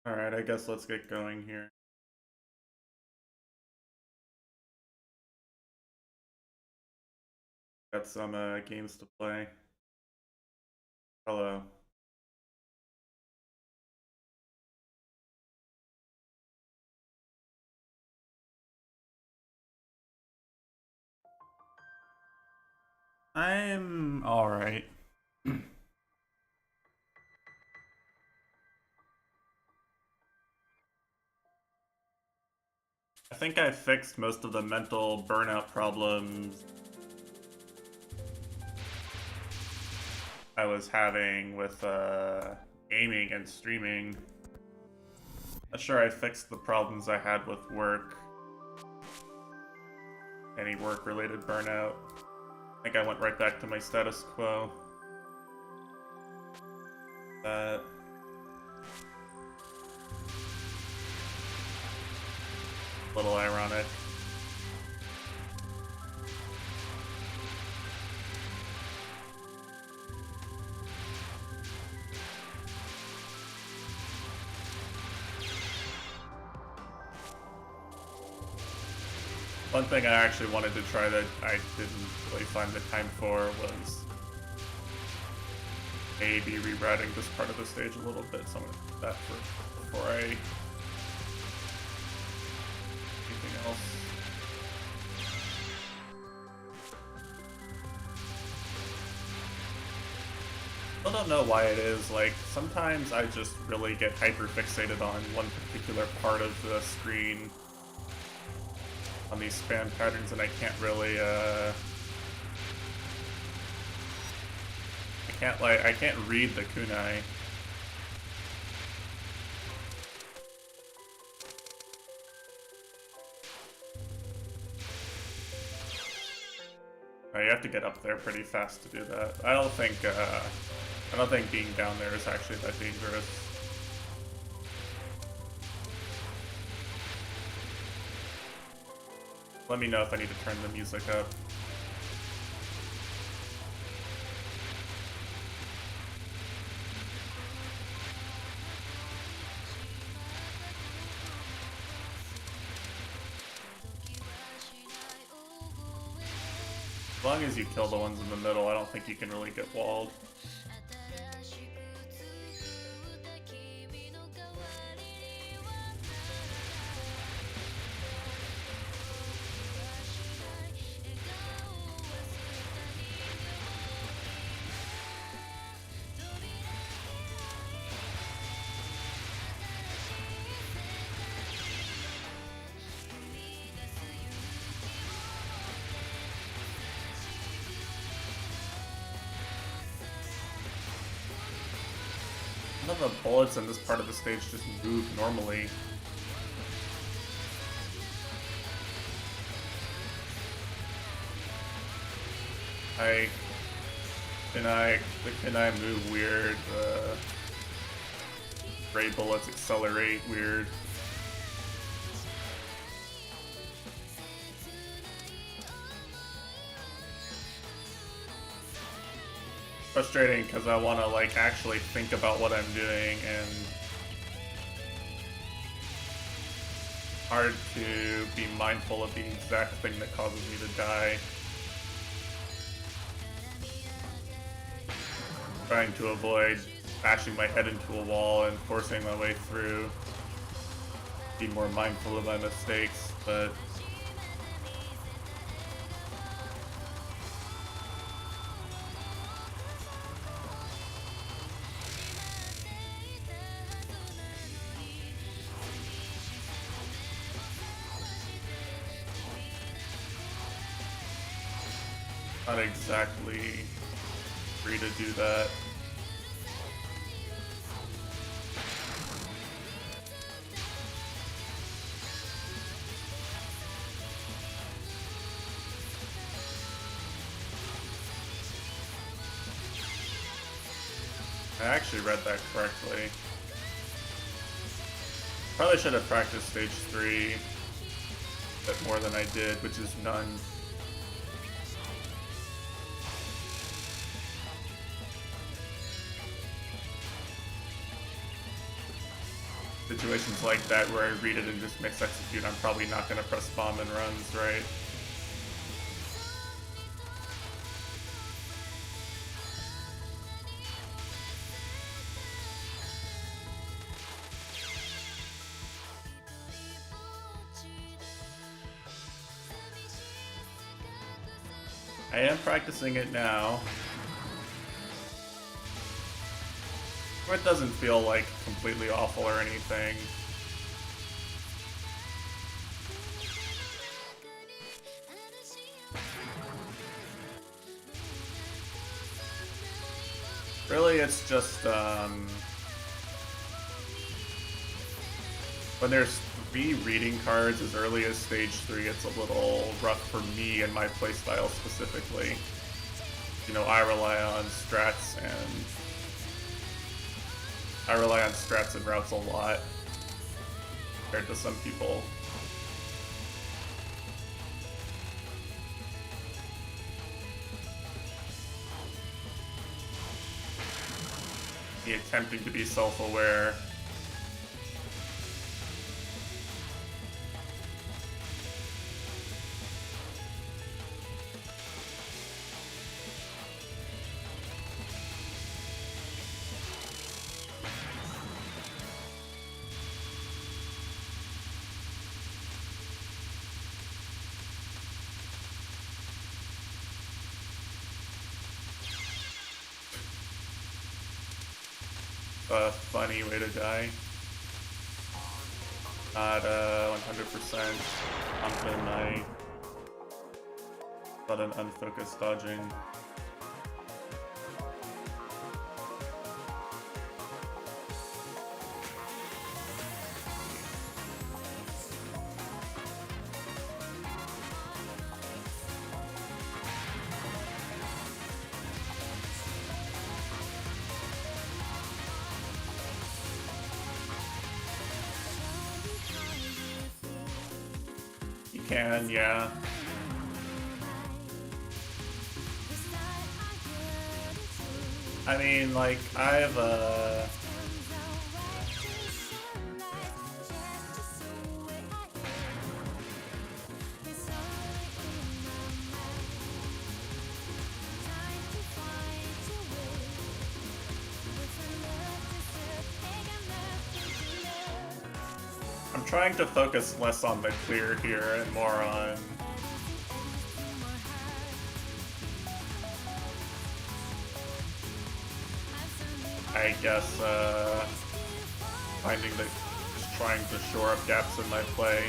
Alright, I guess let's get going here. Got some games to play. Hello. I'm alright. I think I fixed most of the mental burnout problems I was having with gaming and streaming. Not sure I fixed the problems I had with work. Any work-related burnout. I think I went right back to my status quo. That little ironic. One thing I actually wanted to try that I didn't really find the time for was maybe rewriting this part of the stage a little bit. So I'm gonna do that before I anything else. I don't know why it is, like, sometimes I just really get hyper fixated on one particular part of the screen on these span patterns, and I can't really, I can't read the kunai. You have to get up there pretty fast to do that. I don't think being down there is actually that dangerous. Let me know if I need to turn the music up. As long as you kill the ones in the middle, I don't think you can really get walled. None of the bullets in this part of the stage just move normally. Can I move weird? Gray bullets accelerate weird. Frustrating because I want to like actually think about what I'm doing, and hard to be mindful of the exact thing that causes me to die. Trying to avoid bashing my head into a wall and forcing my way through. Be more mindful of my mistakes, but not exactly free to do that. I actually read that correctly. Probably should have practiced stage 3 a bit more than I did, which is none. The situations like that where I read it and just mix execute, I'm probably not gonna press bomb and runs, right? I am practicing it now. It doesn't feel like completely awful or anything. Really, it's just, when there's 3 reading cards as early as stage 3, it's a little rough for me and my playstyle specifically. You know, I rely on strats and routes a lot compared to some people. Me attempting to be self-aware. A funny way to die. Not 100% confident I got an unfocused dodging. Can, yeah. I mean, like, I've, I'm trying to focus less on the clear here and more on I guess finding the just trying to shore up gaps in my play.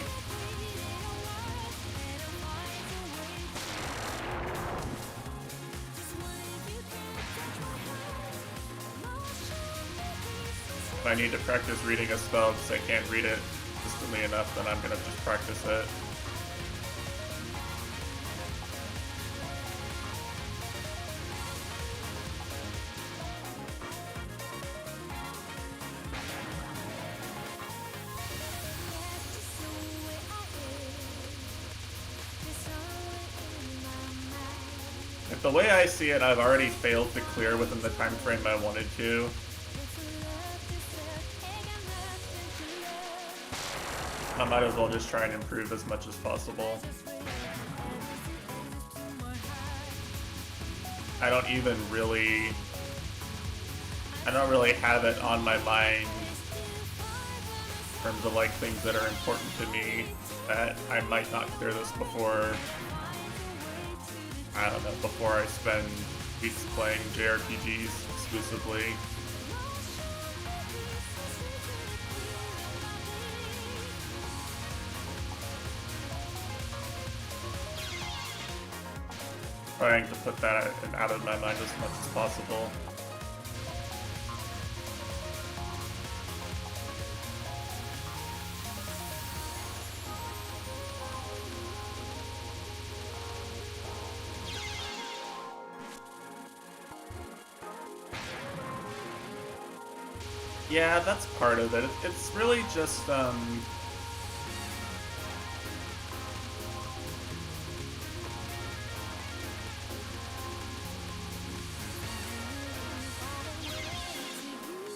If I need to practice reading a spell because I can't read it consistently enough, then I'm gonna just practice it. If the way I see it, I've already failed to clear within the time frame I wanted to. I might as well just try and improve as much as possible. I don't really have it on my mind in terms of like things that are important to me that I might not clear this before, I don't know, before I spend weeks playing JRPGs exclusively. Trying to put that out of my mind as much as possible. Yeah, that's part of it. It's really just,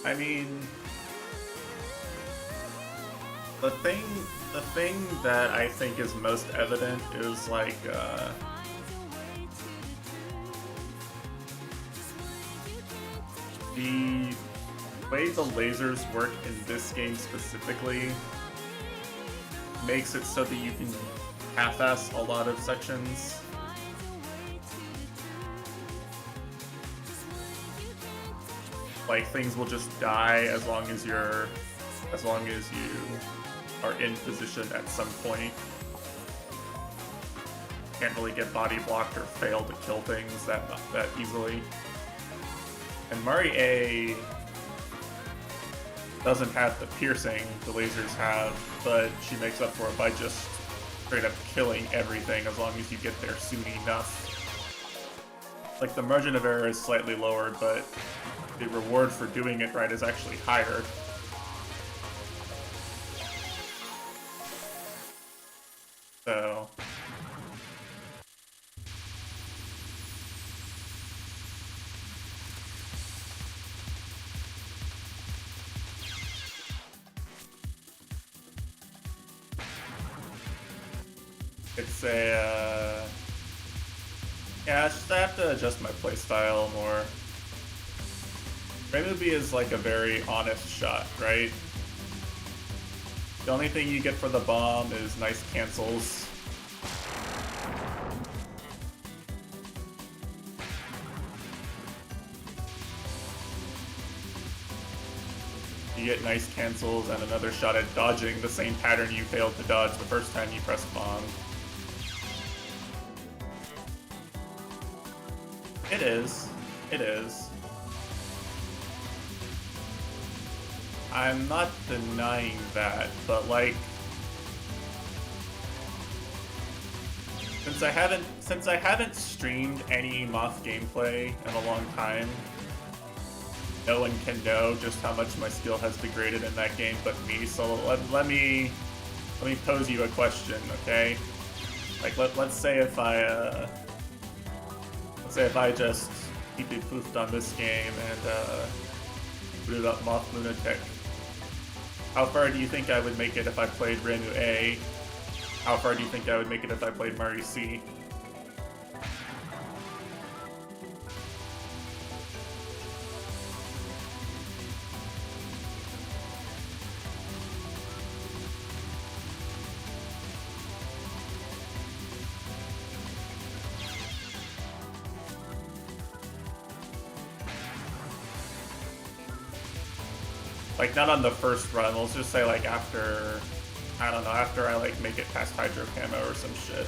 I mean, The thing, the thing that I think is most evident is like the way the lasers work in this game specifically makes it so that you can half-ass a lot of sections. Like things will just die as long as you are in position at some point. Can't really get body blocked or fail to kill things that easily. And Mari A doesn't have the piercing the lasers have, but she makes up for it by just straight up killing everything as long as you get there soon enough. Like the margin of error is slightly lower, but the reward for doing it right is actually higher. So it's a yeah, I just have to adjust my playstyle more. Reimu is like a very honest shot, right? The only thing you get for the bomb is nice cancels. You get nice cancels and another shot at dodging the same pattern you failed to dodge the first time you pressed bomb. It is. It is. I'm not denying that, but like, since I haven't streamed any Moth gameplay in a long time, no one can know just how much my skill has degraded in that game but me. So let me pose you a question, okay? Like let's say if I just poofed on this game and booted up Moth Lunatic. How far do you think I would make it if I played Reimu A? How far do you think I would make it if I played Mari C? Like, not on the first run, let's just say, like, after, I don't know, after I, like, make it past Hydro Camo or some shit.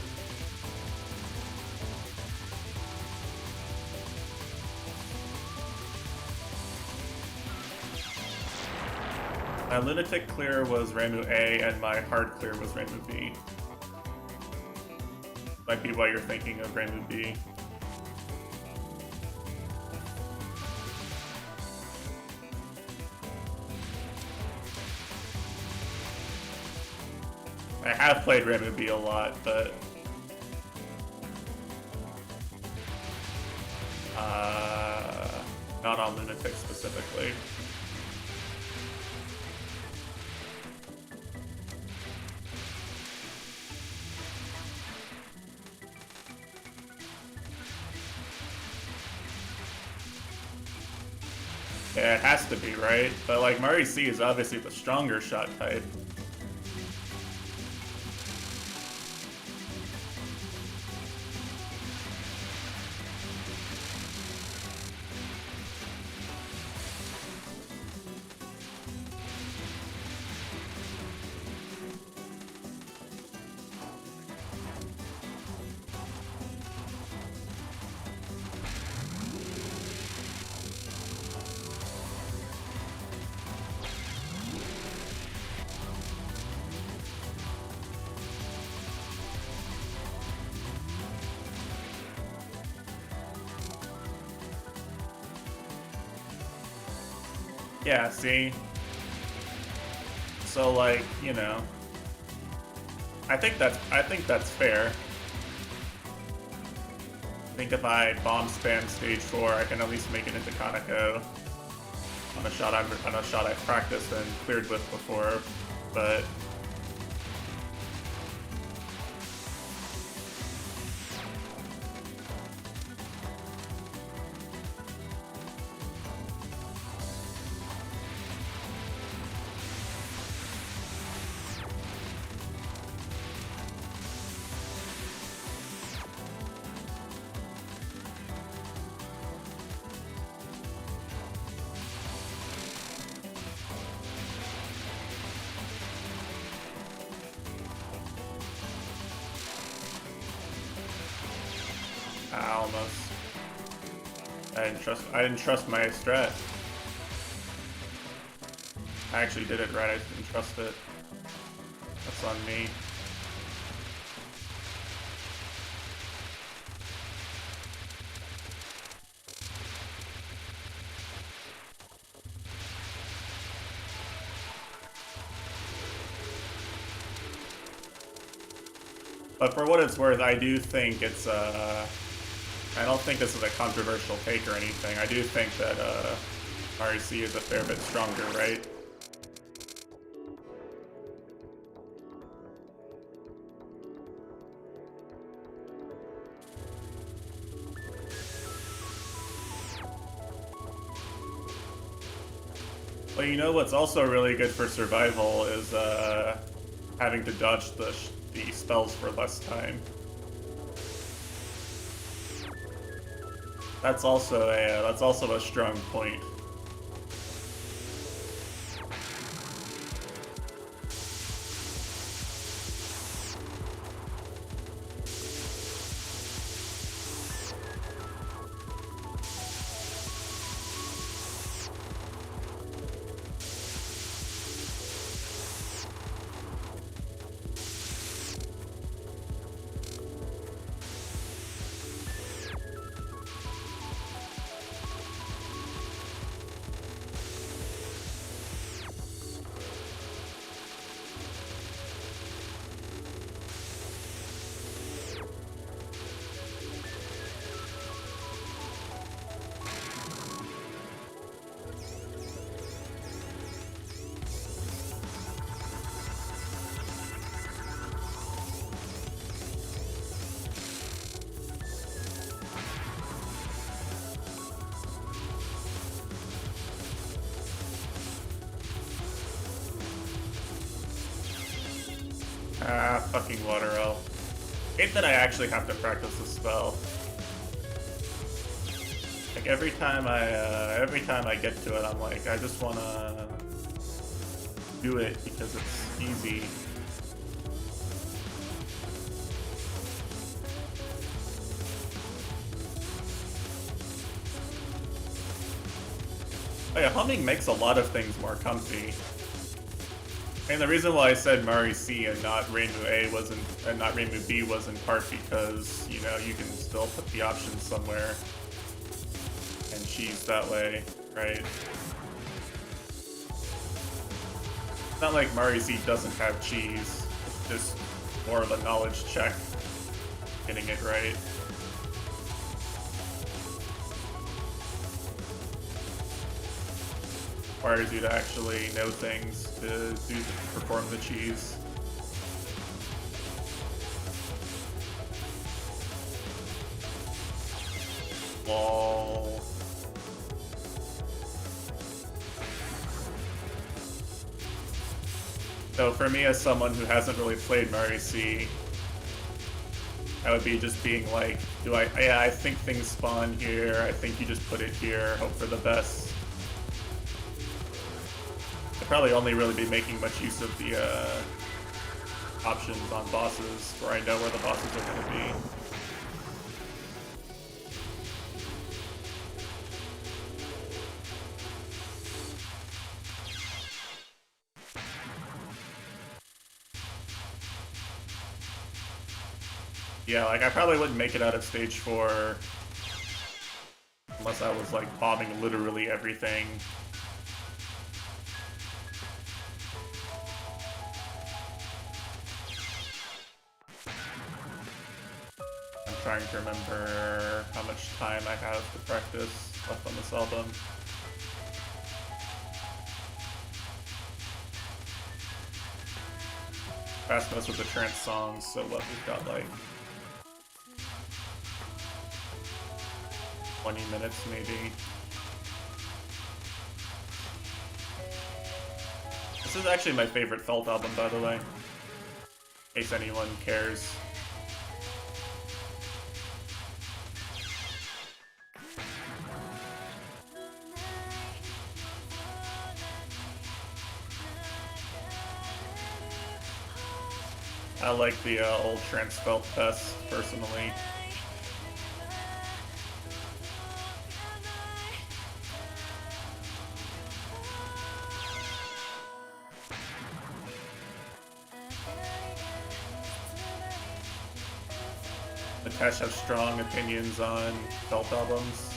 My Lunatic clear was Reimu A, and my hard clear was Reimu B. Might be why you're thinking of Reimu B. I have played Reimu B a lot, but not on Lunatic specifically. Yeah, it has to be, right? But like Mari C is obviously the stronger shot type. Yeah, see? So like, you know, I think that's fair. I think if I bomb spam stage 4, I can at least make it into Kaneko on a shot I've practiced and cleared with before, but almost. I didn't trust my strat. I actually did it right, I didn't trust it. That's on me. But for what it's worth, I do think it's, I don't think this is a controversial take or anything. I do think that, REC is a fair bit stronger, right? Well, you know what's also really good for survival is, having to dodge the spells for less time. That's also a strong point. Ah, fucking water elf. Hate that I actually have to practice this spell. Like every time I get to it, I'm like, I just wanna do it because it's easy. Oh yeah, humming makes a lot of things more comfy. And the reason why I said Mari C and not reimu A wasn't, and not reimu B was in part because, you know, you can still put the options somewhere and cheese that way, right? It's not like Mari C doesn't have cheese, it's just more of a knowledge check, getting it right. Requires you to actually know things to perform the cheese. Lol. So for me, as someone who hasn't really played Mari C, that would be just being like, yeah, I think things spawn here, I think you just put it here, hope for the best. I'd probably only really be making much use of the options on bosses where I know where the bosses are going to be. Yeah, like I probably wouldn't make it out of stage 4 unless I was like bombing literally everything. Trying to remember how much time I have to practice left on this album. Fast most of the trance songs, so what, we've got like 20 minutes maybe. This is actually my favorite Felt album, by the way, in case anyone cares. I like the old trance Felt best, personally. Mitesh have strong opinions on Felt albums.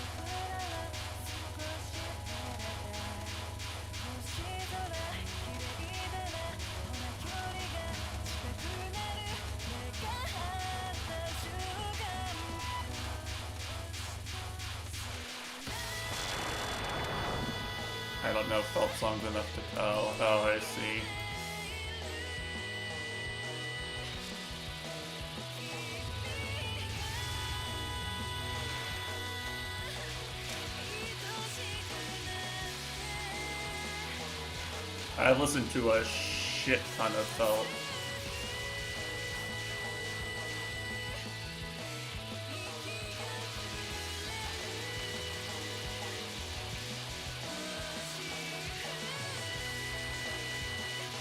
I don't know Felt songs enough to tell. Oh, I see. I've listened to a shit ton of Felt.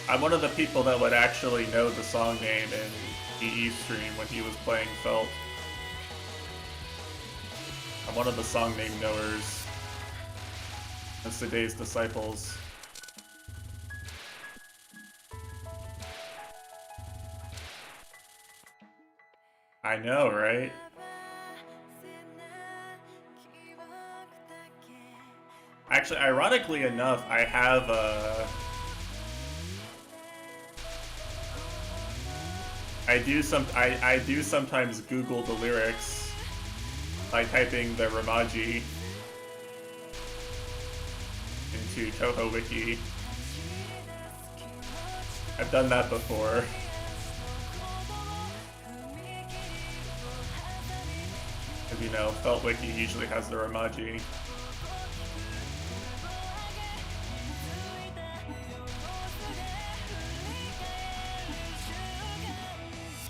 I'm one of the people that would actually know the song name in EE stream when he was playing Felt. I'm one of the song name knowers. That's today's disciples. I know, right? Actually, ironically enough, I have I do sometimes Google the lyrics by typing the Ramaji into Toho Wiki. I've done that before. As you know, Felt Wiki usually has the Ramaji.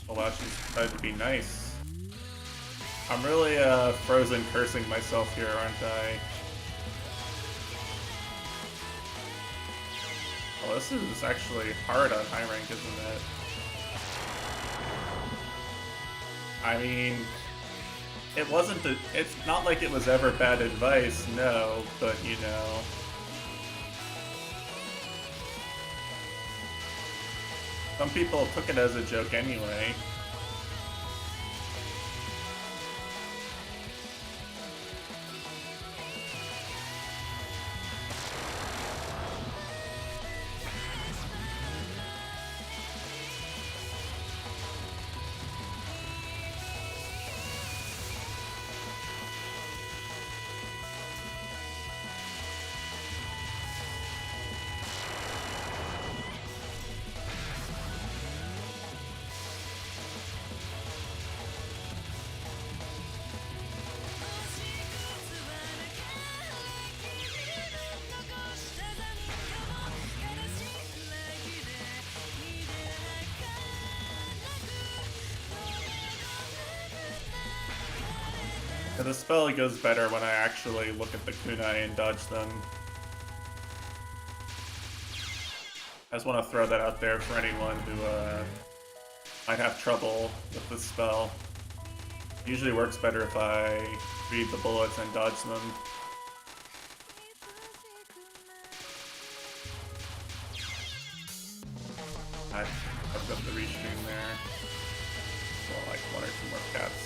Oh wow, she's tried to be nice. I'm really frozen cursing myself here, aren't I? Oh, this is actually hard on high rank, isn't it? I mean, it wasn't it's not like it was ever bad advice, no, but you know. Some people took it as a joke anyway. Yeah, the spell goes better when I actually look at the kunai and dodge them. I just want to throw that out there for anyone who might have trouble with this spell. It usually works better if I read the bullets and dodge them. I fucked up the restream there. Well, like one or two more caps.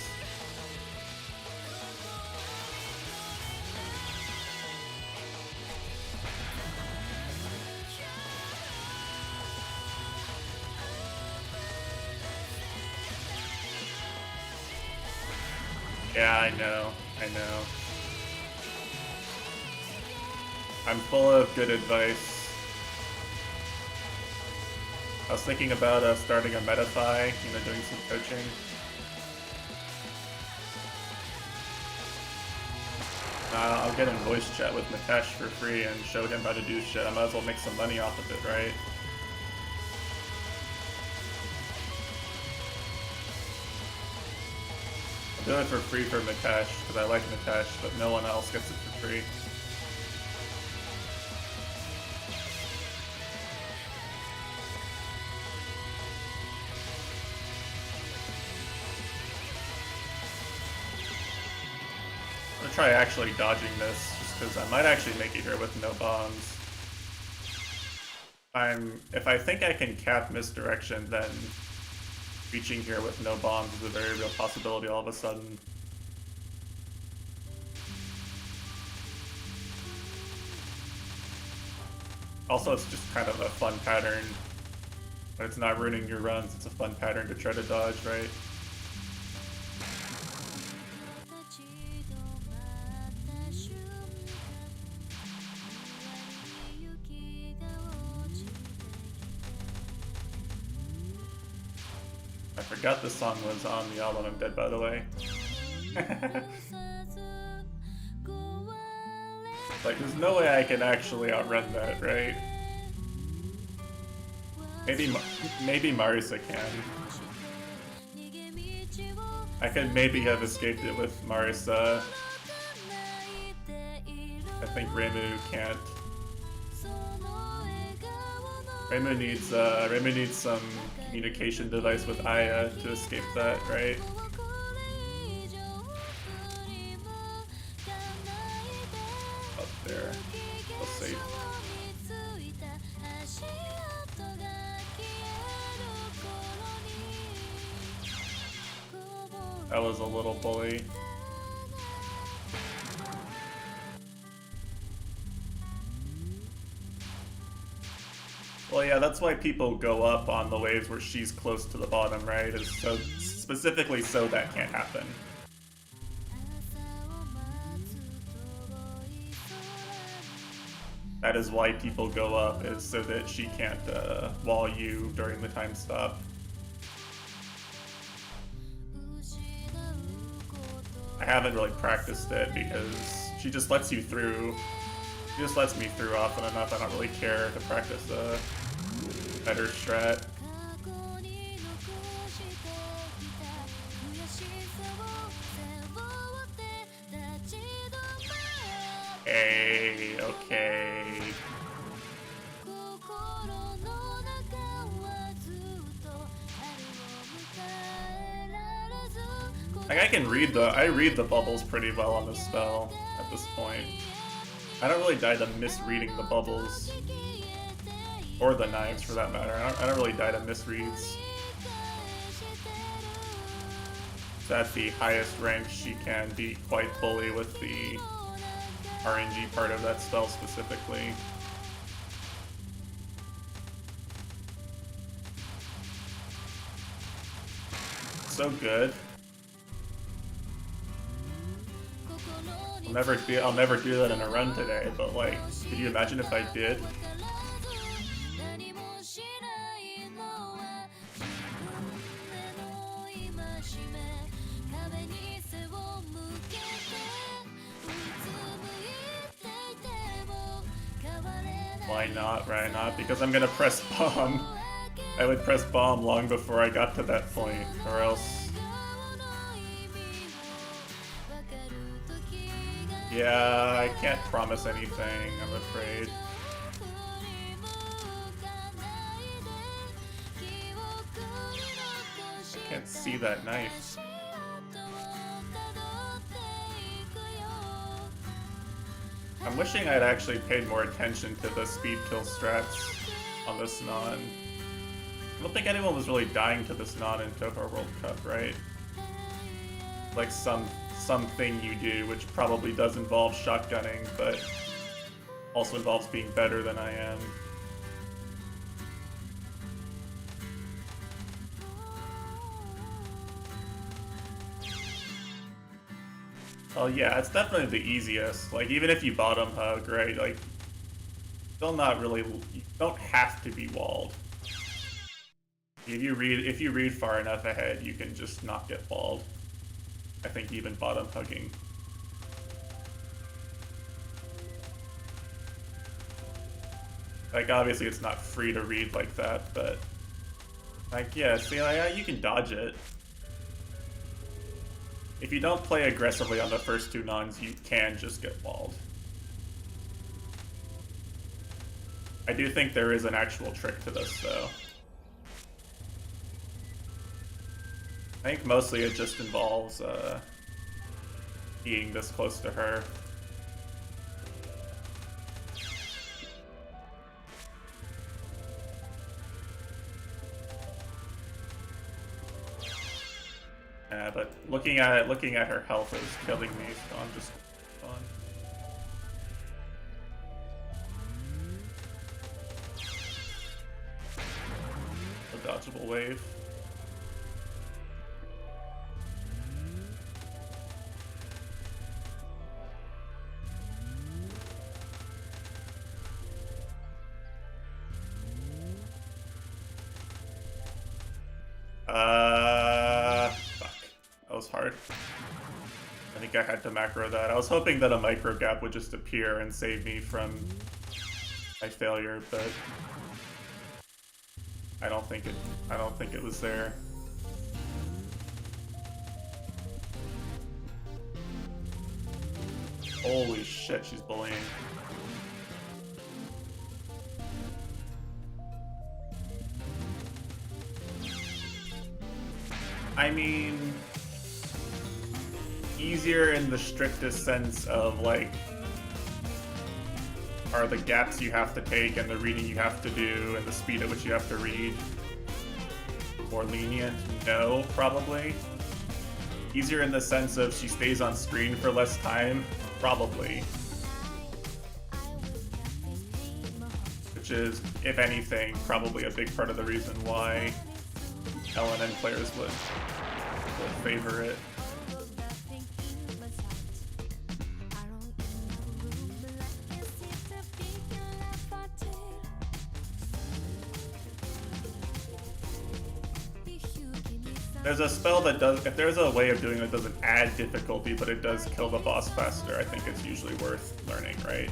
Yeah, I know. I'm full of good advice. I was thinking about starting a Metafy, you know, doing some coaching. I'll get in voice chat with Mitesh for free and show him how to do shit. I might as well make some money off of it, right? I'm doing it for free for Mitesh, because I like Mitesh, but no one else gets it for free. I'm gonna try actually dodging this, just because I might actually make it here with no bombs. If I think I can cap misdirection, then reaching here with no bombs is a very real possibility all of a sudden. Also, it's just kind of a fun pattern. But it's not ruining your runs, it's a fun pattern to try to dodge, right? I forgot this song was on the album I'm Dead, by the way. Like, there's no way I can actually outrun that, right? Maybe Marisa can. I could maybe have escaped it with Marisa. I think Reimu can't. Reimu needs some communication device with Aya to escape that, right? Up there. We'll see. That was a little bully. Well, yeah, that's why people go up on the waves where she's close to the bottom, right? Is so specifically so that can't happen. That is why people go up, is so that she can't wall you during the time stop. I haven't really practiced it because she just lets you through. She just lets me through often enough. I don't really care to practice a better strat. Hey, okay. Like, I read the bubbles pretty well on this spell at this point. I don't really die to misreading the bubbles. Or the knives, for that matter. I don't really die to misreads. At the highest rank, she can be quite bully with the RNG part of that spell specifically. So good. I'll never do that in a run today, but like, could you imagine if I did? Why not? Why not? Because I'm gonna press bomb. I would press bomb long before I got to that point, or else... Yeah, I can't promise anything, I'm afraid. I can't see that knife. I'm wishing I'd actually paid more attention to the speed kill strats on this non. I don't think anyone was really dying to this non in Toho World Cup, right? Like something you do, which probably does involve shotgunning, but also involves being better than I am. Oh yeah, it's definitely the easiest. Like, even if you bottom hug, right? Like, still not really. You don't have to be walled. If you read far enough ahead, you can just not get walled. I think even bottom hugging. Like, obviously it's not free to read like that, but like, yeah, see, like, you can dodge it. If you don't play aggressively on the first two nons, you can just get walled. I do think there is an actual trick to this, though. I think mostly it just involves being this close to her. Yeah, but looking at her health is killing me, so I'm just on. A dodgeable wave. Fuck. That was hard. I think I had to macro that. I was hoping that a micro gap would just appear and save me from my failure, but I don't think it was there. Holy shit, she's bullying. I mean, easier in the strictest sense of, like, are the gaps you have to take and the reading you have to do and the speed at which you have to read more lenient? No, probably. Easier in the sense of she stays on screen for less time? Probably. Which is, if anything, probably a big part of the reason why LNN players would favor it. There's a spell that does, if there's a way of doing it that doesn't add difficulty, but it does kill the boss faster, I think it's usually worth learning, right?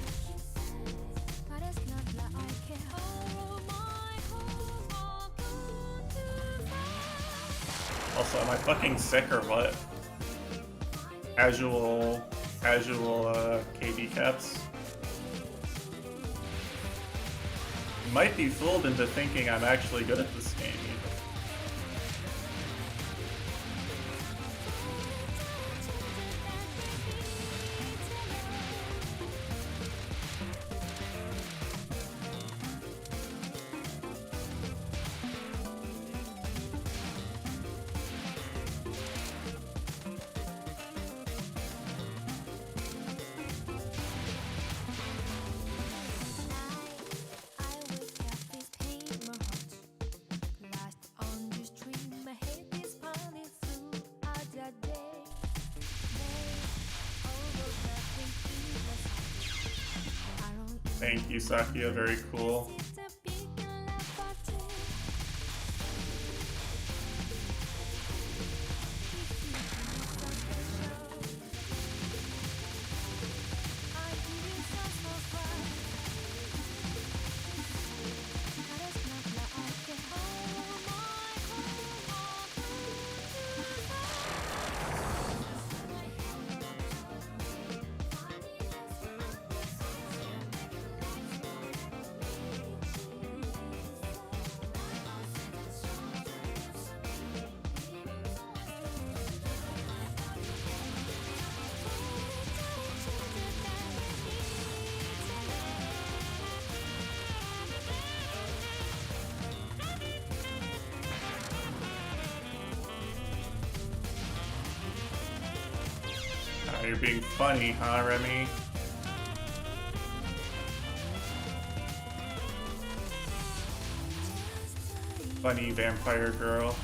Also, am I fucking sick or what? Casual KD caps. You might be fooled into thinking I'm actually good at this game. Thank you, Sakia. Very cool. You're being funny, huh, Remy? Funny vampire girl.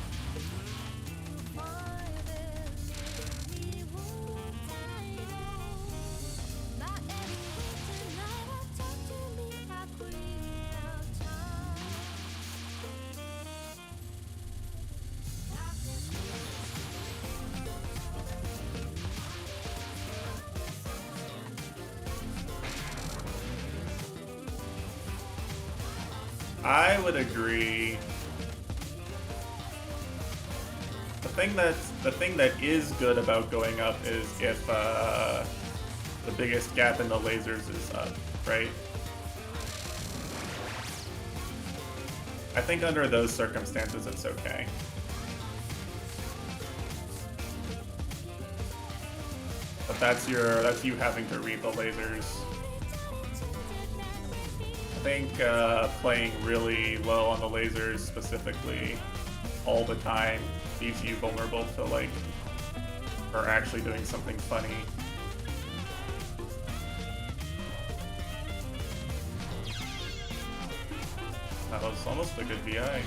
I would agree. The thing that is good about going up is if the biggest gap in the lasers is up, right? I think under those circumstances it's okay. But that's you having to read the lasers. I think playing really low on the lasers specifically all the time leaves you vulnerable to like or actually doing something funny. That was almost a good VI.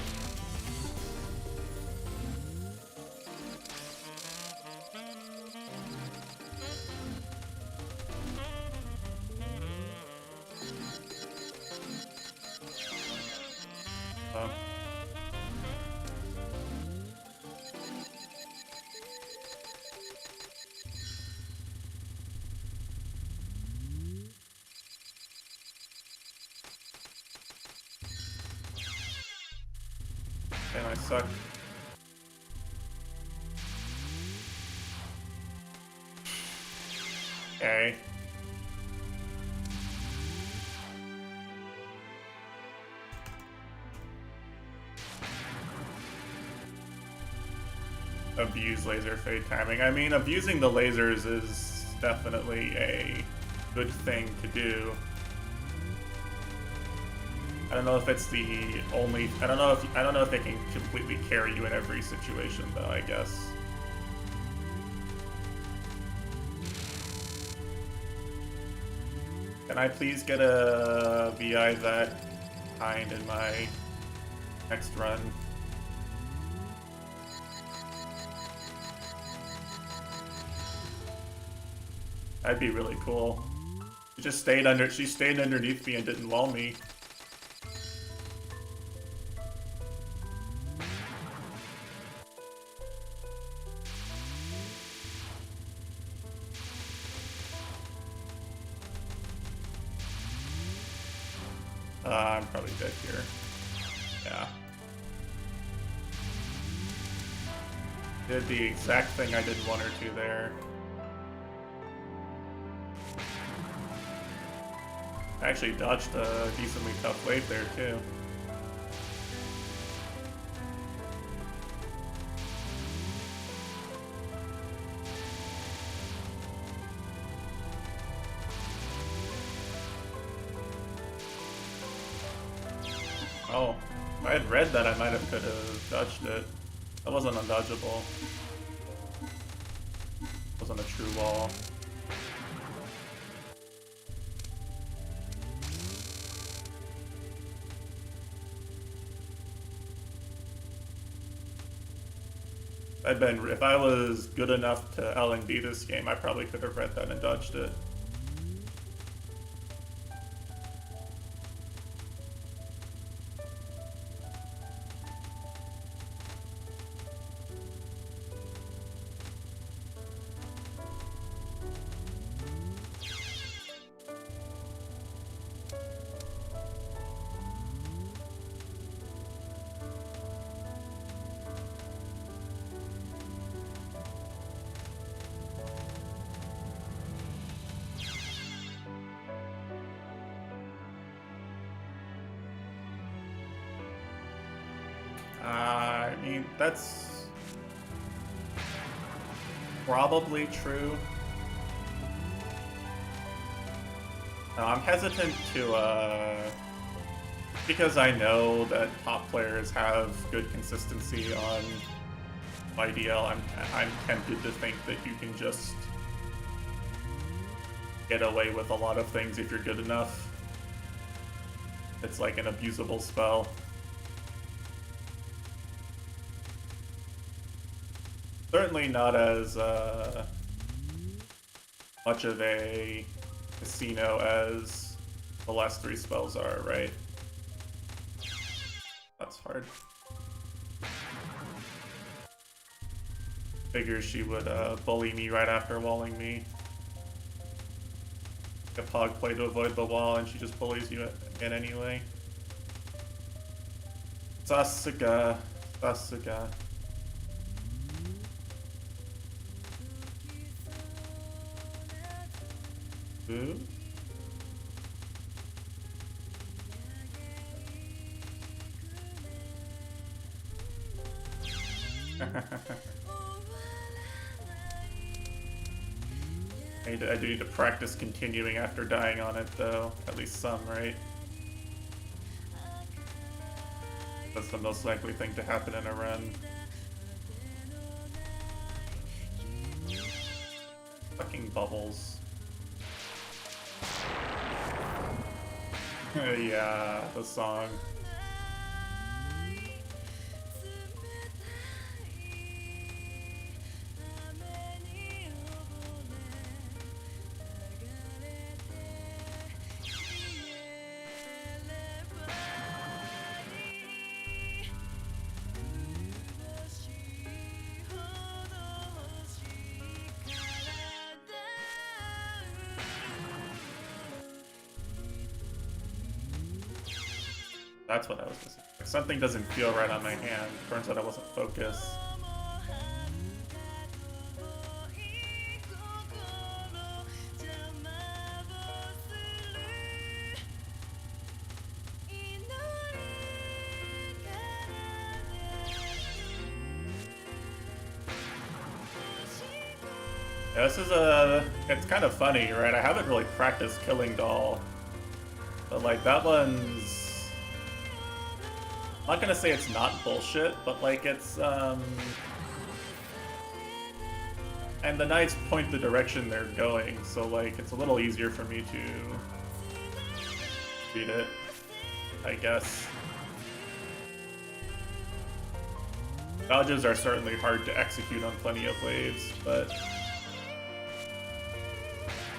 And I suck. Okay. Abuse laser fade timing. I mean, abusing the lasers is definitely a good thing to do. I don't know if it's the only. I don't know if they can completely carry you in every situation, though. I guess. Can I please get a VI that kind in my next run? That'd be really cool. She stayed underneath me and didn't wall me. I'm probably dead here. Yeah. Did the exact thing I did 1 or 2 there. I actually dodged a decently tough wave there too. Oh, if I had read that, I might have could have dodged it. That wasn't undodgeable. It wasn't a true wall. If I was good enough to L&D this game, I probably could have read that and dodged it. I mean, that's probably true. No, I'm hesitant to, because I know that top players have good consistency on IDL, I'm tempted to think that you can just get away with a lot of things if you're good enough. It's like an abusable spell. Certainly not as much of a casino as the last 3 spells are, right? That's hard. Figures she would bully me right after walling me. A pog play to avoid the wall, and she just bullies you again anyway. Sasuga. Ooh. I do need to practice continuing after dying on it, though. At least some, right? That's the most likely thing to happen in a run. fucking bubbles. Yeah, the song. That's what I was missing. If something doesn't feel right on my hand, turns out I wasn't focused. Yeah, this is it's kind of funny, right? I haven't really practiced Killing Doll, but like that one's, I'm not gonna say it's not bullshit, but like it's and the knights point the direction they're going, so like it's a little easier for me to read it, I guess. Dodges are certainly hard to execute on plenty of waves, but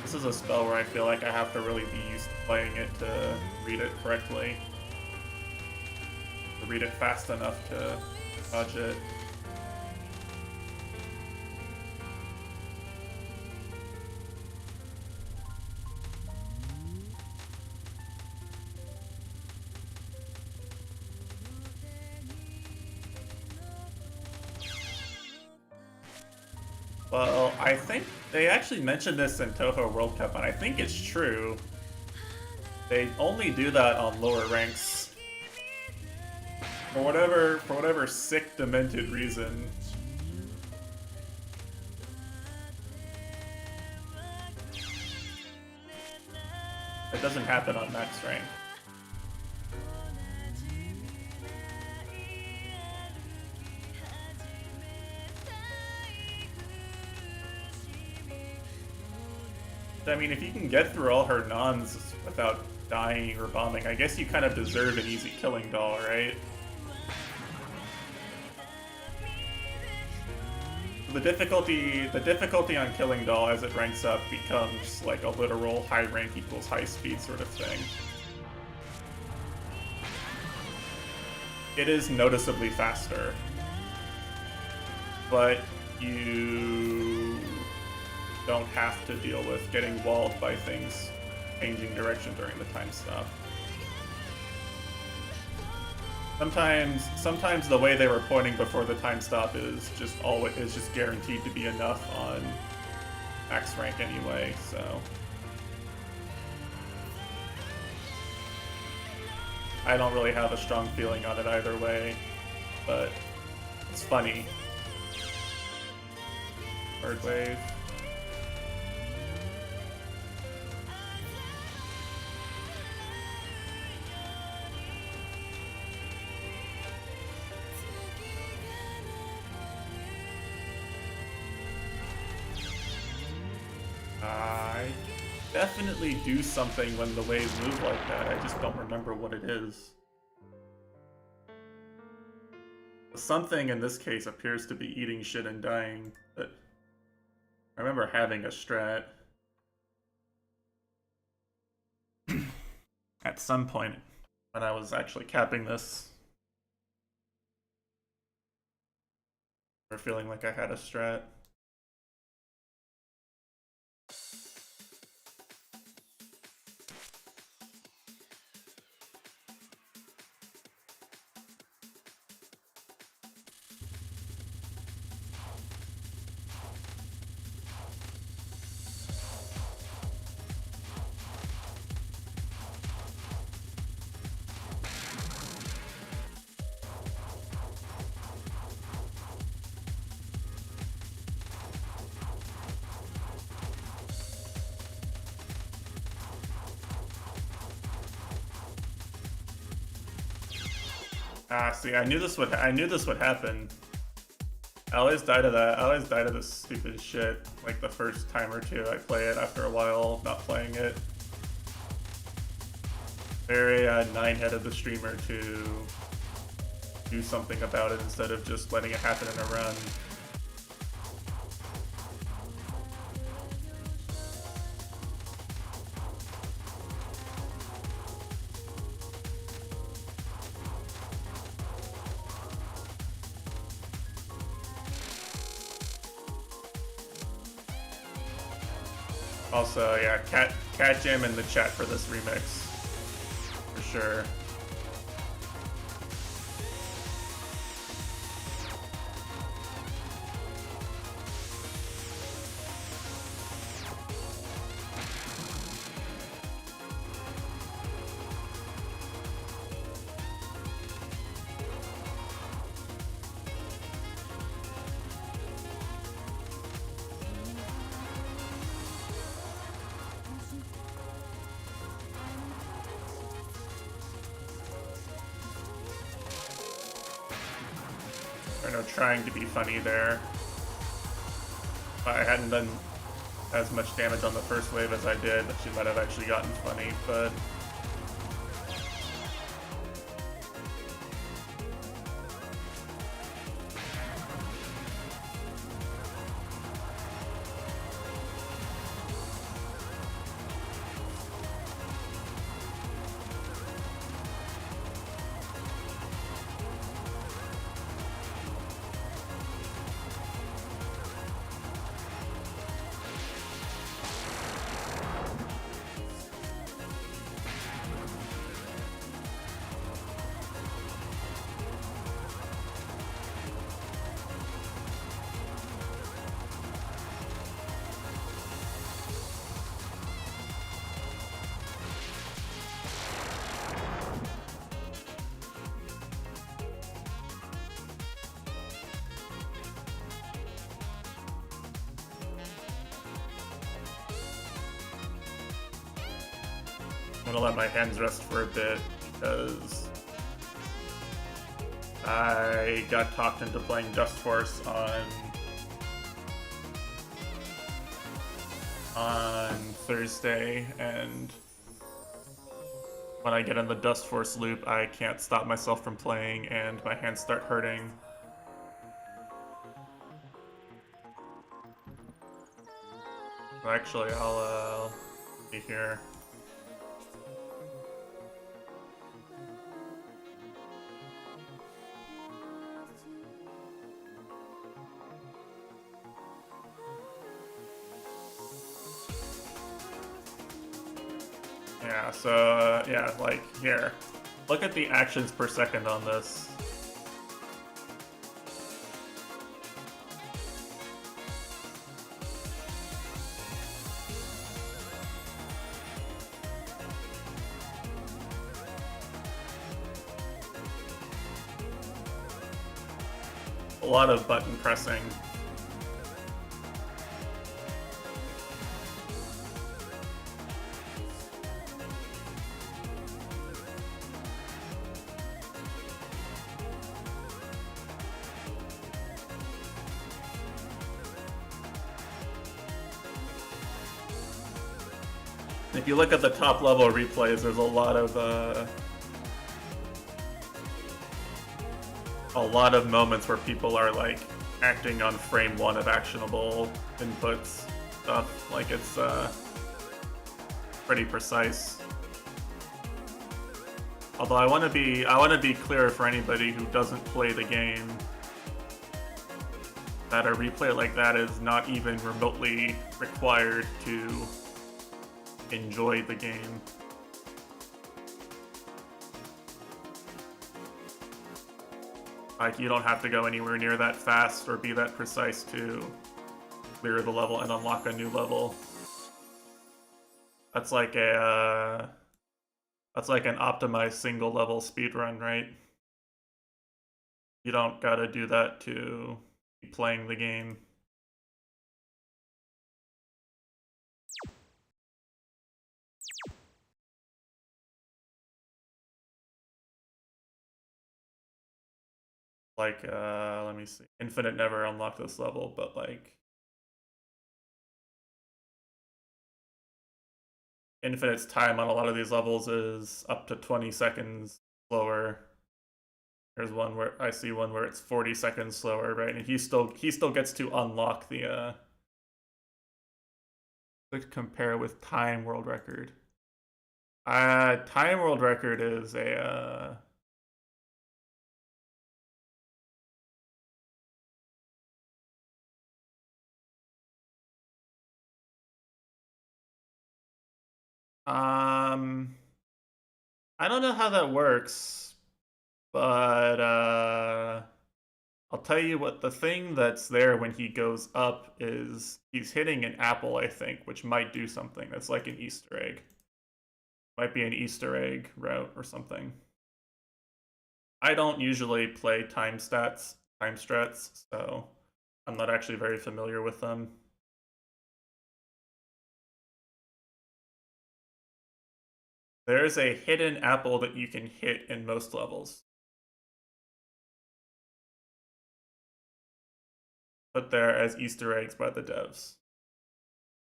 this is a spell where I feel like I have to really be used to playing it to read it correctly. To read it fast enough to dodge it. Well, I think they actually mentioned this in Toho World Cup, and I think it's true. They only do that on lower ranks. For whatever sick, demented reason. It doesn't happen on max rank. I mean, if you can get through all her nons without dying or bombing, I guess you kind of deserve an easy Killing Doll, right? The difficulty on Killing Doll as it ranks up becomes like a literal high rank equals high speed sort of thing. It is noticeably faster, but you don't have to deal with getting walled by things changing direction during the time stop. Sometimes the way they were pointing before the time stop is just guaranteed to be enough on max rank anyway, so I don't really have a strong feeling on it either way, but it's funny. Bird wave. I definitely do something when the waves move like that, I just don't remember what it is. The something in this case appears to be eating shit and dying, but I remember having a strat at some point when I was actually capping this, or feeling like I had a strat. Ah, see, I knew this would happen. I always die to that. I always die to this stupid shit. like the first time or two I play it after a while not playing it. Very nine-headed the streamer to do something about it instead of just letting it happen in a run. Also, yeah, cat jam in the chat for this remix, for sure. I know, trying to be funny there. I hadn't done as much damage on the first wave as I did. She might have actually gotten funny, but I'm gonna let my hands rest for a bit because I got talked into playing Dust Force on Thursday, and when I get in the Dust Force loop, I can't stop myself from playing, and my hands start hurting. So actually, I'll be here. Yeah, so, yeah, like, here. Look at the actions per second on this. A lot of button pressing. If you look at the top level replays, there's a lot of moments where people are like acting on frame one of actionable inputs stuff. Like it's pretty precise. Although I want to be clear for anybody who doesn't play the game that a replay like that is not even remotely required to enjoy the game. Like, you don't have to go anywhere near that fast or be that precise to clear the level and unlock a new level. That's like an optimized single level speedrun, right? You don't gotta do that to be playing the game. Like, let me see. Infinite never unlocked this level, but like, Infinite's time on a lot of these levels is up to 20 seconds slower. There's one where I see one where it's 40 seconds slower, right? And he still gets to unlock the let's compare with time world record. Time world record is a I don't know how that works, but I'll tell you what, the thing that's there when he goes up is he's hitting an apple, I think, which might do something. That's like an Easter egg. Might be an Easter egg route or something. I don't usually play time strats, so I'm not actually very familiar with them. There's a hidden apple that you can hit in most levels. Put there as Easter eggs by the devs.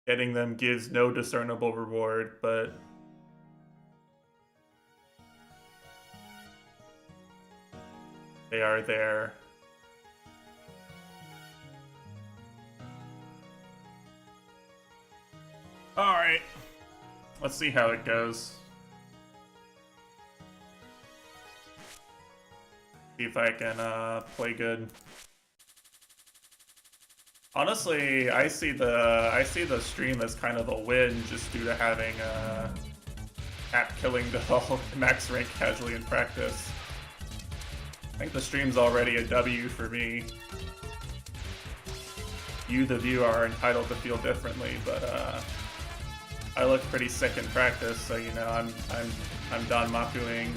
Getting them gives no discernible reward, but they are there. Alright. Let's see how it goes. See if I can play good. Honestly, I see the stream as kind of a win just due to having Cat killing the max rank casually in practice. I think the stream's already a W for me. You, the viewer, are entitled to feel differently, but I look pretty sick in practice, so you know I'm Don Makuing.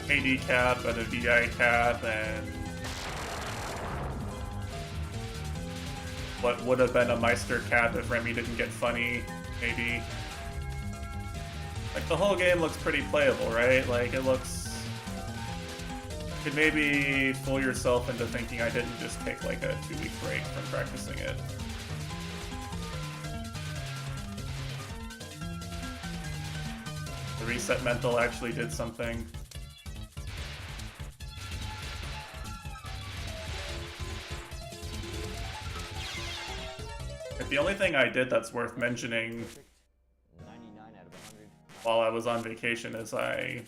AD cap and a VI cap and what would have been a Meister cap if Remy didn't get funny, maybe. Like, the whole game looks pretty playable, right? Like, it looks... You could maybe fool yourself into thinking I didn't just take, like, a 2-week break from practicing it. The reset mental actually did something. The only thing I did that's worth mentioning while I was on vacation is I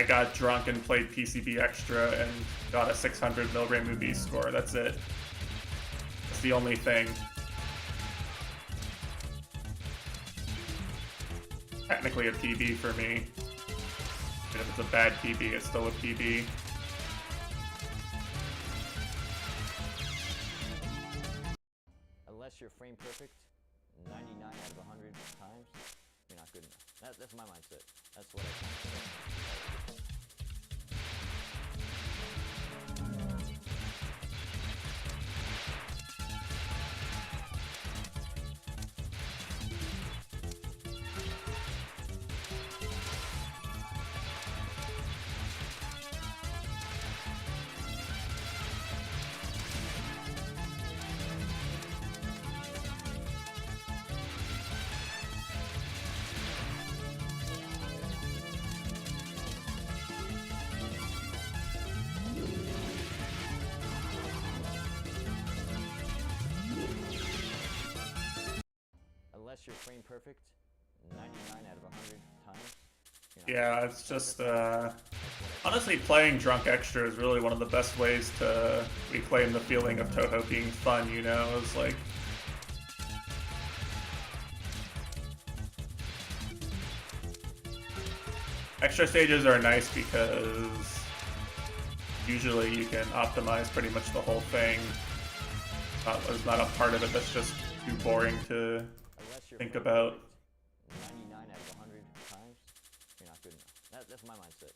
got drunk and played PCB Extra and got a 600 mil reimu B score. That's it. That's the only thing. Technically a PB for me. And if it's a bad PB, it's still a PB. Unless you're frame perfect 99 out of 100 times, you're not good enough. That's my mindset. That's what I think. Unless you're frame perfect 99 out of 100 times. Yeah, it's just, honestly, playing Drunk Extra is really one of the best ways to reclaim the feeling of Touhou being fun, you know? It's like... Extra stages are nice because usually you can optimize pretty much the whole thing. There's not a part of it that's just too boring to think about. 99 out of 100 times, you're not good enough. That's my mindset.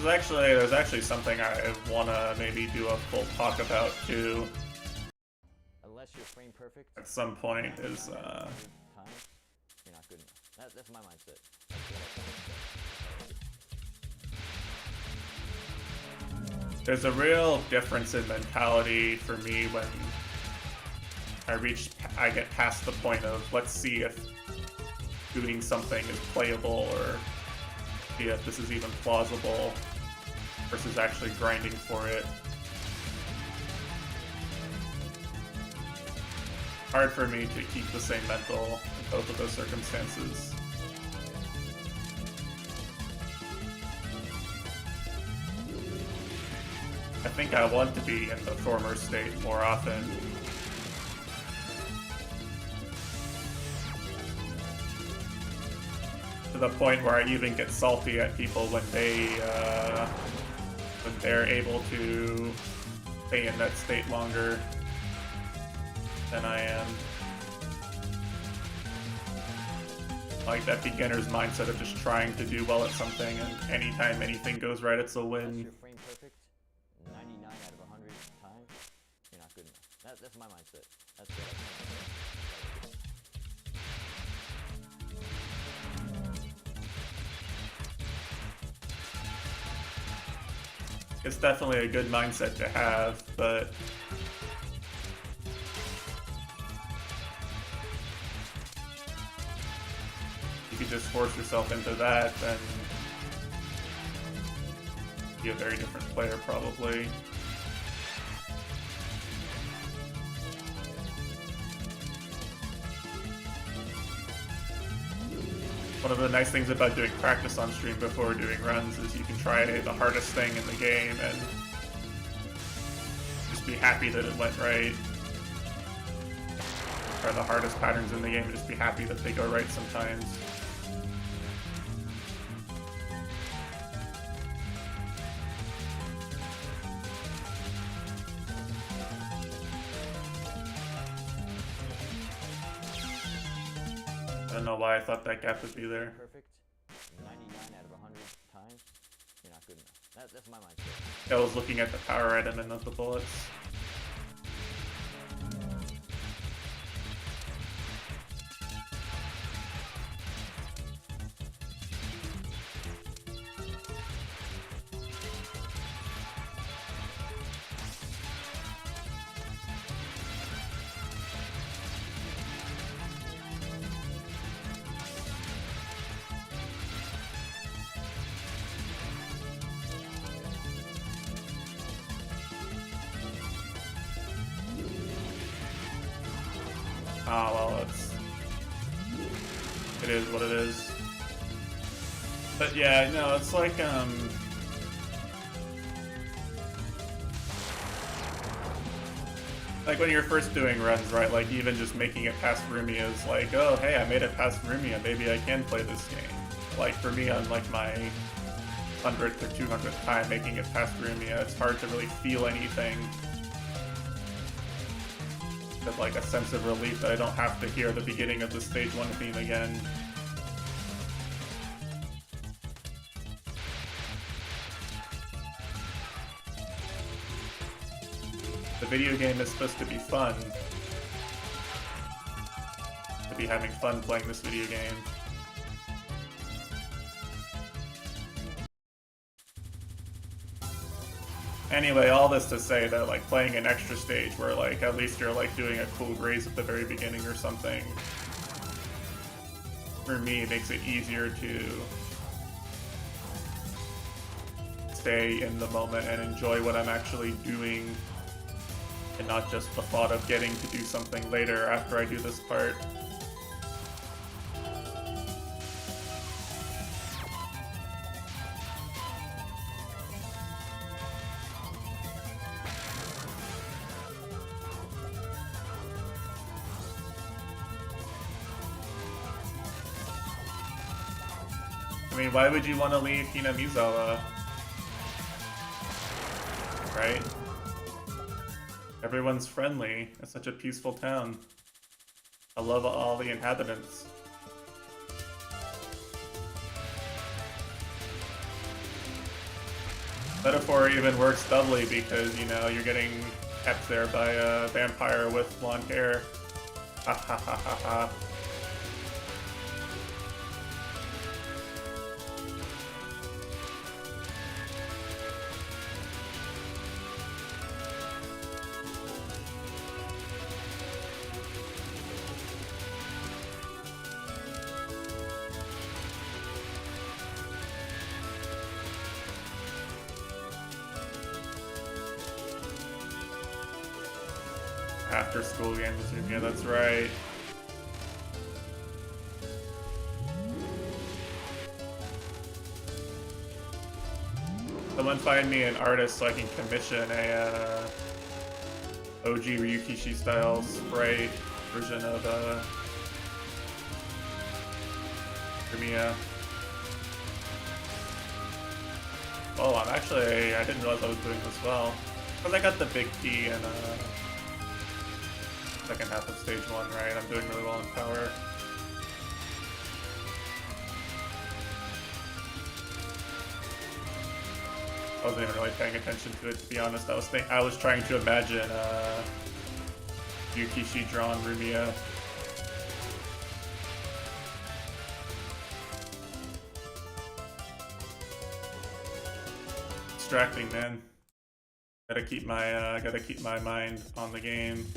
There's actually something I wanna maybe do a full talk about too Unless you're frame perfect at some point is times, you're not good enough. That's my mindset. there's a real difference in mentality for me when I get past the point of let's see if doing something is playable or see if this is even plausible versus actually grinding for it. Hard for me to keep the same mental in both of those circumstances. I think I want to be in the former state more often. To the point where I even get salty at people when they're able to stay in that state longer than I am. Like that beginner's mindset of just trying to do well at something, and anytime anything goes right, it's a Unless win. you're frame perfect 99 out of 100 times, you're not good enough. That's my mindset. That's what It's definitely a good mindset to have, but you could just force yourself into that, then be a very different player probably. One of the nice things about doing practice on stream before doing runs is you can try the hardest thing in the game and just be happy that it went right. Try the hardest patterns in the game and just be happy that they go right sometimes. I don't know why I thought that gap would be there. perfect 99 out of 100 times, you're not good enough. That's my mindset. I was looking at the power item and not the bullets. Oh, well, it is what it is. But yeah, no, it's like, like when you're first doing runs, right, like even just making it past Rumia is like, oh, hey, I made it past Rumia, maybe I can play this game. Like for me, on like my 100th or 200th time making it past Rumia, it's hard to really feel anything. With like a sense of relief that I don't have to hear the beginning of the stage 1 theme again. The video game is supposed to be fun. To be having fun playing this video game. Anyway, all this to say that like playing an extra stage where like at least you're like doing a cool graze at the very beginning or something, for me makes it easier to stay in the moment and enjoy what I'm actually doing and not just the thought of getting to do something later after I do this part. I mean, why would you want to leave Hinamizawa? Right? Everyone's friendly. It's such a peaceful town. I love all the inhabitants. Metaphor even works doubly because, you know, you're getting kept there by a vampire with blonde hair. Ha ha ha ha ha. After school games, yeah, that's right. Someone find me an artist so I can commission a OG Ryukishi style spray version of Premiere. Oh, I didn't realize I was doing this well. Because I got the big P in second half of stage 1, right? I'm doing really well in power. I wasn't even really paying attention to it, to be honest. I was trying to imagine Yukishi drawn Rumia. Distracting, man. Gotta keep my mind on the game.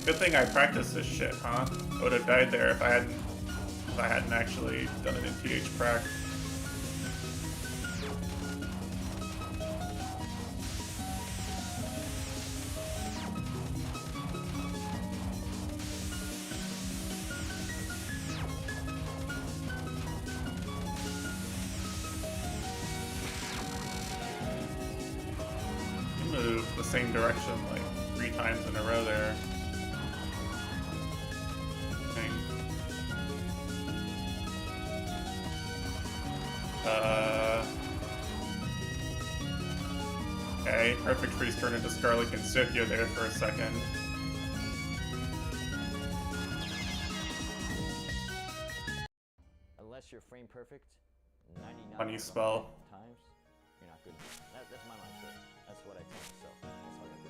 Good thing I practiced this shit, huh? I would have died there if I hadn't actually done it in TH Prac. You moved the same direction like 3 times in a row there. Okay, perfect freeze turn into Scarlet Consipio there for a second. Unless you're frame perfect, 99 Funny spell. times, you're not good enough. That's my mindset. That's what I tell myself. That's how I do.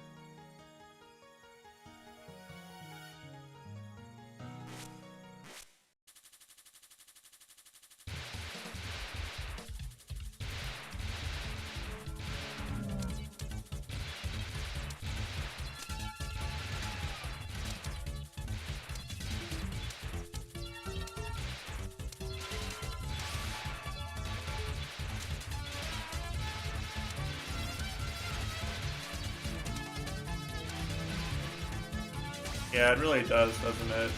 Yeah, it really does, doesn't it?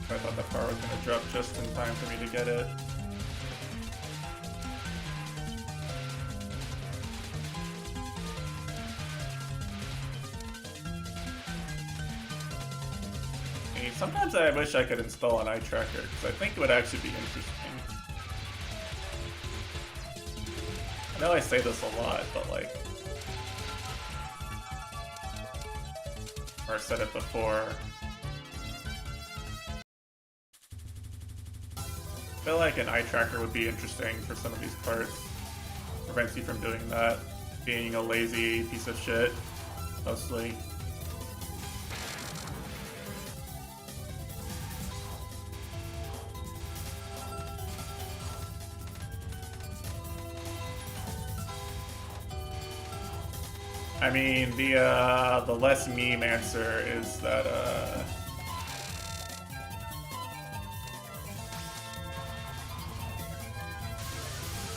I thought the power was going to drop just in time for me to get it. Hey, sometimes I wish I could install an eye tracker, because I think it would actually be interesting. I know I say this a lot, but like... Or I said it before. I feel like an eye tracker would be interesting for some of these parts. Prevents you from doing that. Being a lazy piece of shit, mostly. I mean, the less meme answer is that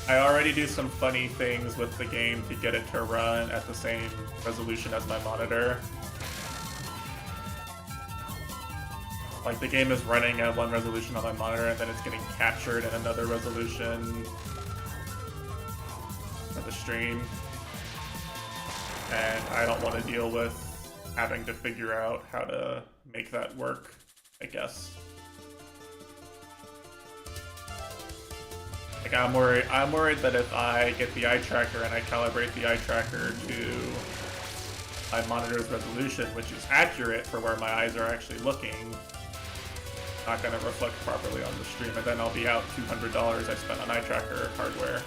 I already do some funny things with the game to get it to run at the same resolution as my monitor. Like, the game is running at one resolution on my monitor, and then it's getting captured in another resolution for the stream. And I don't want to deal with having to figure out how to make that work, I guess. Like, I'm worried that if I get the eye tracker and I calibrate the eye tracker to my monitor's resolution, which is accurate for where my eyes are actually looking, not going to reflect properly on the stream, and then I'll be out $200 I spent on eye tracker hardware.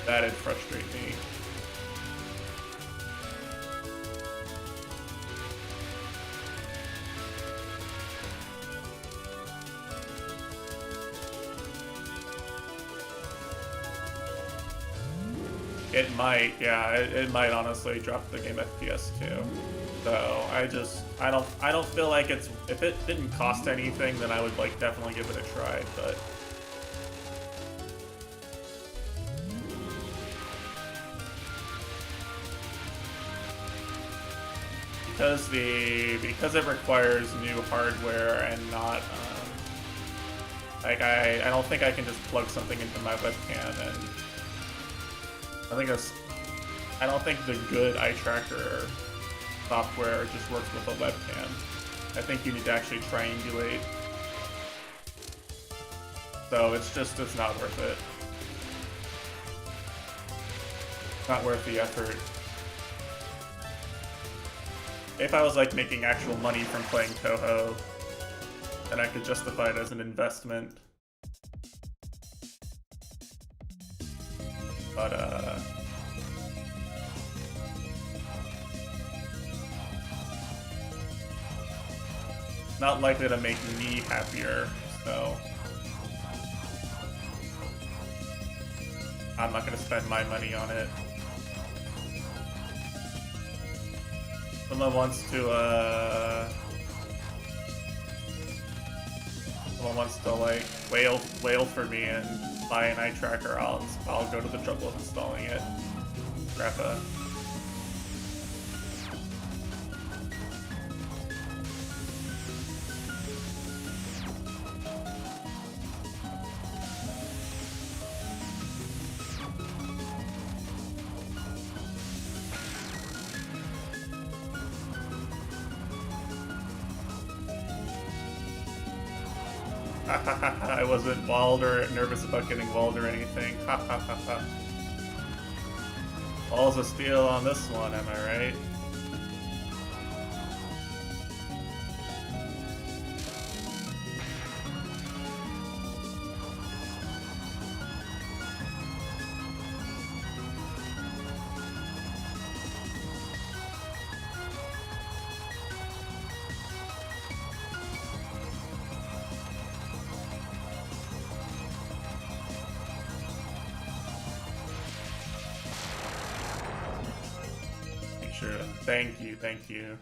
That'd frustrate me. It might, yeah, it might honestly drop the game FPS too. So I don't feel like it's, if it didn't cost anything, then I would like definitely give it a try, but because it requires new hardware and not like I don't think I can just plug something into my webcam, and I don't think the good eye tracker software just works with a webcam. I think you need to actually triangulate. So it's not worth it. It's not worth the effort. If I was like making actual money from playing Touhou, then I could justify it as an investment. But not likely to make me happier, so I'm not gonna spend my money on it. Someone wants to like wail for me and buy an eye tracker, I'll go to the trouble of installing it. Grappa. I wasn't walled or nervous about getting walled or anything. Ha ha ha ha. All's a steal on this one, am I right? Sure. Thank you, thank you.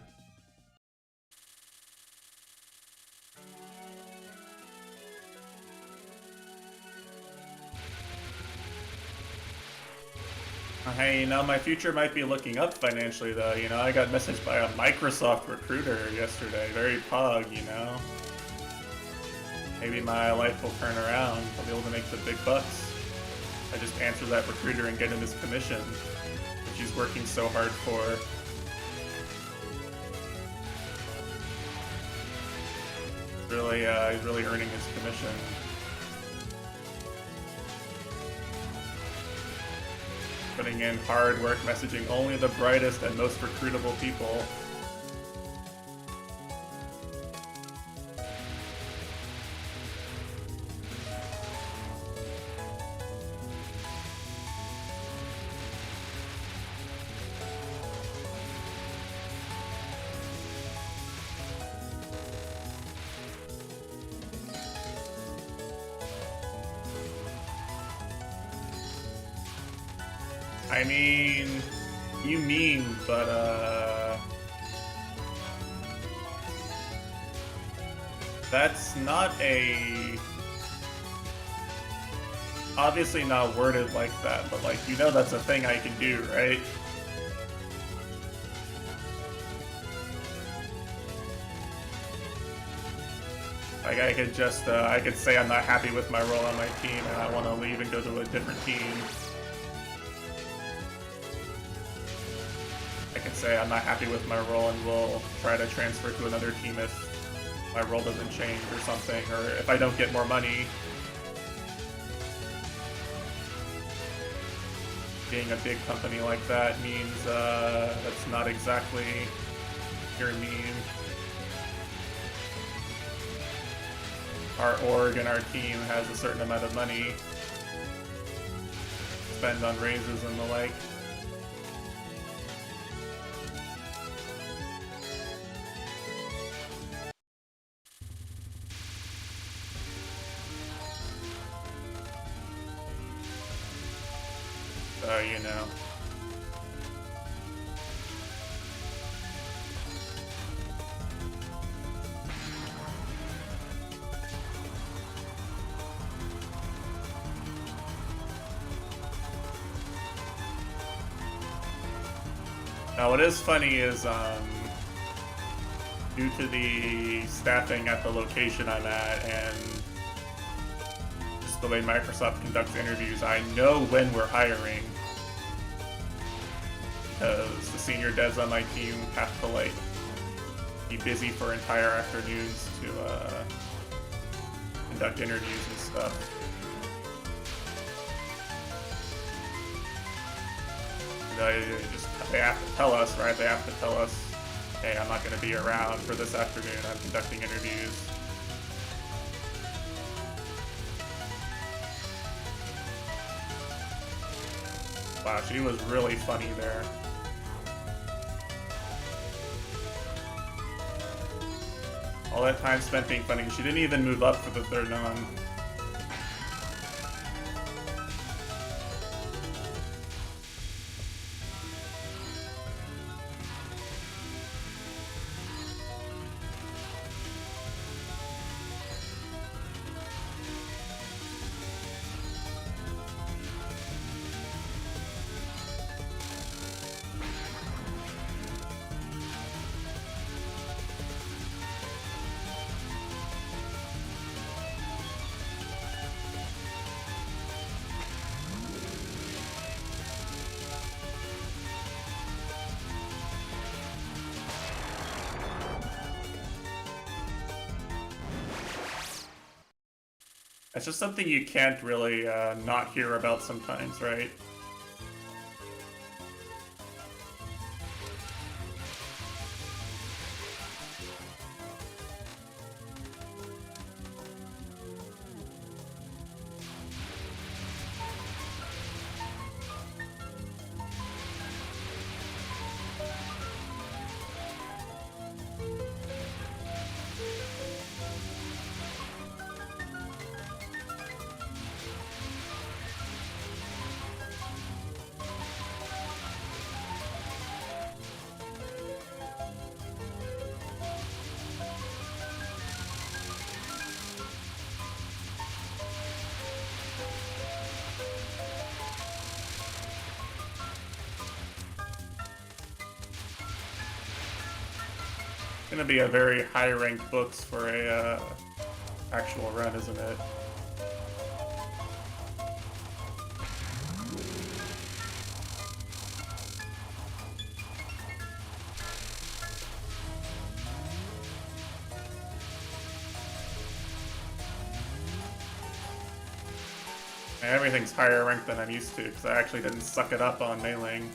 Hey, you know, my future might be looking up financially, though. You know, I got messaged by a Microsoft recruiter yesterday. Very pog, you know. Maybe my life will turn around. I'll be able to make the big bucks. I just answer that recruiter and get him his commission, which he's working so hard for. Really, he's really earning his commission. Putting in hard work, messaging only the brightest and most recruitable people. I mean, you mean, but that's not a... Obviously not worded like that, but like, you know that's a thing I can do, right? Like, I could just, I could say I'm not happy with my role on my team and I want to leave and go to a different team. I can say I'm not happy with my role and will try to transfer to another team if my role doesn't change or something, or if I don't get more money. Being a big company like that means that's not exactly your meme. Our org and our team has a certain amount of money to spend on raises and the like. So, you know. Now, what is funny is, due to the staffing at the location I'm at and just the way Microsoft conducts interviews, I know when we're hiring. Because the senior devs on my team have to, like, be busy for entire afternoons to, conduct interviews and stuff. They have to tell us, right? They have to tell us, hey, I'm not going to be around for this afternoon. I'm conducting interviews. Wow, she was really funny there. All that time spent being funny. She didn't even move up for the third non. It's just something you can't really not hear about sometimes, right? Gonna be a very high-ranked books for a actual run, isn't it? Everything's higher ranked than I'm used to, because I actually didn't suck it up on mailing.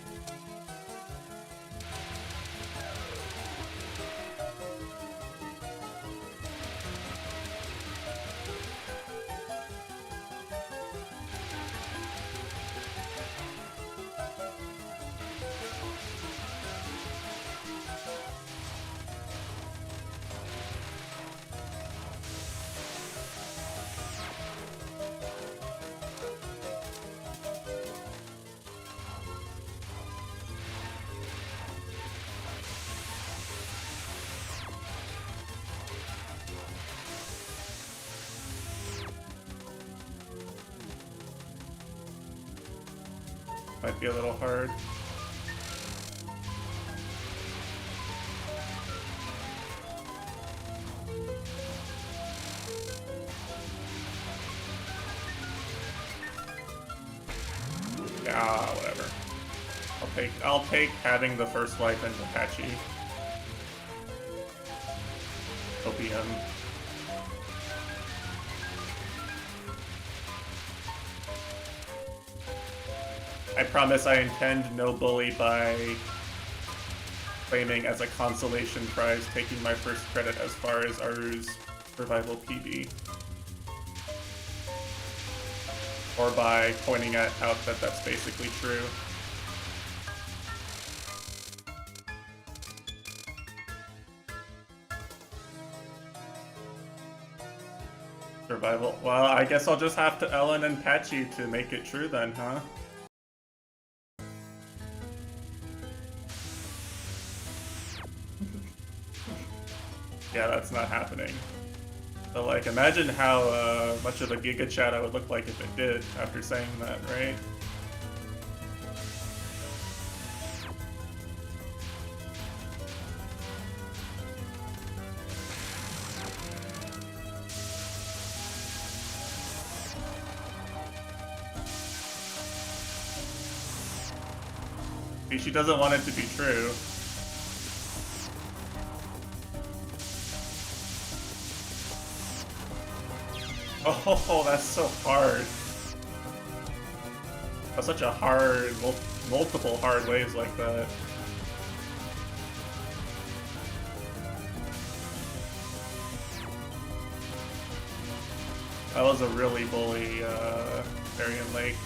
Might be a little hard. Yeah, whatever. I'll take having the first life in Apache. Opium. I promise I intend no bully by claiming as a consolation prize taking my first credit as far as Aru's survival PB. Or by pointing out that that's basically true. Survival. Well, I guess I'll just have to Ellen and Patchy to make it true then, huh? Yeah, that's not happening. But like, imagine how much of a Giga Chat I would look like if it did after saying that, right? See, she doesn't want it to be true. Oh, that's so hard. That's such a hard, multiple hard waves like that. That was a really bully Varian Lake.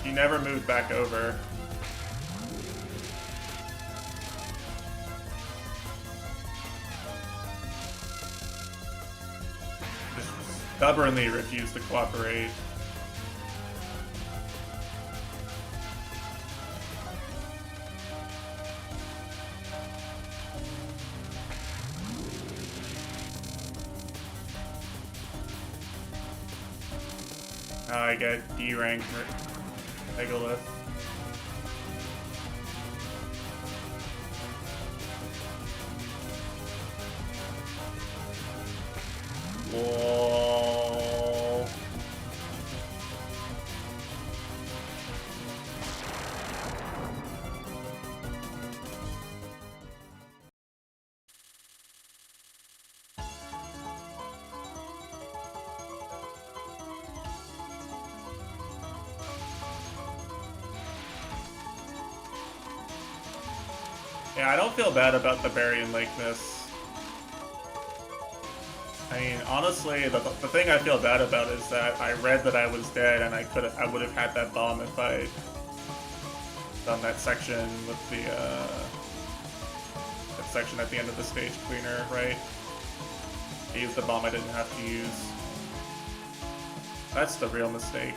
He never moved back over. Just stubbornly refused to cooperate. Now I get D rank Megalith. Whoa. Yeah, I don't feel bad about the Varian Lake miss. I mean, honestly, the thing I feel bad about is that I read that I was dead, and I would have had that bomb if I done that section with the that section at the end of the stage cleaner, right? I used the bomb I didn't have to use. That's the real mistake.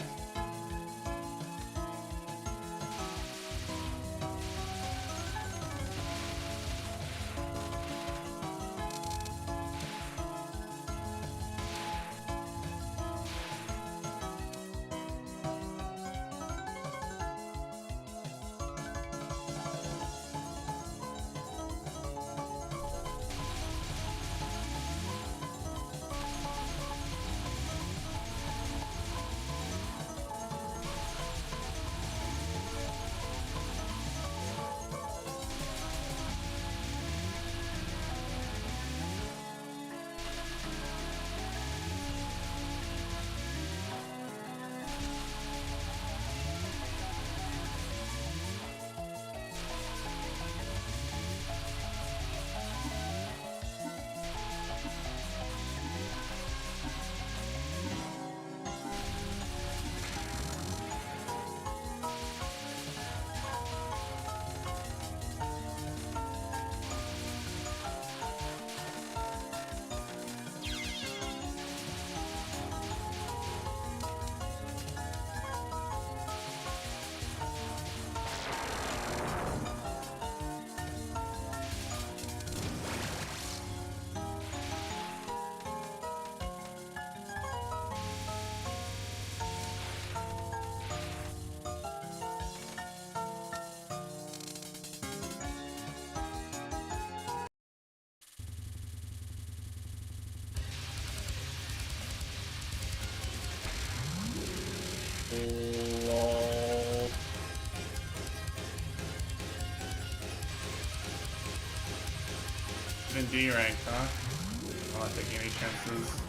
D rank, huh? I'm not taking any chances.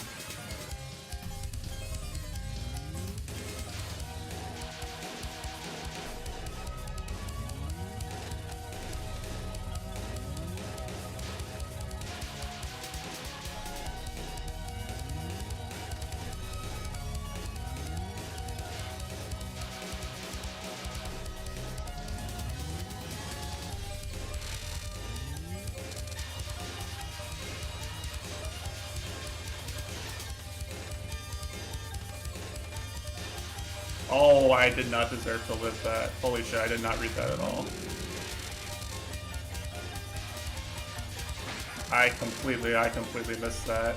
Oh, I did not deserve to live that. Holy shit, I did not read that at all. I completely missed that.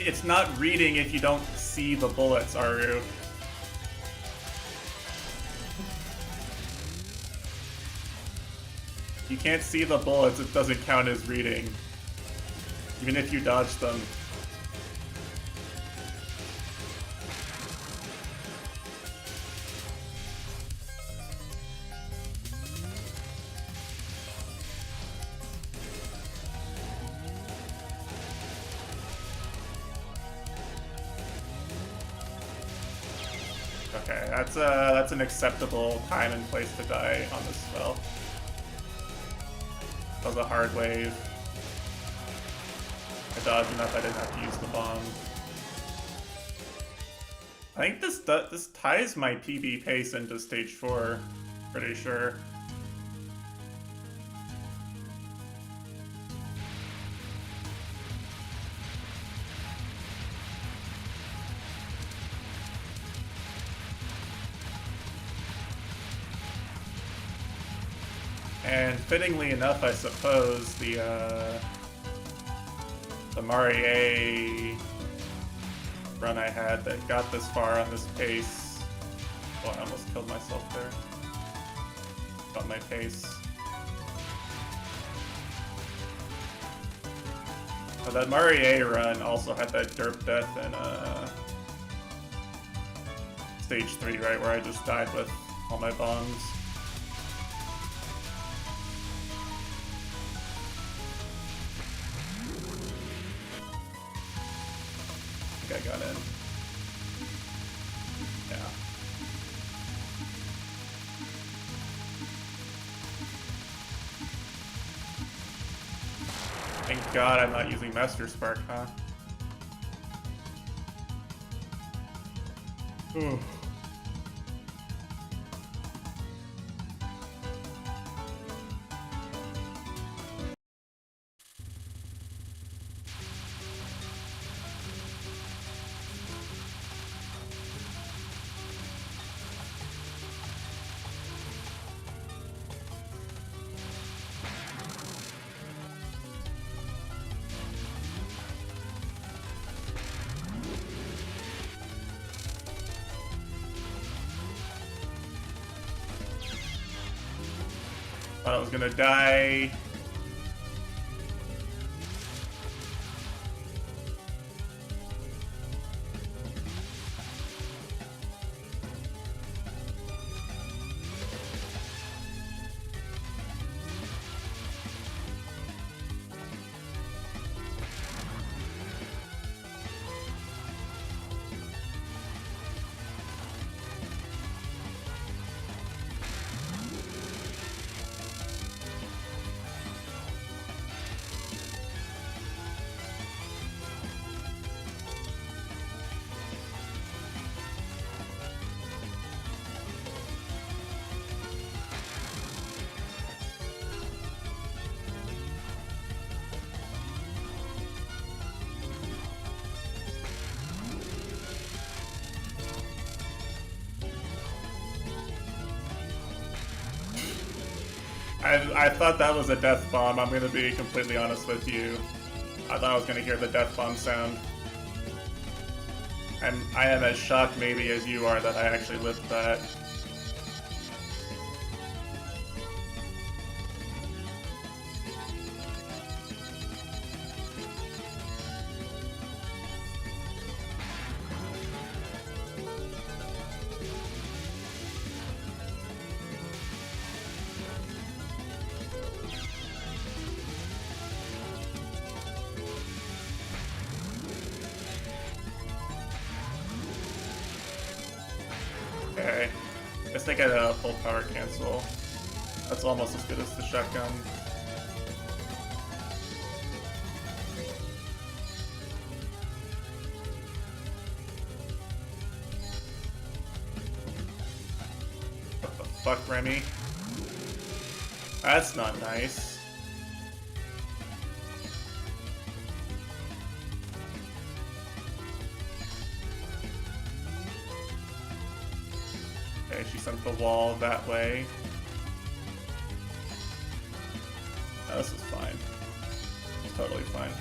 It's not reading if you don't see the bullets, Aru. You can't see the bullets, it doesn't count as reading. Even if you dodge them. Okay, that's an acceptable time and place to die on this spell. That was a hard wave. I dodged enough I didn't have to use the bomb. I think this ties my PB pace into stage 4, pretty sure. And fittingly enough, I suppose, the Marie run I had that got this far on this pace. Well, I almost killed myself there. Got my pace. But that Marie run also had that derp death in stage 3, right, where I just died with all my bombs. I got in. Yeah. Thank God I'm not using Master Spark, huh? Ooh. Thought I was gonna die. I thought that was a death bomb, I'm gonna be completely honest with you. I thought I was gonna hear the death bomb sound. I am as shocked maybe as you are that I actually lived that. guess they get a full power cancel. That's almost as good as the shotgun. What the fuck, Remy? That's not nice. Okay, she sent the wall that way. Oh, this is fine. It's totally fine.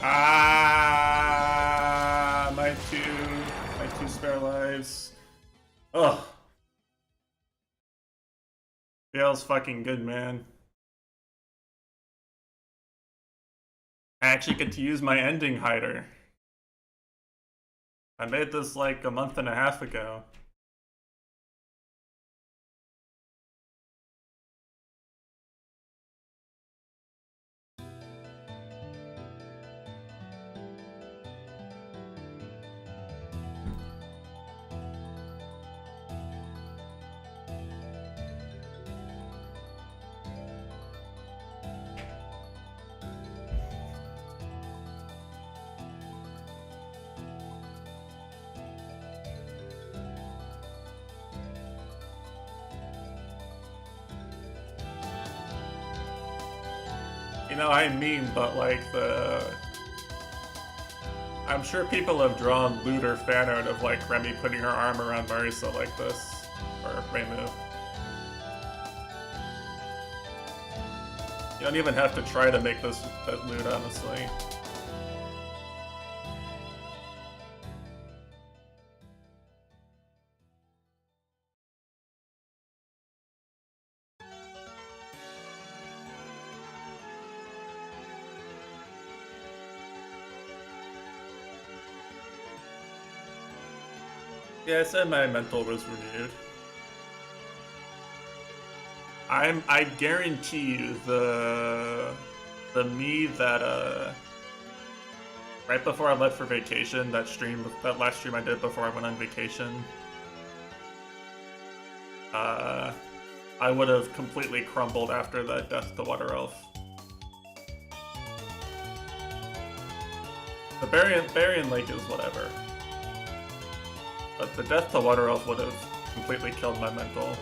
Ah, my two spare lives. Ugh. Feels fucking good, man. I actually get to use my ending hider. I made this like a month and a half ago. You know, I mean, but like I'm sure people have drawn looter fan art of like Remy putting her arm around Marisa like this, or reimu. You don't even have to try to make this that loot, honestly. Yeah, I said my mental was renewed. I guarantee you the me that right before I left for vacation, that last stream I did before I went on vacation, I would have completely crumbled after the death to Water Elf. The Barian Lake is whatever. But the death to Water Elf would have completely killed my mental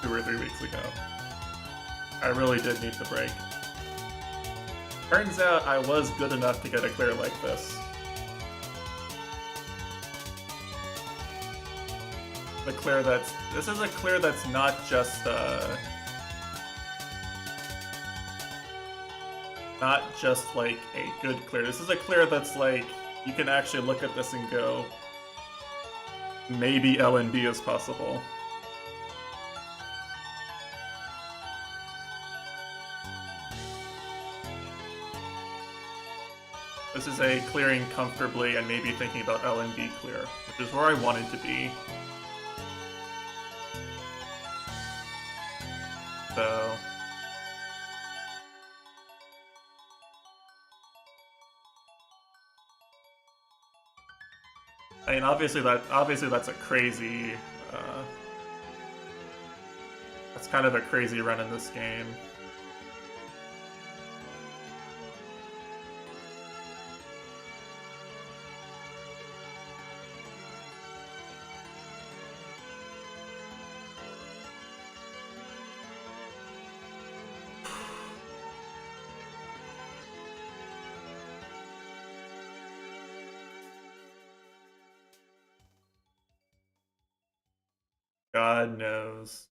2 or 3 weeks ago. I really did need the break. Turns out I was good enough to get a clear like this. This is a clear that's not just like a good clear. This is a clear that's like, you can actually look at this and go, maybe LND is possible. This is a clearing comfortably and maybe thinking about LND clear, which is where I wanted to be. So I mean, obviously that's a crazy, that's kind of a crazy run in this game. God knows.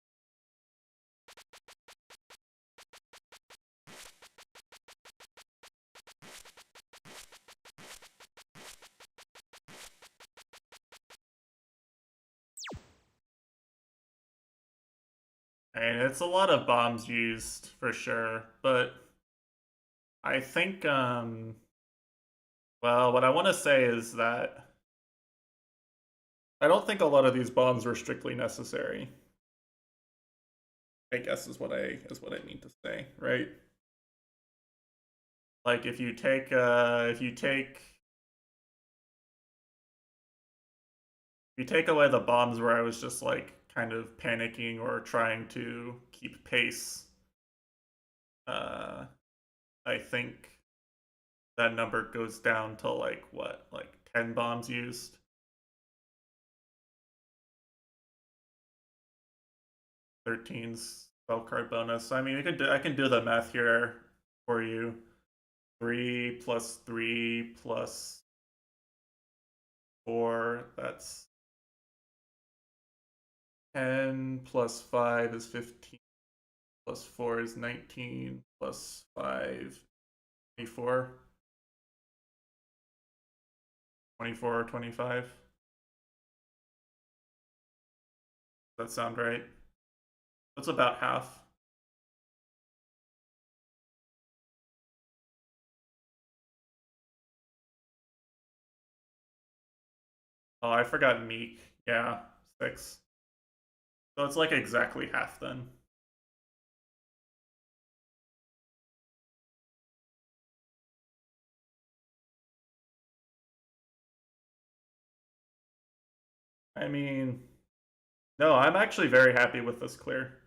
And it's a lot of bombs used for sure, but I think well, what I want to say is that I don't think a lot of these bombs were strictly necessary. I guess is what I mean to say, right? Like if you take away the bombs where I was just like kind of panicking or trying to keep pace, uh, I think that number goes down to like what, like 10 bombs used. 13's spell card bonus. I mean, I can do the math here for you. 3 plus 3 plus 4, that's 10 plus 5 is 15 plus 4 is 19 plus 5, 24. 24 or 25. Does that sound right? That's about half. Oh, I forgot Meek. Yeah, 6. So it's like exactly half then. I mean, no, I'm actually very happy with this clear.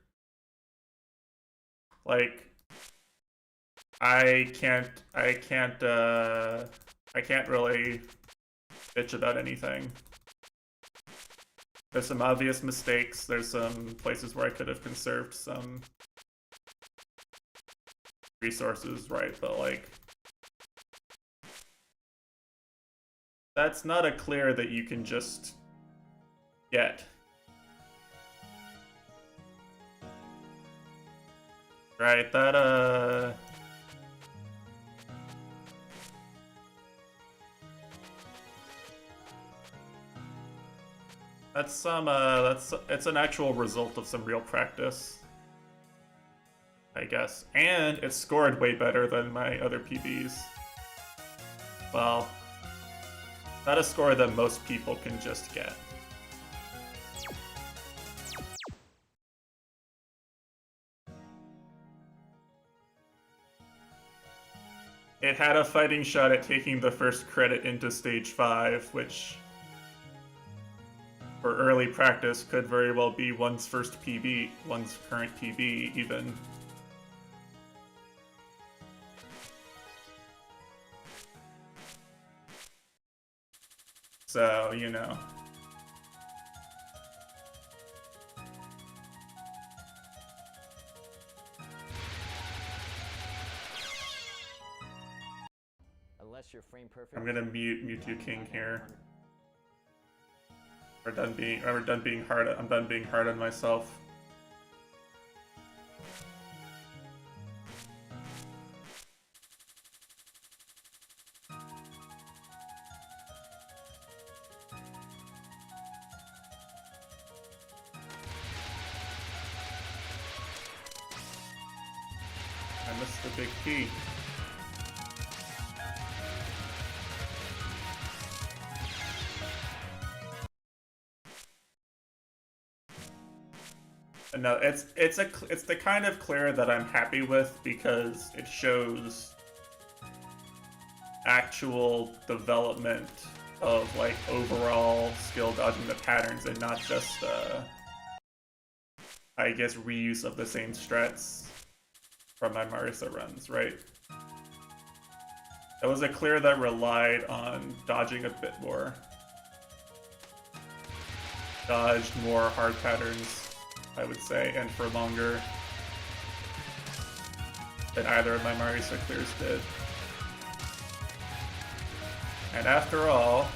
Like, I can't really bitch about anything. There's some obvious mistakes. There's some places where I could have conserved some resources, right? But like, that's not a clear that you can just get. Right, it's an actual result of some real practice, I guess. And it scored way better than my other PBs. Well, not a score that most people can just get. It had a fighting shot at taking the first credit into stage 5, which for early practice could very well be one's first PB, one's current PB even. So, you know. Unless you're frame perfect. I'm gonna mute Mewtwo King here. I'm done being hard on myself. I missed the big P. No, it's the kind of clear that I'm happy with because it shows actual development of like overall skill dodging the patterns and not just I guess reuse of the same strats from my Marisa runs, right? It was a clear that relied on dodging a bit more. Dodged more hard patterns, I would say, and for longer than either of my Marisa clears did. And after all,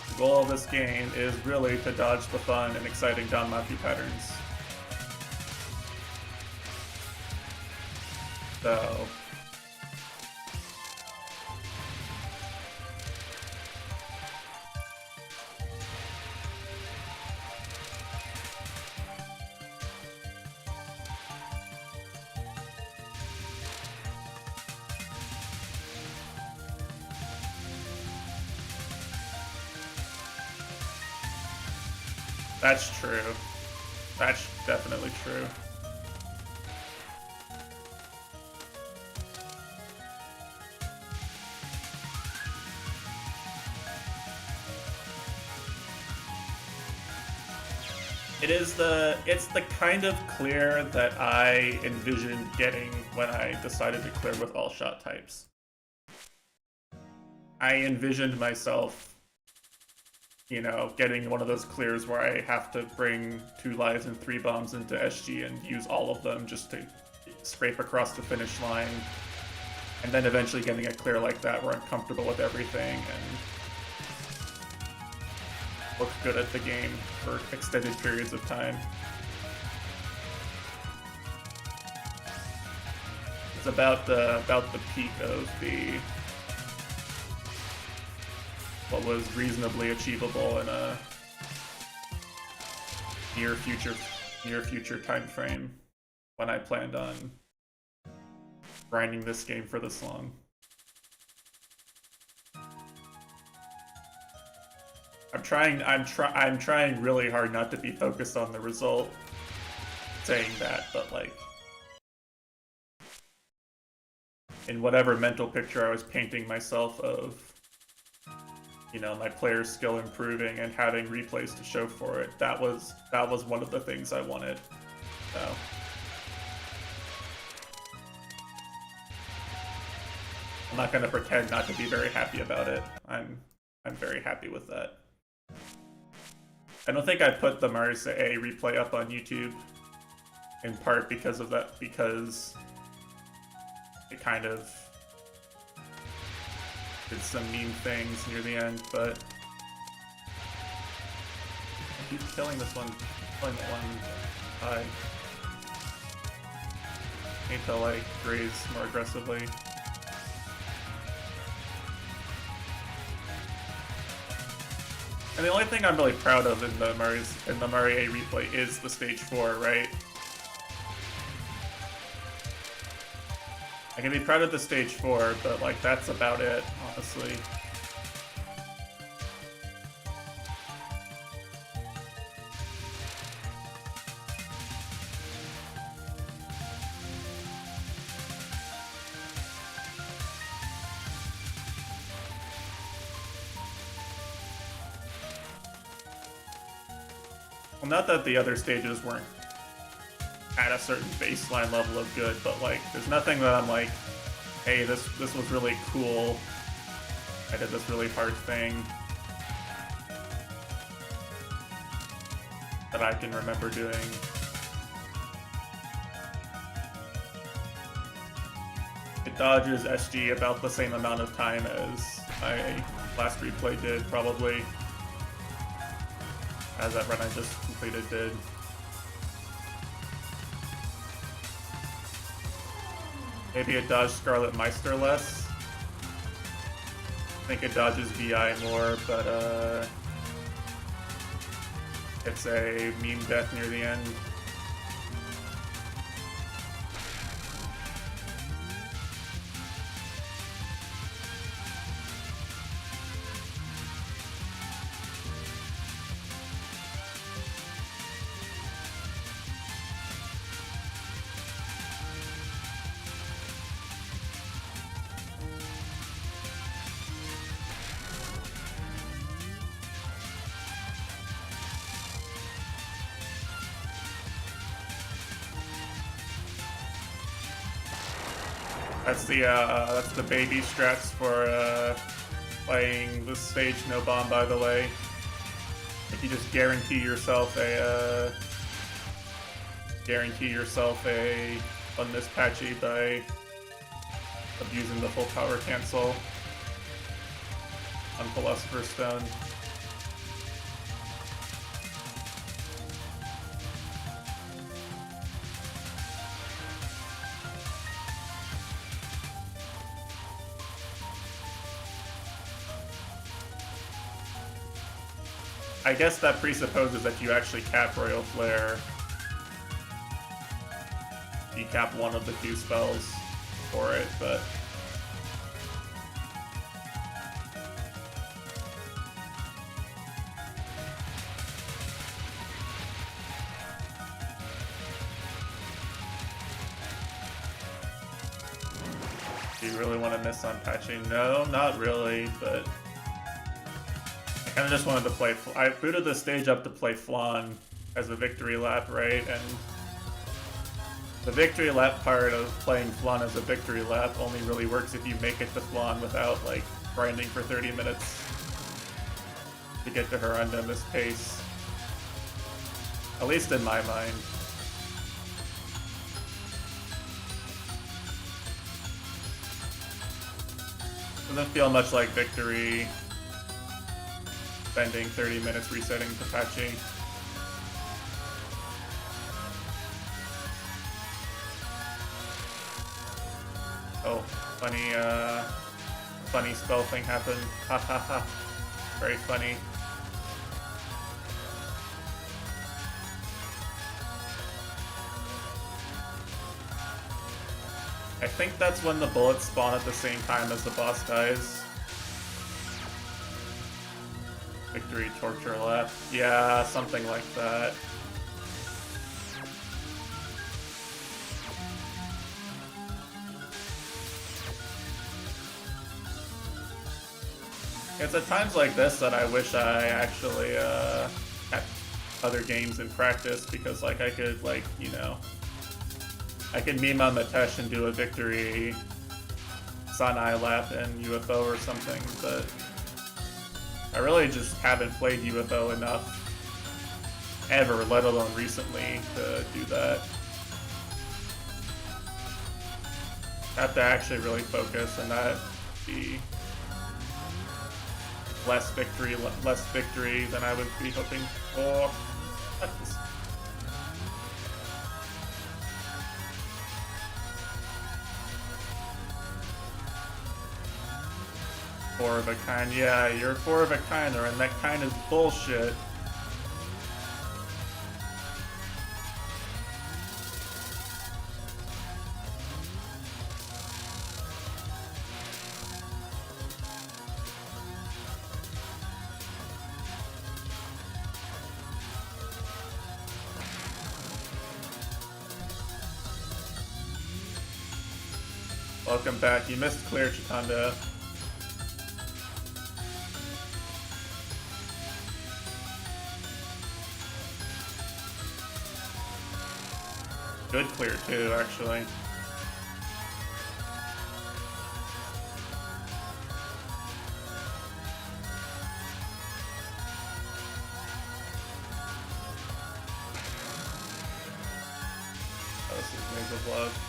the goal of this game is really to dodge the fun and exciting Danmaku patterns. So That's true. That's definitely true. It's the kind of clear that I envisioned getting when I decided to clear with all shot types. I envisioned myself, you know, getting one of those clears where I have to bring 2 lives and 3 bombs into SG and use all of them just to scrape across the finish line. And then eventually getting a clear like that where I'm comfortable with everything and look good at the game for extended periods of time. It's about the peak of the what was reasonably achievable in a near future time frame when I planned on grinding this game for this long. I'm trying really hard not to be focused on the result saying that, but like in whatever mental picture I was painting myself of, you know, my player's skill improving and having replays to show for it, that was one of the things I wanted. So I'm not gonna pretend not to be very happy about it. I'm very happy with that. I don't think I put the Marisa A replay up on YouTube, in part because of that, because it kind of did some mean things near the end, but I keep killing this one, killing that one high. Need to like graze more aggressively. And the only thing I'm really proud of in the Murray A replay is the stage 4, right? I can be proud of the stage 4, but like that's about it, honestly. Well, not that the other stages weren't at a certain baseline level of good, but like, there's nothing that I'm like, hey, this was really cool. I did this really hard thing that I can remember doing. It dodges SG about the same amount of time as my last replay did, probably. As that run I just completed did. Maybe it dodged Scarlet Meister less. I think it dodges VI more, but it's a meme death near the end. That's the baby strats for playing this stage no bomb, by the way. If you just guarantee yourself a unmiss patchy by abusing the full power cancel on Philosopher's Stone. I guess that presupposes that you actually cap Royal Flare. You cap one of the 2 spells for it, but you really want to miss on patching? No, not really, but I kind of just wanted to play. I booted the stage up to play Flan as a victory lap, right? And the victory lap part of playing Flan as a victory lap only really works if you make it to Flan without like grinding for 30 minutes to get to her under this pace. At least in my mind. Doesn't feel much like victory, spending 30 minutes resetting to patching. Oh, funny spell thing happened. Ha ha ha. Very funny. I think that's when the bullets spawn at the same time as the boss dies. Victory torture lap. Yeah, something like that. It's at times like this that I wish I actually had other games in practice, because like I could, like, you know, I could meme on Mitesh and do a victory Sanai lap in UFO or something, but I really just haven't played UFO enough ever, let alone recently, to do that. Have to actually really focus, and that be less victory than I would be hoping for. Four of a kind. Yeah, you're four of a kinder, and that kind is bullshit. Welcome back. You missed Clear, Chitanda. Good clear too, actually. Oh, this is Maze of Love.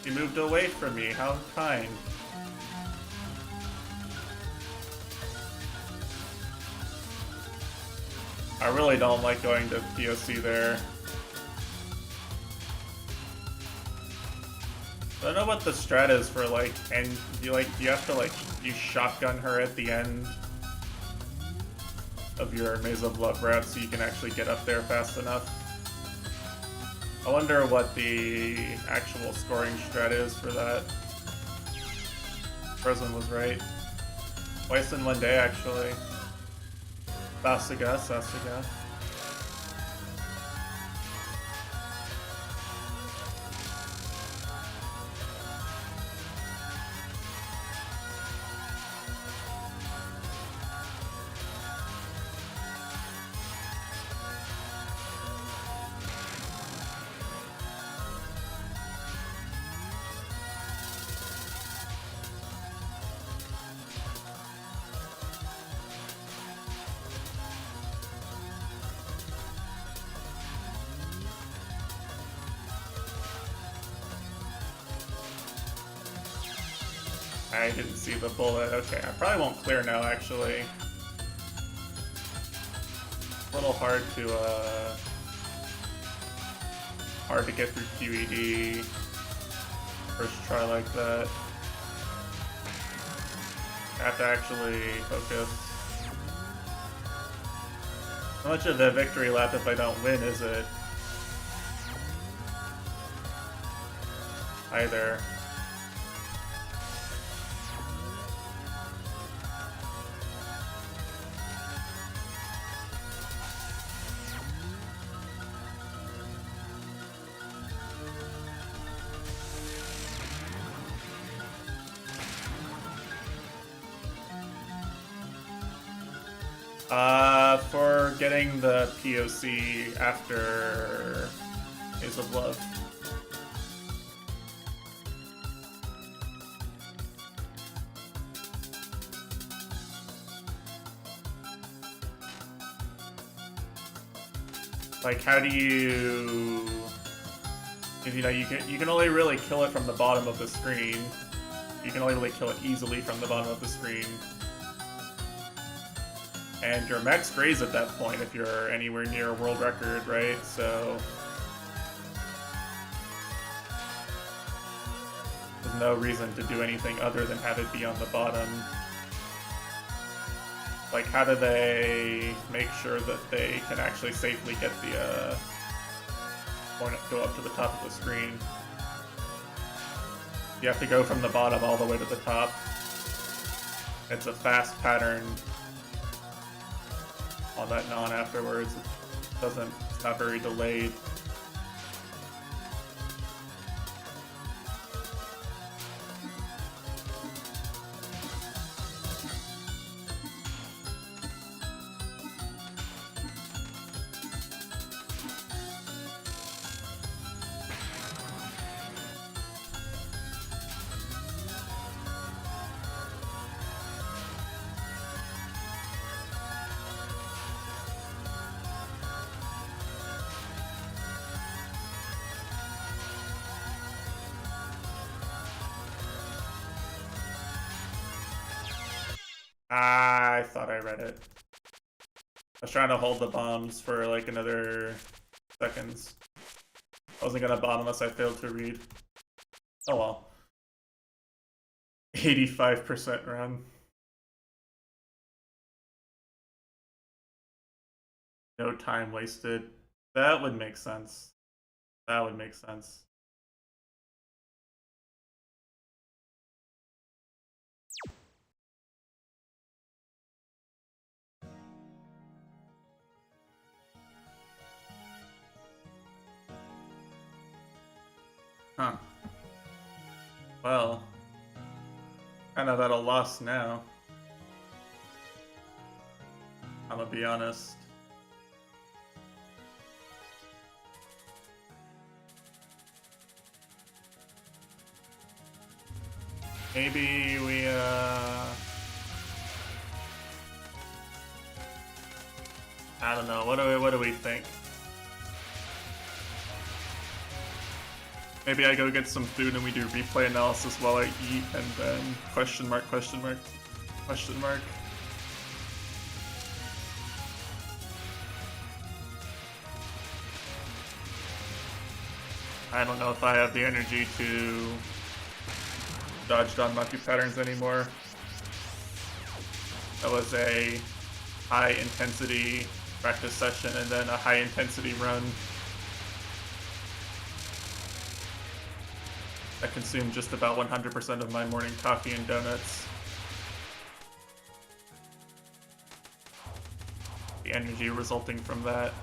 He moved away from me, how kind. I really don't like going to POC there. I don't know what the strat is for, like, and you have to, like, you shotgun her at the end of your Maze of Love route so you can actually get up there fast enough. I wonder what the actual scoring strat is for that. Frozen was right. Twice in one day, actually. Sasuga. I didn't see the bullet. Okay, I probably won't clear now, actually. A little hard to get through QED first try like that. I have to actually focus. How much of a victory lap if I don't win is it? Either. For getting the POC after Haze of Love. Like, how do you... You know, you can only really kill it from the bottom of the screen. You can only really kill it easily from the bottom of the screen. And you're max graze at that point if you're anywhere near a world record, right? So... there's no reason to do anything other than have it be on the bottom. Like, how do they make sure that they can actually safely get the, point go up to the top of the screen? You have to go from the bottom all the way to the top. It's a fast pattern on that non afterwards. It's not very delayed. I thought I read it. I was trying to hold the bombs for like another seconds. I wasn't gonna bomb unless I failed to read. Oh well. 85% run. No time wasted. That would make sense. That would make sense. Huh. Well, kind of at a loss now. I'm gonna be honest. Maybe we, I don't know. What do we think? Maybe I go get some food and we do replay analysis while I eat, and then question mark, question mark, question mark. I don't know if I have the energy to dodge Danmaku patterns anymore. That was a high intensity practice session and then a high intensity run. I consumed just about 100% of my morning coffee and donuts. The energy resulting from that.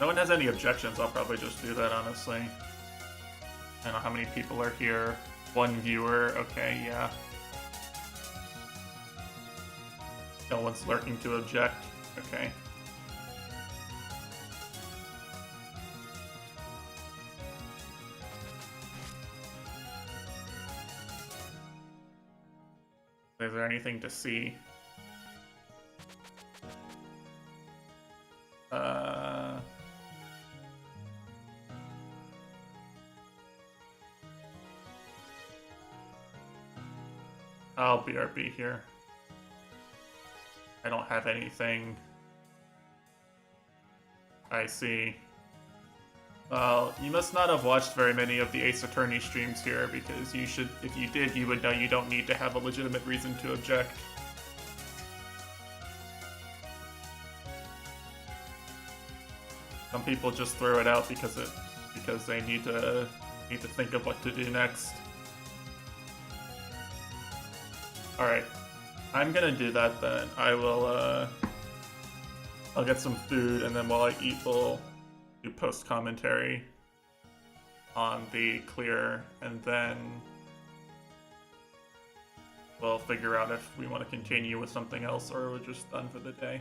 No one has any objections, I'll probably just do that, honestly. I don't know how many people are here. One viewer, okay, yeah. No one's lurking to object, okay. Is there anything to see? I'll BRB here. I don't have anything. I see. Well, you must not have watched very many of the Ace Attorney streams here, because you should, if you did, you would know you don't need to have a legitimate reason to object. Some people just throw it out because they need to think of what to do next. Alright. I'm gonna do that then. I will I'll get some food, and then while I eat we'll do post commentary on the clear, and then we'll figure out if we want to continue with something else or we're just done for the day.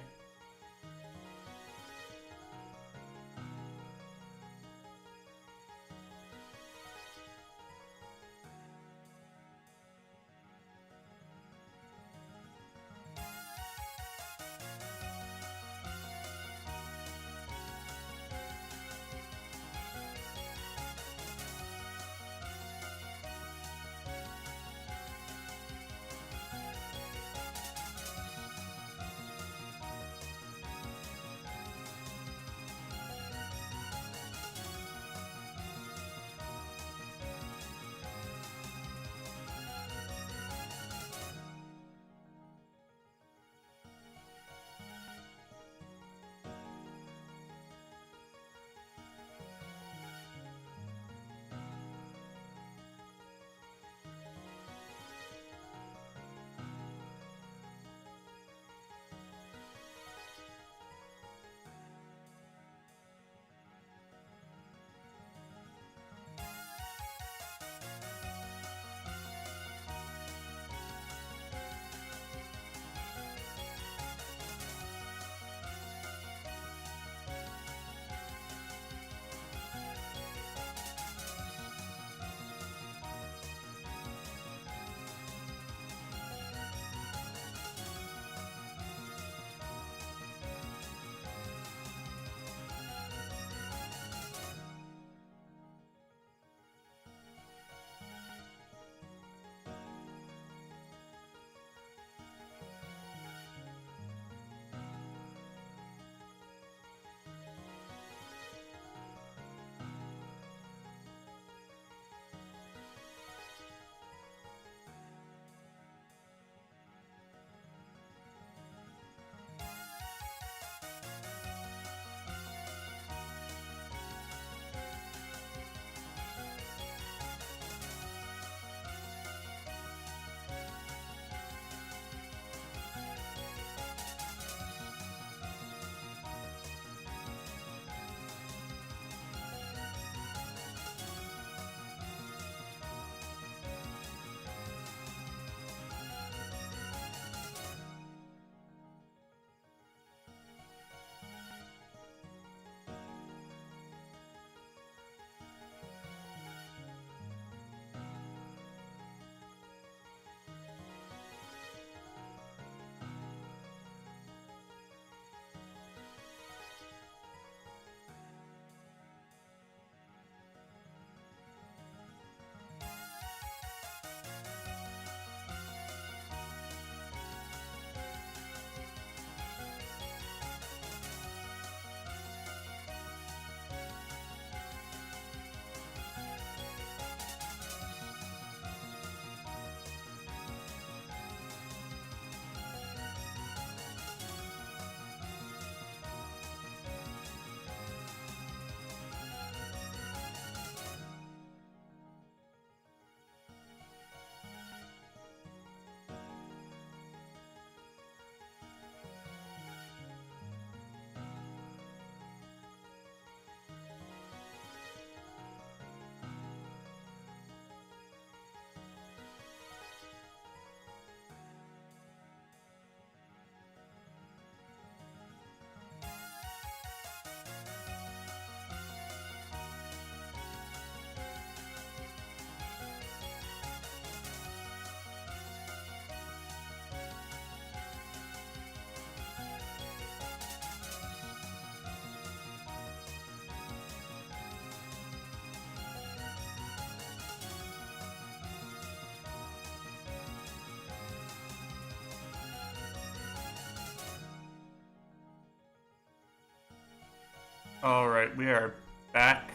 Alright, we are back.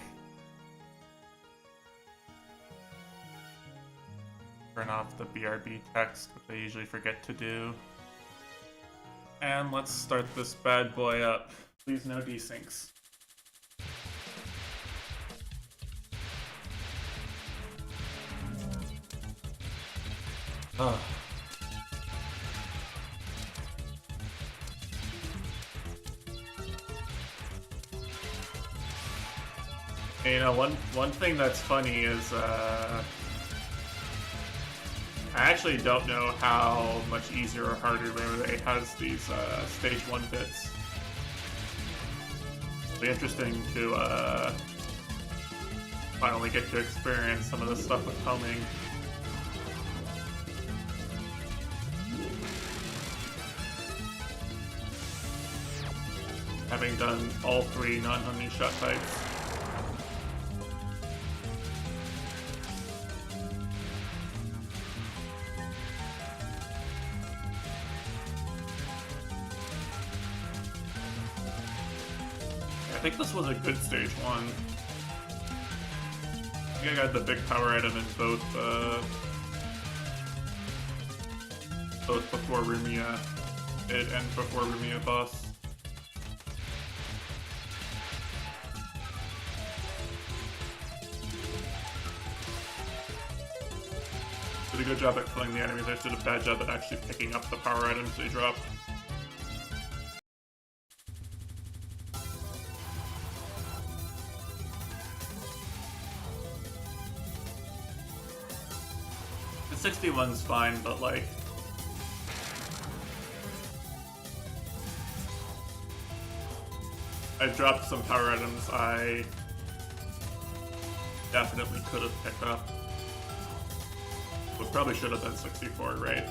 Turn off the BRB text, which I usually forget to do. And let's start this bad boy up. Please no desyncs. Ugh. You know, one thing that's funny is I actually don't know how much easier or harder Reimu has these stage 1 bits. It'll be interesting to finally get to experience some of this stuff with homing. Having done all 3 non-homing shot types. I think this was a good stage 1. I think I got the big power item in both before Rumia and before Rumia boss. Did a good job at killing the enemies. I just did a bad job at actually picking up the power items they dropped. The 61's fine, but like... I dropped some power items I definitely could have picked up. But probably should have been 64, right?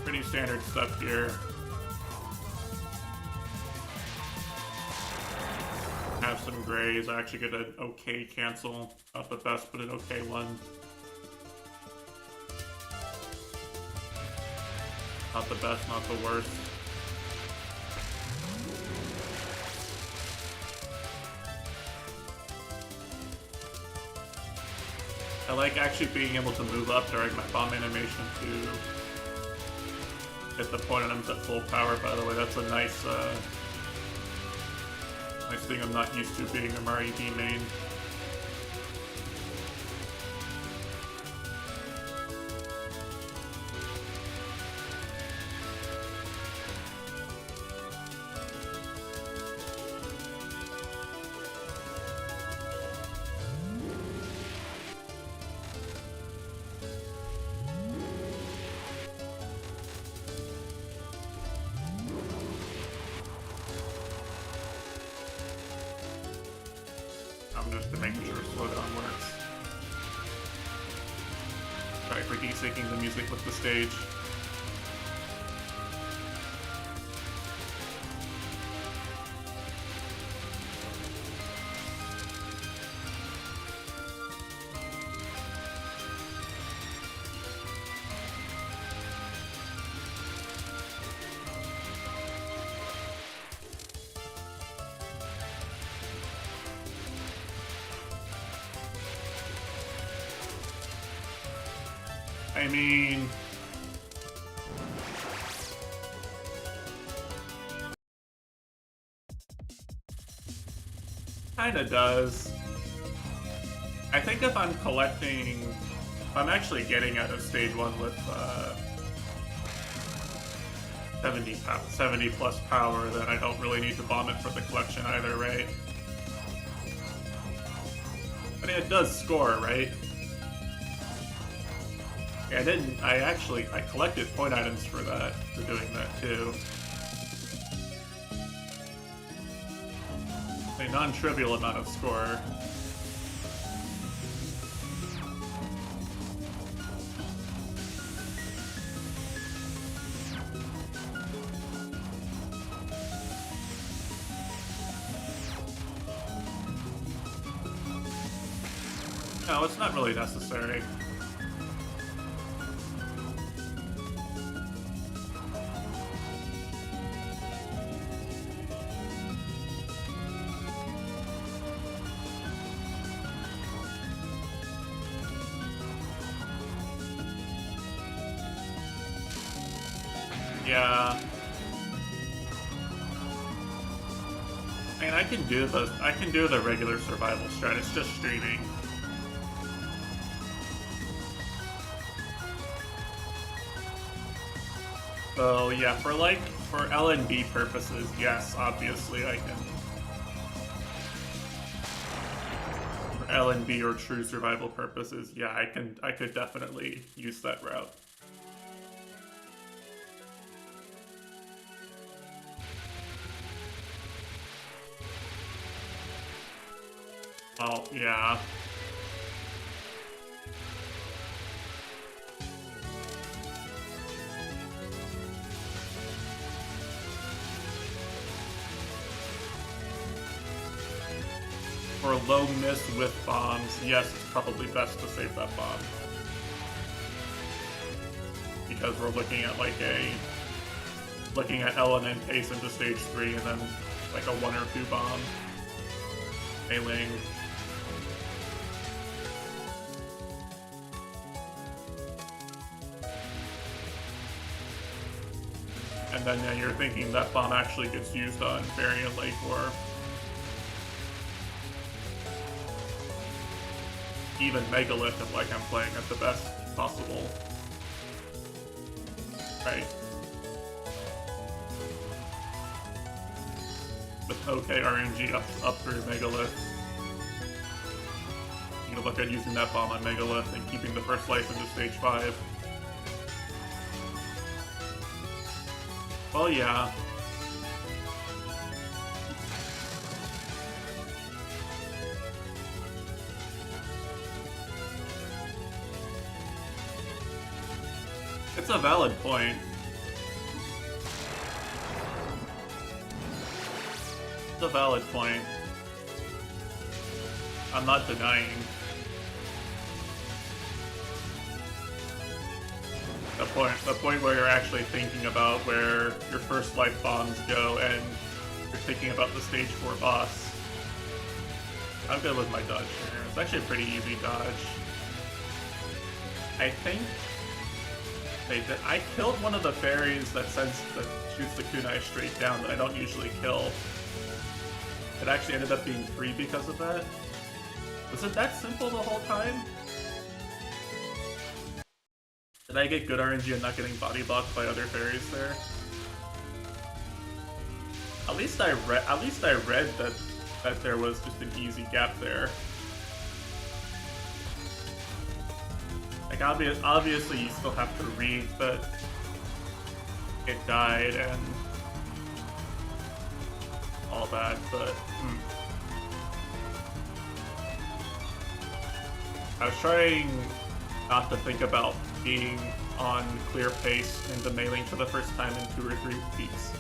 Pretty standard stuff here. Have some grays. I actually get an okay cancel. Not the best, but an okay one. Not the best, not the worst. I like actually being able to move up during my bomb animation to get the point items at full power, by the way. That's a nice nice thing I'm not used to being a Mari D main. I'm just making sure slowdown works. Sorry for desyncing the music with the stage. I mean... kinda does. I think if I'm collecting... if I'm actually getting out of stage 1 with 70 plus power, then I don't really need to bomb it for the collection either, right? I mean, it does score, right? Yeah, I collected point items for that, for doing that too. A non-trivial amount of score. No, it's not really necessary. Yeah. And I can do the regular survival strat. It's just streaming. So yeah, for L&B purposes, yes, obviously I can. For L&B or true survival purposes, yeah, I could definitely use that route. Oh, yeah. For low miss with bombs, yes, it's probably best to save that bomb. Because we're looking at looking at LNN pace into stage 3 and then like a 1 or 2 bomb. Meleeing. And then yeah, you're thinking that bomb actually gets used on Variant Lake or even Megalith if like I'm playing at the best possible. Right. With OK RNG up through Megalith. You can look at using that bomb on Megalith and keeping the first life into stage 5. Well, yeah. It's a valid point. It's a valid point. I'm not denying. The point where you're actually thinking about where your first life bombs go and you're thinking about the stage 4 boss. I'm good with my dodge here. It's actually a pretty easy dodge. I think I killed one of the fairies that shoots the kunai straight down that I don't usually kill. It actually ended up being free because of that. Was it that simple the whole time? Did I get good RNG and not getting body blocked by other fairies there? At least I read that there was just an easy gap there. Like obviously you still have to read that it died and all that, but I was trying not to think about being on clear pace into meleeing for the first time in 2 or 3 weeks.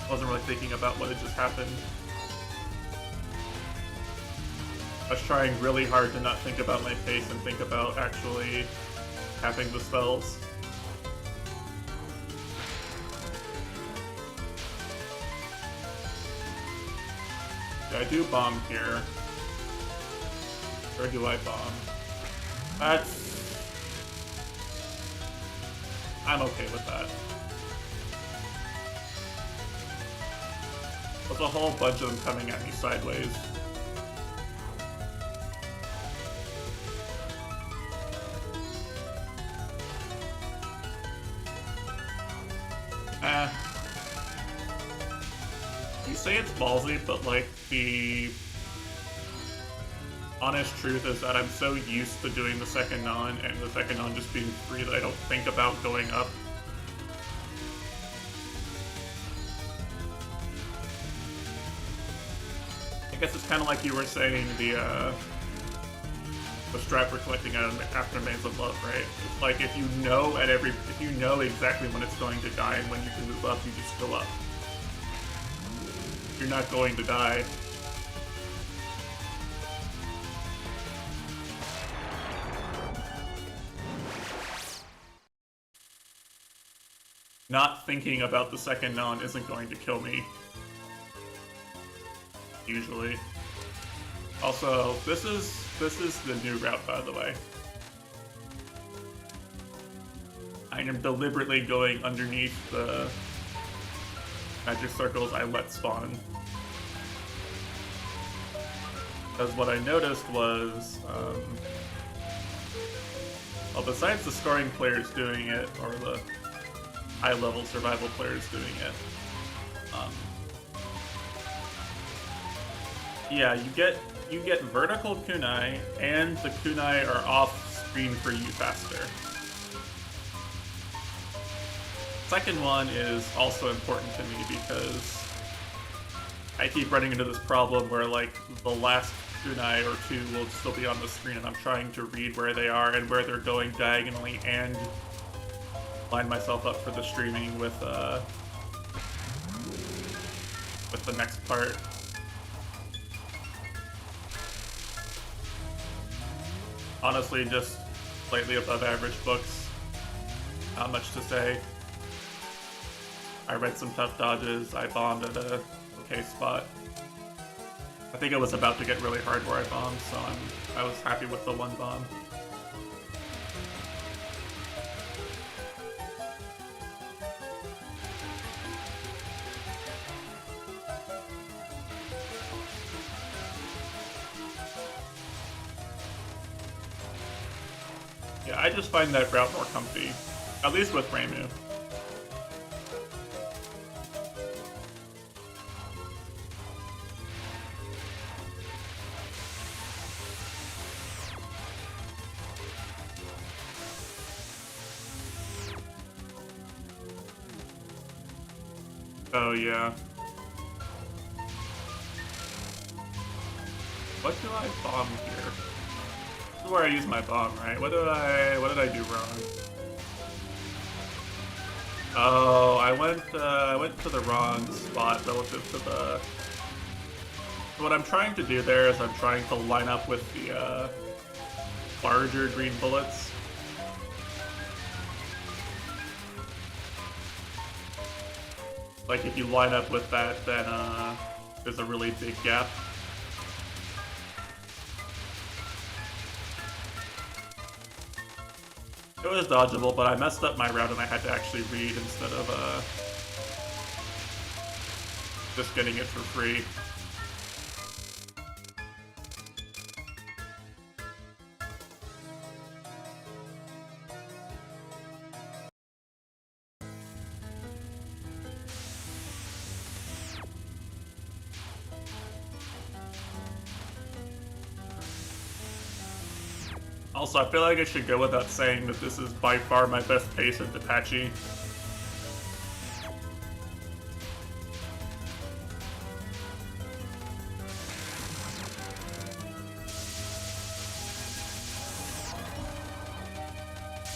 Wasn't really thinking about what had just happened. I was trying really hard to not think about my pace and think about actually tapping the spells. Yeah, I do bomb here. Or do I bomb? I'm okay with that. There's a whole bunch of them coming at me sideways. You say it's ballsy, but like the honest truth is that I'm so used to doing the second non and the second non just being free that I don't think about going up. I guess it's kind of like you were saying the strat for collecting after Maze of Love, right? It's like if you know exactly when it's going to die and when you can move up, you just go up. You're not going to die. Not thinking about the second non isn't going to kill me. Usually. Also, this is the new route, by the way. I am deliberately going underneath the magic circles I let spawn. Because what I noticed was, well, besides the scoring players doing it, or the high-level survival players doing it, yeah, you get vertical kunai, and the kunai are off screen for you faster. Second one is also important to me because I keep running into this problem where like the last kunai or two will still be on the screen and I'm trying to read where they are and where they're going diagonally and line myself up for the streaming with the next part. Honestly, just slightly above average books. Not much to say. I read some tough dodges. I bombed at a okay spot. I think it was about to get really hard where I bombed, so I was happy with the one bomb. Yeah, I just find that route more comfy, at least with reimu. Oh yeah. What do I bomb here? This is where I use my bomb, right? What did I do wrong? Oh, I went to the wrong spot relative to the. What I'm trying to do there is I'm trying to line up with the larger green bullets. Like if you line up with that, then there's a really big gap. It was dodgeable, but I messed up my route and I had to actually read instead of just getting it for free. Also, I feel like I should go without saying that this is by far my best pace of Apache.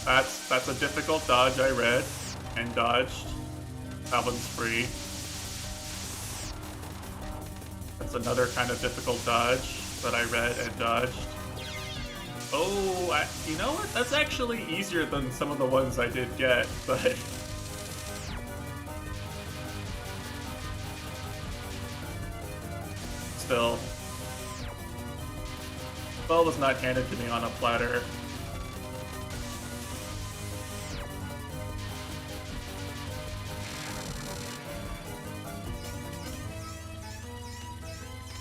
That's a difficult dodge I read and dodged. That one's free. That's another kind of difficult dodge that I read and dodged. Oh, you know what? That's actually easier than some of the ones I did get, but... Still. Spell was not handed to me on a platter.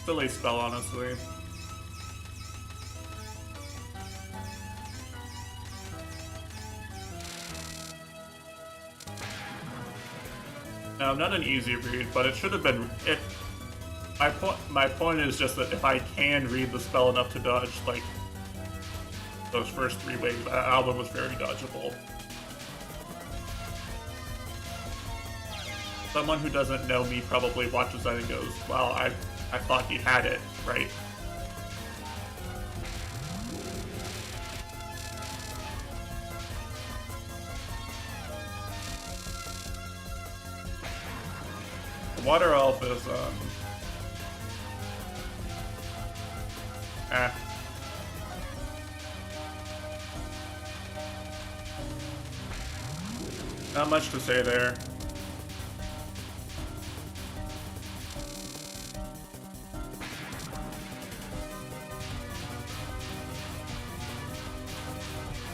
Silly spell, honestly. No, not an easy read, but it should have been. My point is just that if I can read the spell enough to dodge, like those first three waves, that one was very dodgeable. Someone who doesn't know me probably watches that and goes, "Wow, I thought he had it, right?" Water Elf is, not much to say there.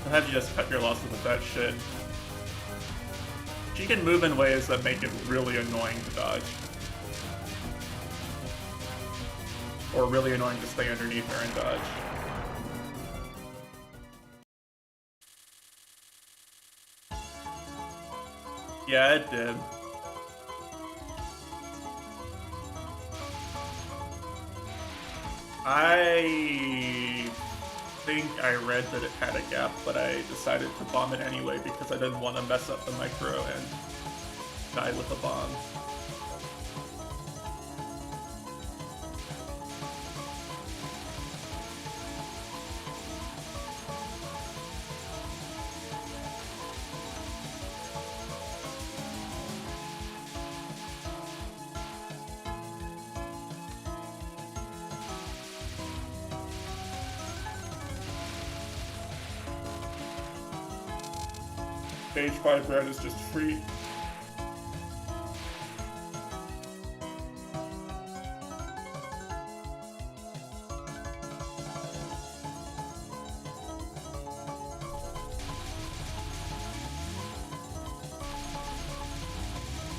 I'll have you just cut your losses with that shit. She can move in ways that make it really annoying to dodge. or really annoying to stay underneath her and dodge. Yeah, it did. I think I read that it had a gap, but I decided to bomb it anyway because I didn't want to mess up the micro and die with a bomb. Stage 5 red is just free.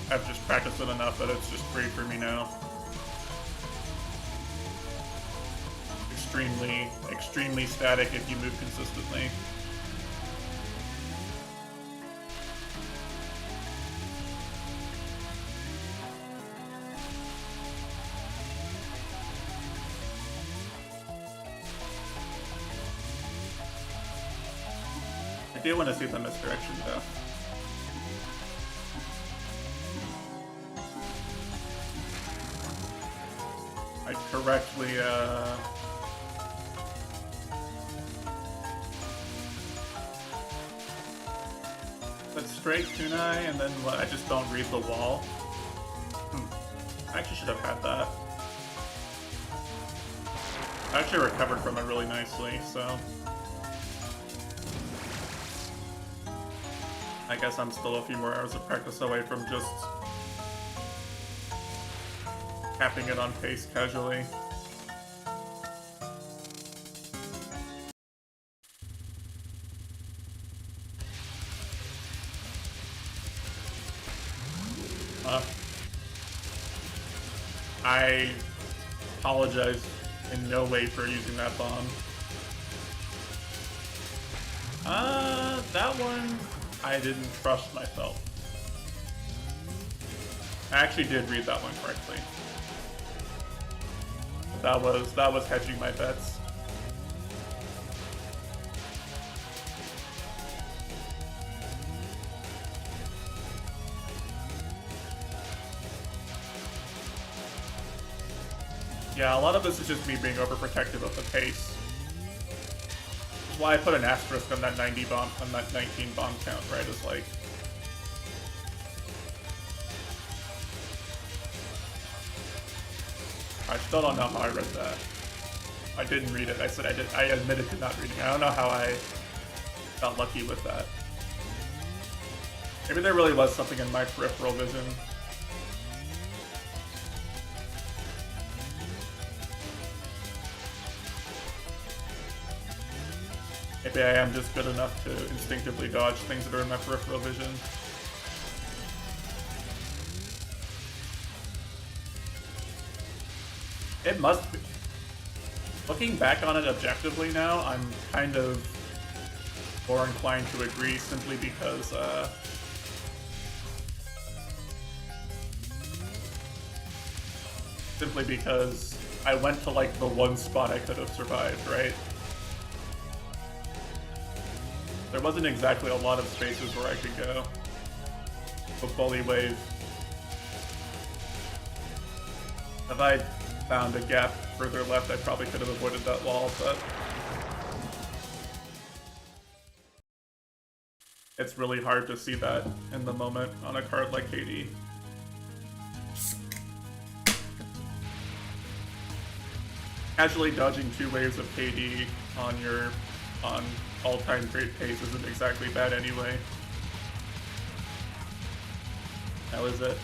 I've just practiced it enough that it's just free for me now. Extremely static if you move consistently. I do want to see the misdirection though. I correctly, let's straight kunai and then what, I just don't read the wall. I actually should have had that. I actually recovered from it really nicely, so I guess I'm still a few more hours of practice away from just capping it on pace casually. I apologize in no way for using that bomb. That one, I didn't trust myself. I actually did read that one correctly. That was hedging my bets. Yeah, a lot of this is just me being overprotective of the pace. That's why I put an asterisk on that 90 bomb, on that 19 bomb count, right? It's like, I still don't know how I read that. I didn't read it. I said I did. I admitted to not reading it. I don't know how I got lucky with that. Maybe there really was something in my peripheral vision. Maybe I am just good enough to instinctively dodge things that are in my peripheral vision. It must be. Looking back on it objectively now, I'm kind of more inclined to agree simply because, I went to like the one spot I could have survived, right? There wasn't exactly a lot of spaces where I could go. A bully wave. If I found a gap further left, I probably could have avoided that wall, but it's really hard to see that in the moment on a card like KD. Casually dodging 2 waves of KD on all-time great pace isn't exactly bad anyway. That was it.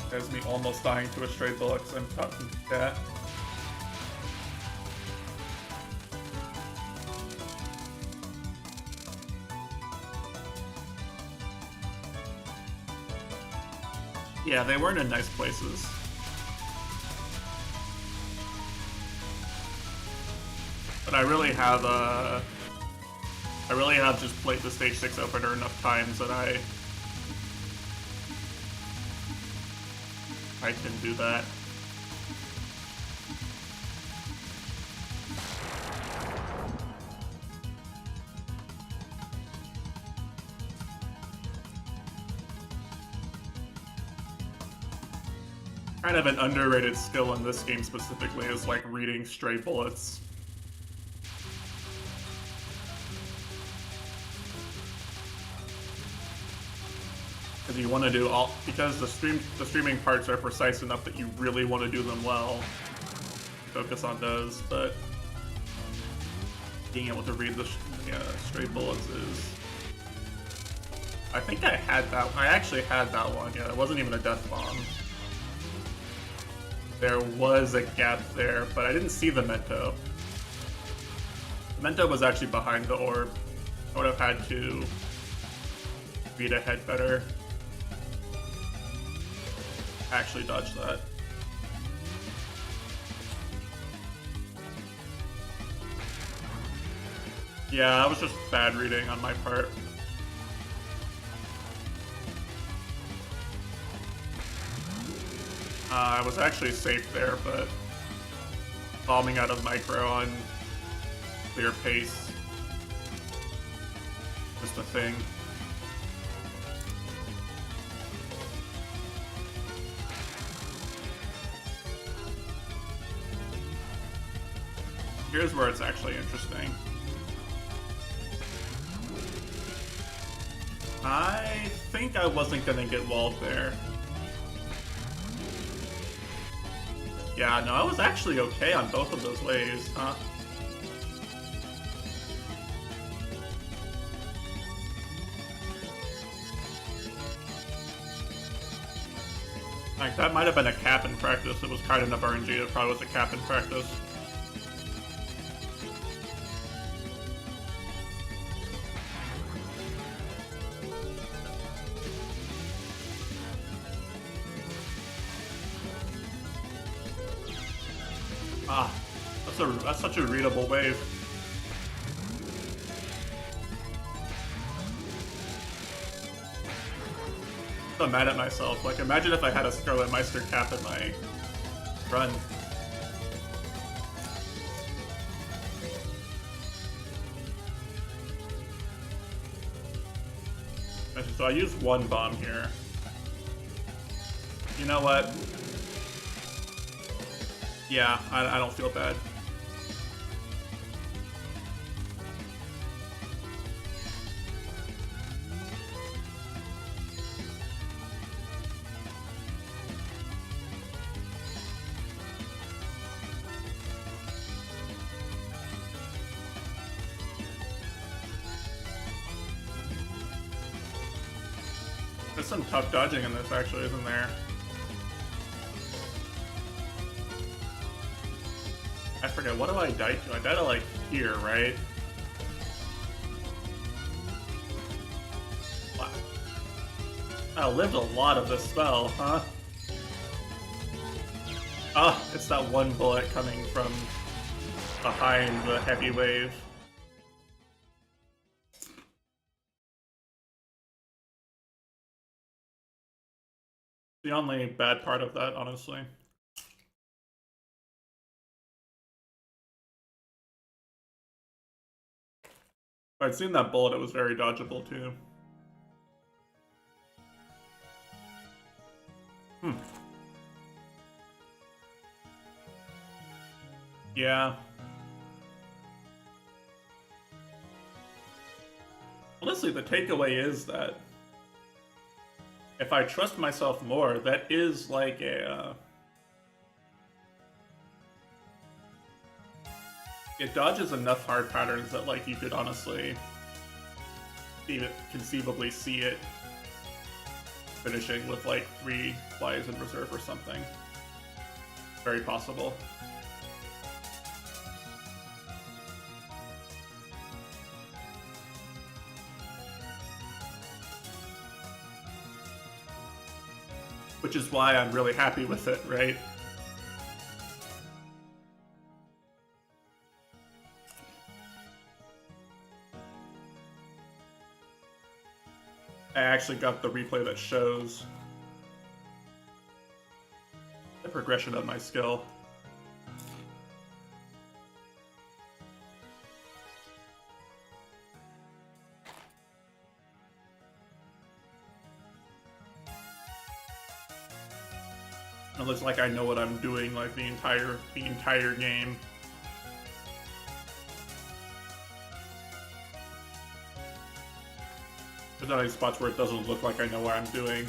There's me almost dying to a stray bullet because I'm talking to chat. Yeah, they weren't in nice places. But I really have just played the stage 6 opener enough times that I can do that. Kind of an underrated skill in this game specifically is like reading stray bullets. Because you want to do all, because the streaming parts are precise enough that you really want to do them well. Focus on those, but being able to read the stray bullets is. I think I had that. I actually had that one. Yeah, it wasn't even a death bomb. There was a gap there, but I didn't see the Mento. The Mento was actually behind the orb. I would have had to read ahead better. Actually dodge that. Yeah, that was just bad reading on my part. I was actually safe there, but bombing out of micro on clear pace was the thing. Here's where it's actually interesting. I think I wasn't gonna get walled there. Yeah, no, I was actually okay on both of those ways, huh? Like, that might have been a cap in practice. It was kind enough RNG, it probably was a cap in practice. Ah, that's such a readable wave. I'm so mad at myself. Like, imagine if I had a Scarlet Meister cap in my run. So I used one bomb here. You know what? Yeah, I don't feel bad. There's some tough dodging in this, actually, isn't there? I forget, what do I die to? I die to, like, here, right? Wow. I lived a lot of this spell, huh? Ah, it's that one bullet coming from behind the heavy wave. The only bad part of that, honestly. If I'd seen that bullet, it was very dodgeable, too. Yeah. Honestly, the takeaway is that if I trust myself more, that is like a... it dodges enough hard patterns that, like, you could honestly even conceivably see it finishing with, like, 3 flies in reserve or something. Very possible. which is why I'm really happy with it, right? I actually got the replay that shows the progression of my skill. It looks like I know what I'm doing like the entire game. There's not any spots where it doesn't look like I know what I'm doing.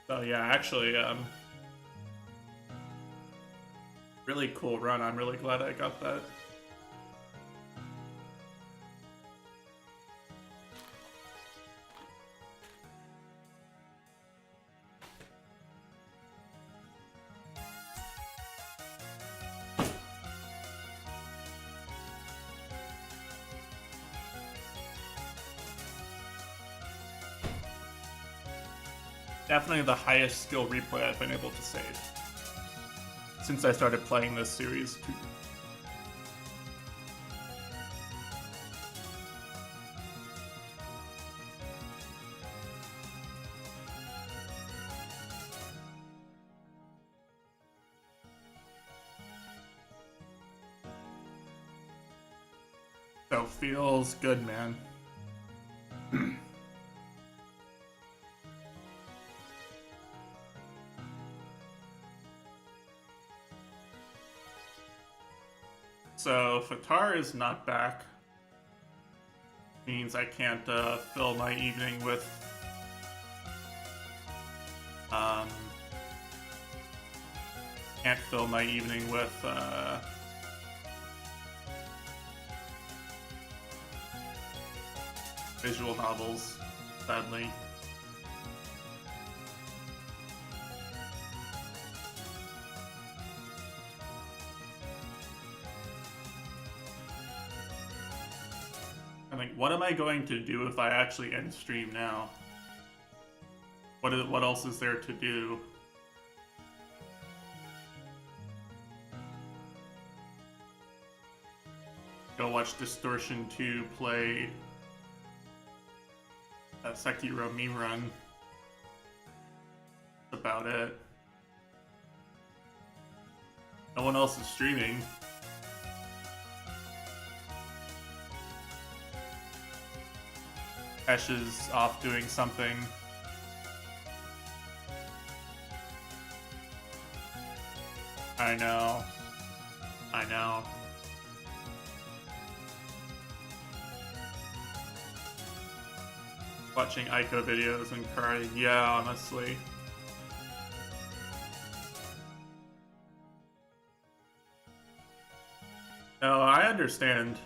So yeah, actually, really cool run. I'm really glad I got that. Definitely the highest skill replay I've been able to save since I started playing this series. So feels good, man. So Fatar is not back. Means I can't fill my evening with can't fill my evening with visual novels, sadly. I think, what am I going to do if I actually end stream now? What else is there to do? Go watch Distortion 2 play a Sekiro meme run. That's about it. No one else is streaming. Ash is off doing something. I know. I know. Watching Ico videos and crying. Yeah, honestly. No, I understand.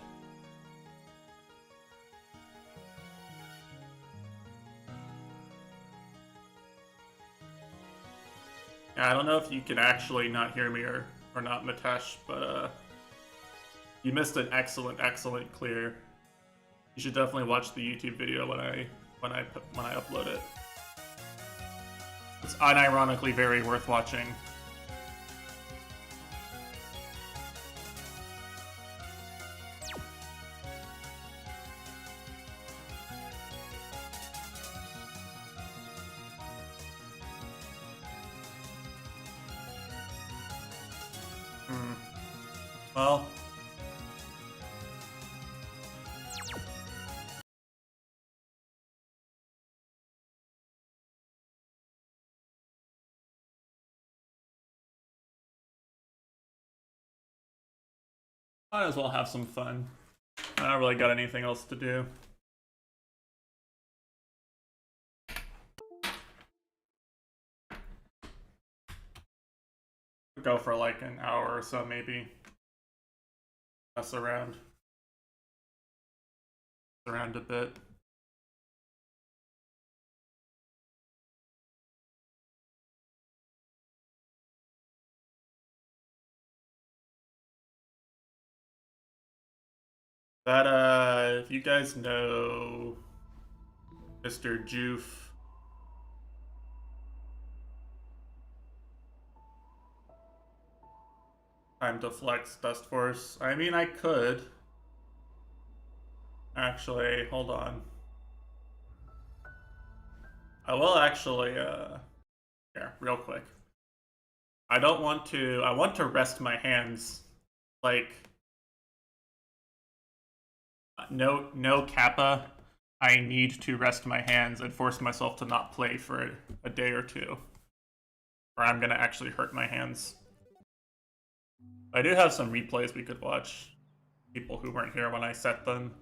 Yeah, I don't know if you can actually not hear me or not, Mitesh, but you missed an excellent clear. You should definitely watch the YouTube video when I upload it. It's unironically very worth watching. Well, might as well have some fun. I don't really got anything else to do. Go for like an hour or so, maybe. Mess around a bit. That, if you guys know Mr. Joof, time to flex Dust Force. I mean, I could. Actually, hold on. I will actually, here, real quick. I don't want to, I want to rest my hands. Like, no kappa. I need to rest my hands and force myself to not play for a day or two. Or I'm gonna actually hurt my hands. I do have some replays we could watch. People who weren't here when I set them.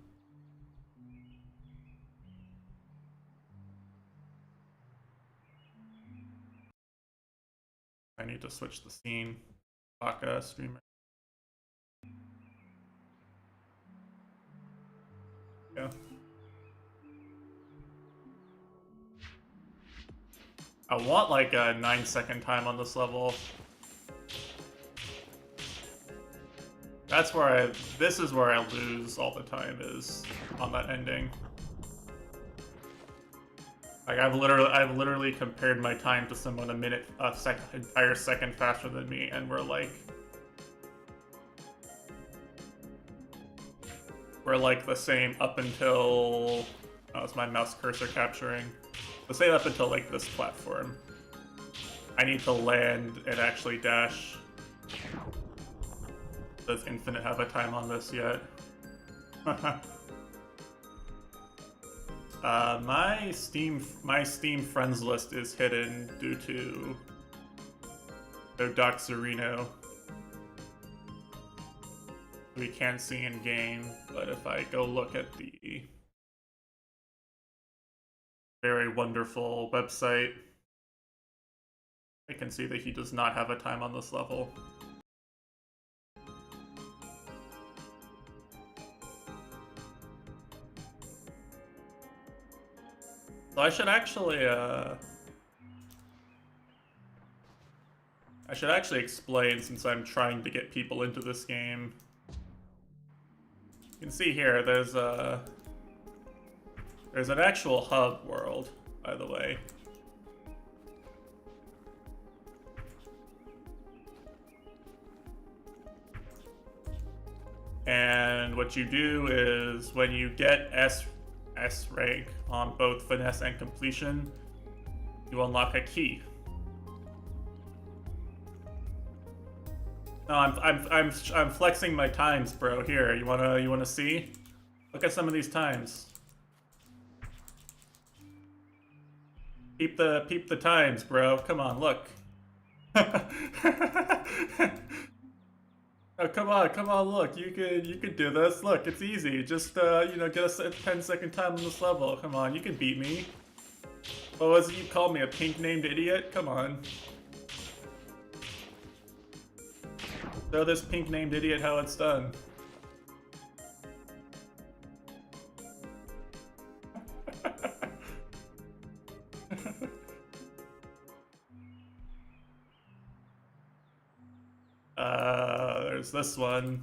I need to switch the scene. Baka streamer. Yeah. I want like a 9-second time on this level. That's where this is where I lose all the time, is on that ending. Like I've literally compared my time to someone entire second faster than me, and we're like the same up until, oh, is my mouse cursor capturing? The same up until like this platform. I need to land and actually dash. Does Infinite have a time on this yet? My Steam friends list is hidden due to their Doxerino. We can't see in game, but if I go look at the very wonderful website, I can see that he does not have a time on this level. So I should actually explain, since I'm trying to get people into this game. You can see here, there's an actual hub world, by the way. And what you do is, when you get S rank on both finesse and completion, you unlock a key. No, I'm flexing my times, bro. Here, you wanna see? Look at some of these times. Peep the times, bro. Come on, look. Oh, come on, look. You could do this. Look, it's easy. Just get a 10-second time on this level. Come on, you can beat me. What was it you called me, a pink-named idiot? Come on. Show this pink-named idiot how it's done. There's this one.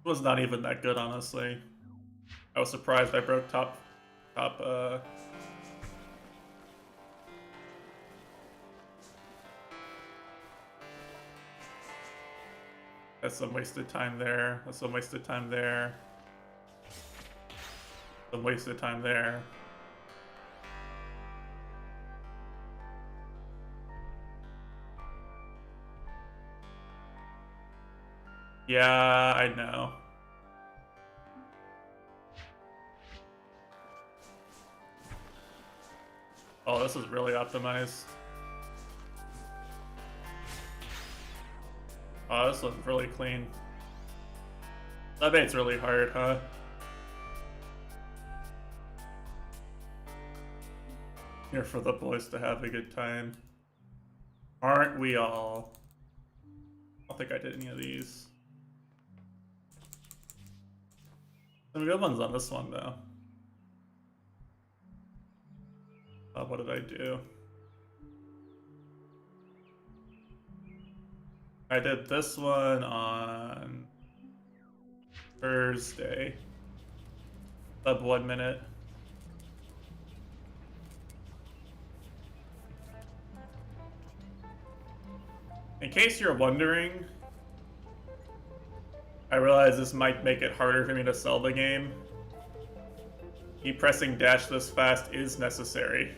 It was not even that good, honestly. I was surprised I broke top. That's some wasted time there. That's some wasted time there. Some wasted time there. Yeah, I know. Oh, this is really optimized. Oh, this looks really clean. That bait's really hard, huh? Here for the boys to have a good time. Aren't we all? I don't think I did any of these. Some good ones on this one, though. What did I do? I did this one on Thursday. Sub 1 minute. In case you're wondering, I realize this might make it harder for me to sell the game. Me pressing dash this fast is necessary.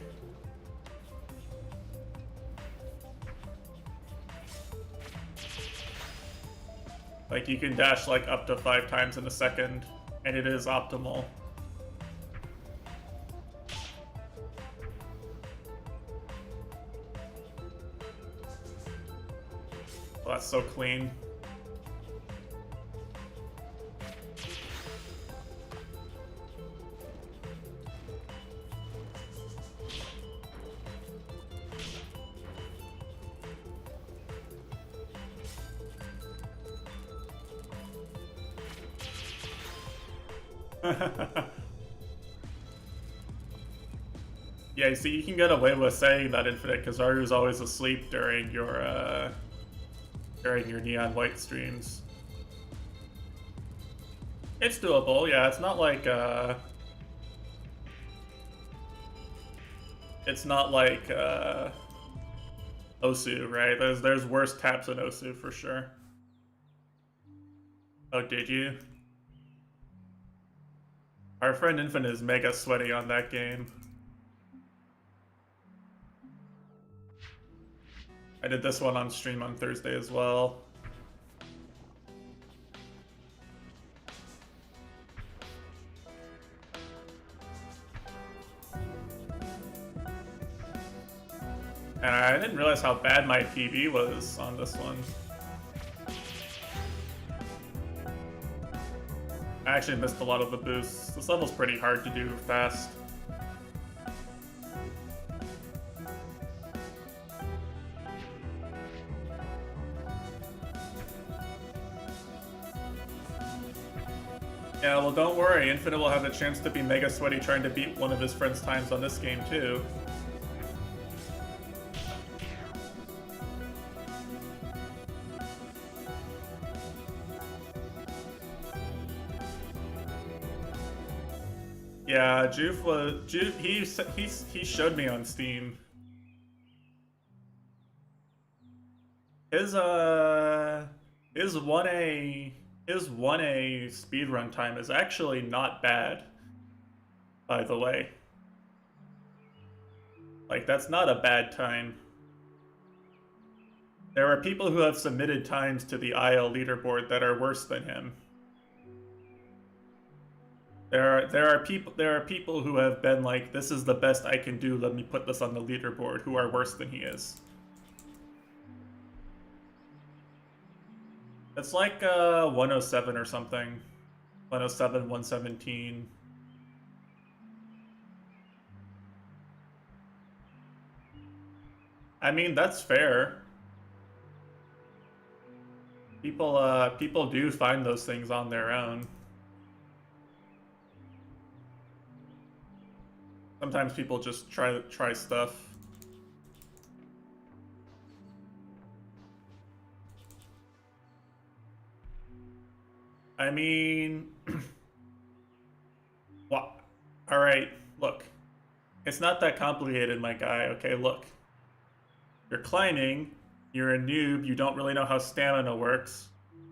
Like, you can dash like up to 5 times in a second, and it is optimal. Oh, that's so clean. Yeah, you see, you can get away with saying that Infinite because Aru's always asleep during your Neon White streams. It's doable, yeah. It's not like Osu, right? There's worse taps than Osu for sure. Oh, did you? Our friend Infinite is mega sweaty on that game. I did this one on stream on Thursday as well. And I didn't realize how bad my PB was on this one. I actually missed a lot of the boosts. This level's pretty hard to do fast. Yeah, well, don't worry. Infinite will have a chance to be mega sweaty trying to beat one of his friend's times on this game, too. Yeah, he showed me on Steam. His 1A speedrun time is actually not bad, by the way. Like, that's not a bad time. There are people who have submitted times to the IL leaderboard that are worse than him. There are people who have been like, this is the best I can do, let me put this on the leaderboard, who are worse than he is. It's like 107 or something. 107, 117. I mean, that's fair. People do find those things on their own. Sometimes people just try stuff. I mean, what? All right, look. It's not that complicated, my guy. Okay, look. You're climbing. You're a noob. You don't really know how stamina works.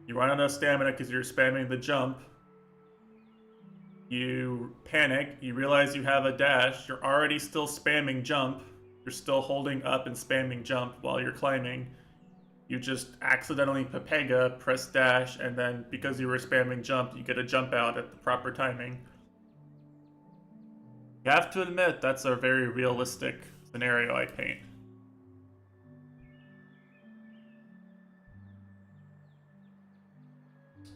You run out of stamina because you're spamming the jump. You panic, you realize you have a dash, you're already still spamming jump, you're still holding up and spamming jump while you're climbing. You just accidentally Pepega, press dash, and then because you were spamming jump, you get a jump out at the proper timing. You have to admit, that's a very realistic scenario I paint.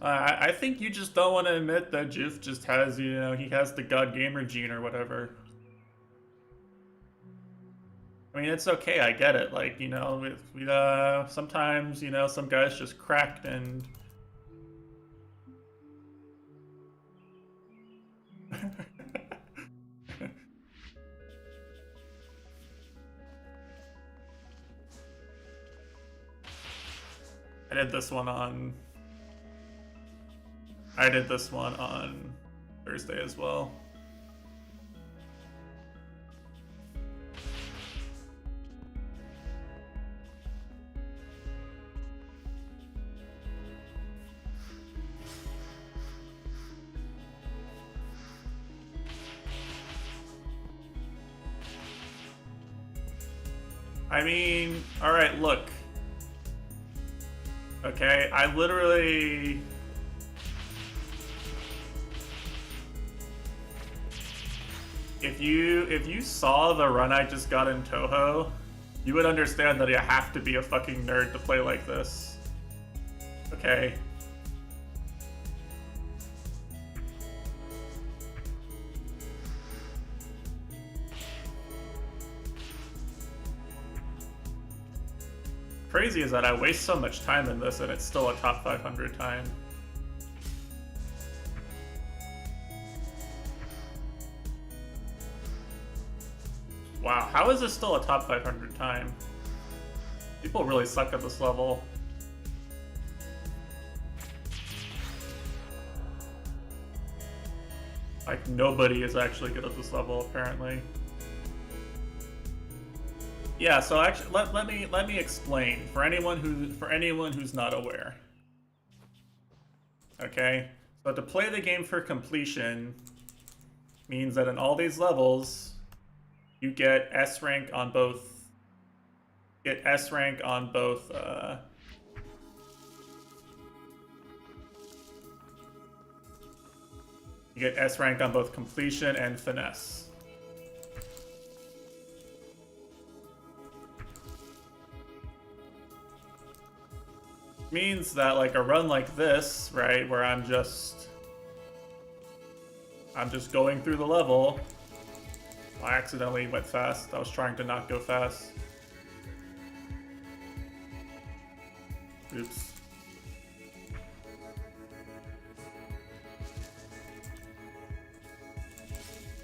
I think you just don't want to admit that Juf just has, you know, he has the God Gamer gene or whatever. I mean, it's okay, I get it. Like, you know, sometimes, you know, some guys just cracked and... I did this one on... I did this one on Thursday as well. I mean, alright, look. Okay, I literally... If you saw the run I just got in Toho, you would understand that you have to be a fucking nerd to play like this. Okay. Crazy is that I waste so much time in this and it's still a top 500 time. Wow, how is this still a top 500 time? People really suck at this level. Like, nobody is actually good at this level, apparently. Yeah, so actually, let me explain for anyone who's not aware. Okay, so to play the game for completion means that in all these levels, you get S rank on both. You get S rank on both completion and finesse. Means that like a run like this, right, where I'm just going through the level. I accidentally went fast. I was trying to not go fast. Oops.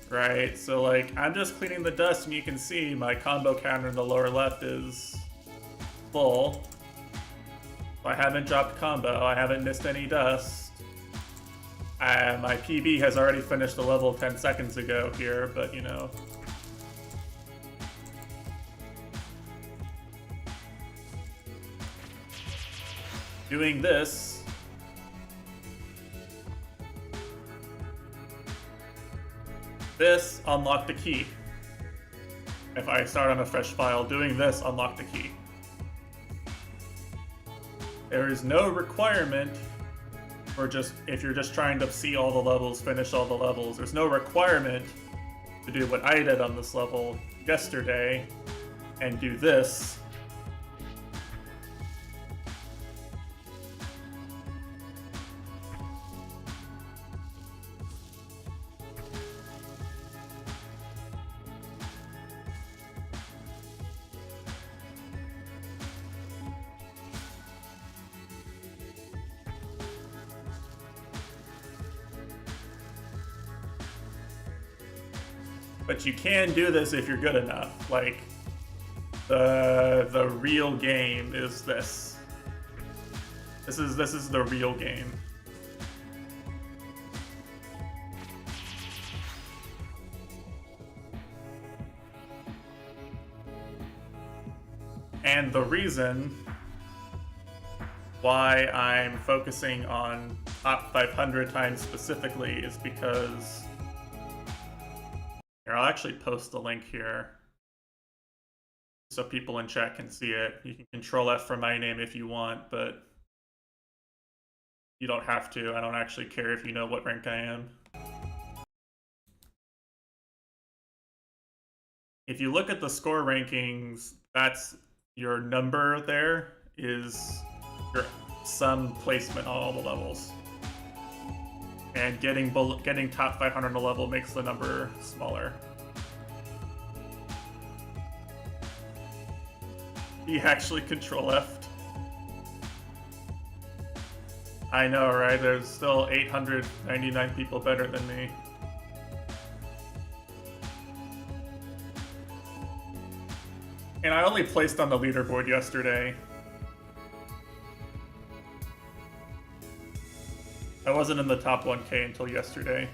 Right, so like I'm just cleaning the dust and you can see my combo counter in the lower left is full. I haven't dropped combo, I haven't missed any dust. My PB has already finished the level 10 seconds ago here, but you know. Doing this. This unlocked the key. If I start on a fresh file, doing this unlocked the key. There is no requirement for just, if you're just trying to see all the levels, finish all the levels, there's no requirement to do what I did on this level yesterday and do this. But you can do this if you're good enough. Like, the real game is this. This is the real game. And the reason why I'm focusing on top 500 times specifically is because here, I'll actually post the link here so people in chat can see it. You can control F for my name if you want, but you don't have to. I don't actually care if you know what rank I am. If you look at the score rankings, that's your number there is your sum placement on all the levels. And getting top 500 on a level makes the number smaller. He actually control F. I know, right? There's still 899 people better than me. And I only placed on the leaderboard yesterday. I wasn't in the top 1K until yesterday.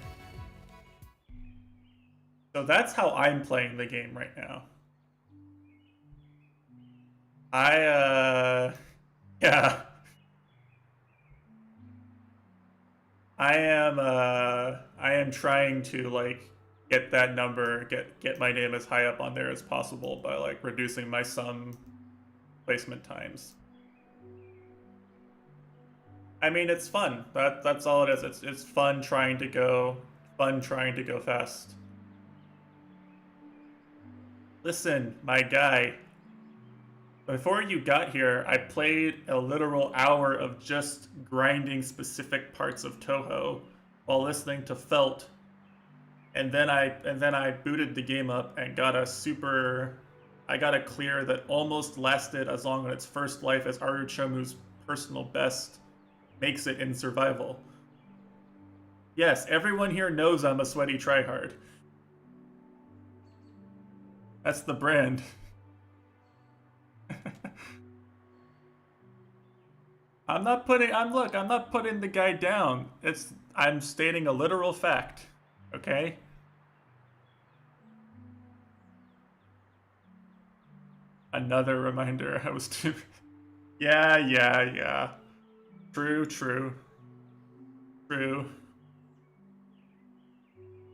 So that's how I'm playing the game right now. Yeah. I am trying to like get that number, get my name as high up on there as possible by like reducing my sum placement times. I mean, it's fun. That's all it is. It's fun trying to go fast. Listen, my guy, before you got here, I played a literal hour of just grinding specific parts of Toho while listening to Felt, and then I booted the game up and got I got a clear that almost lasted as long in its first life as Aruchomu's personal best makes it in survival. Yes, everyone here knows I'm a sweaty tryhard. That's the brand. I'm not putting the guy down. I'm stating a literal fact. Okay? Another reminder I was too Yeah. True.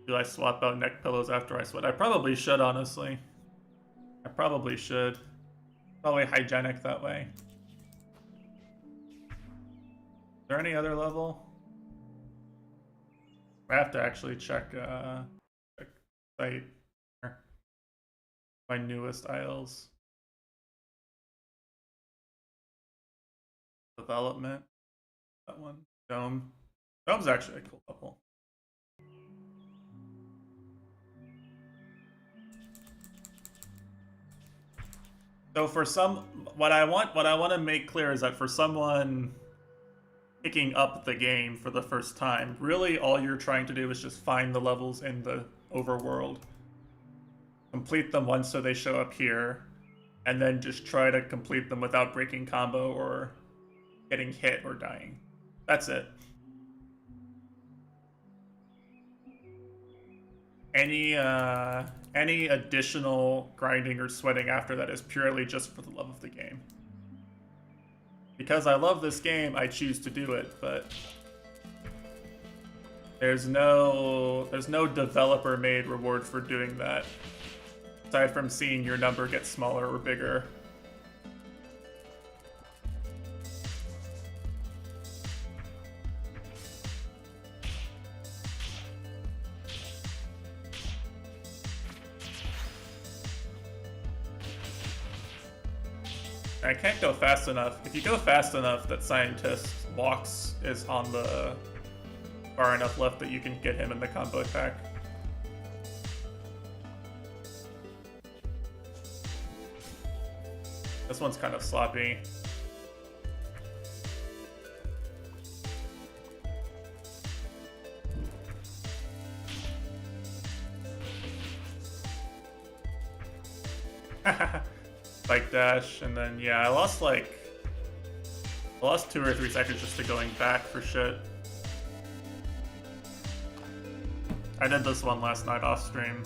Do I swap out neck pillows after I sweat? I probably should, honestly. I probably should. Probably hygienic that way. Is there any other level? I have to actually check site. My newest isles. Development. That one. Dome. Dome's actually a cool level. So for what I want to make clear is that for someone picking up the game for the first time, really all you're trying to do is just find the levels in the overworld, complete them once so they show up here, and then just try to complete them without breaking combo or getting hit or dying. That's it. Any additional grinding or sweating after that is purely just for the love of the game. Because I love this game, I choose to do it, but there's no developer made reward for doing that, aside from seeing your number get smaller or bigger. I can't go fast enough. If you go fast enough, that scientist walks is on the far enough left that you can get him in the combo attack. This one's kind of sloppy. Spike dash, and then yeah, I lost 2 or 3 seconds just to going back for shit. I did this one last night off stream.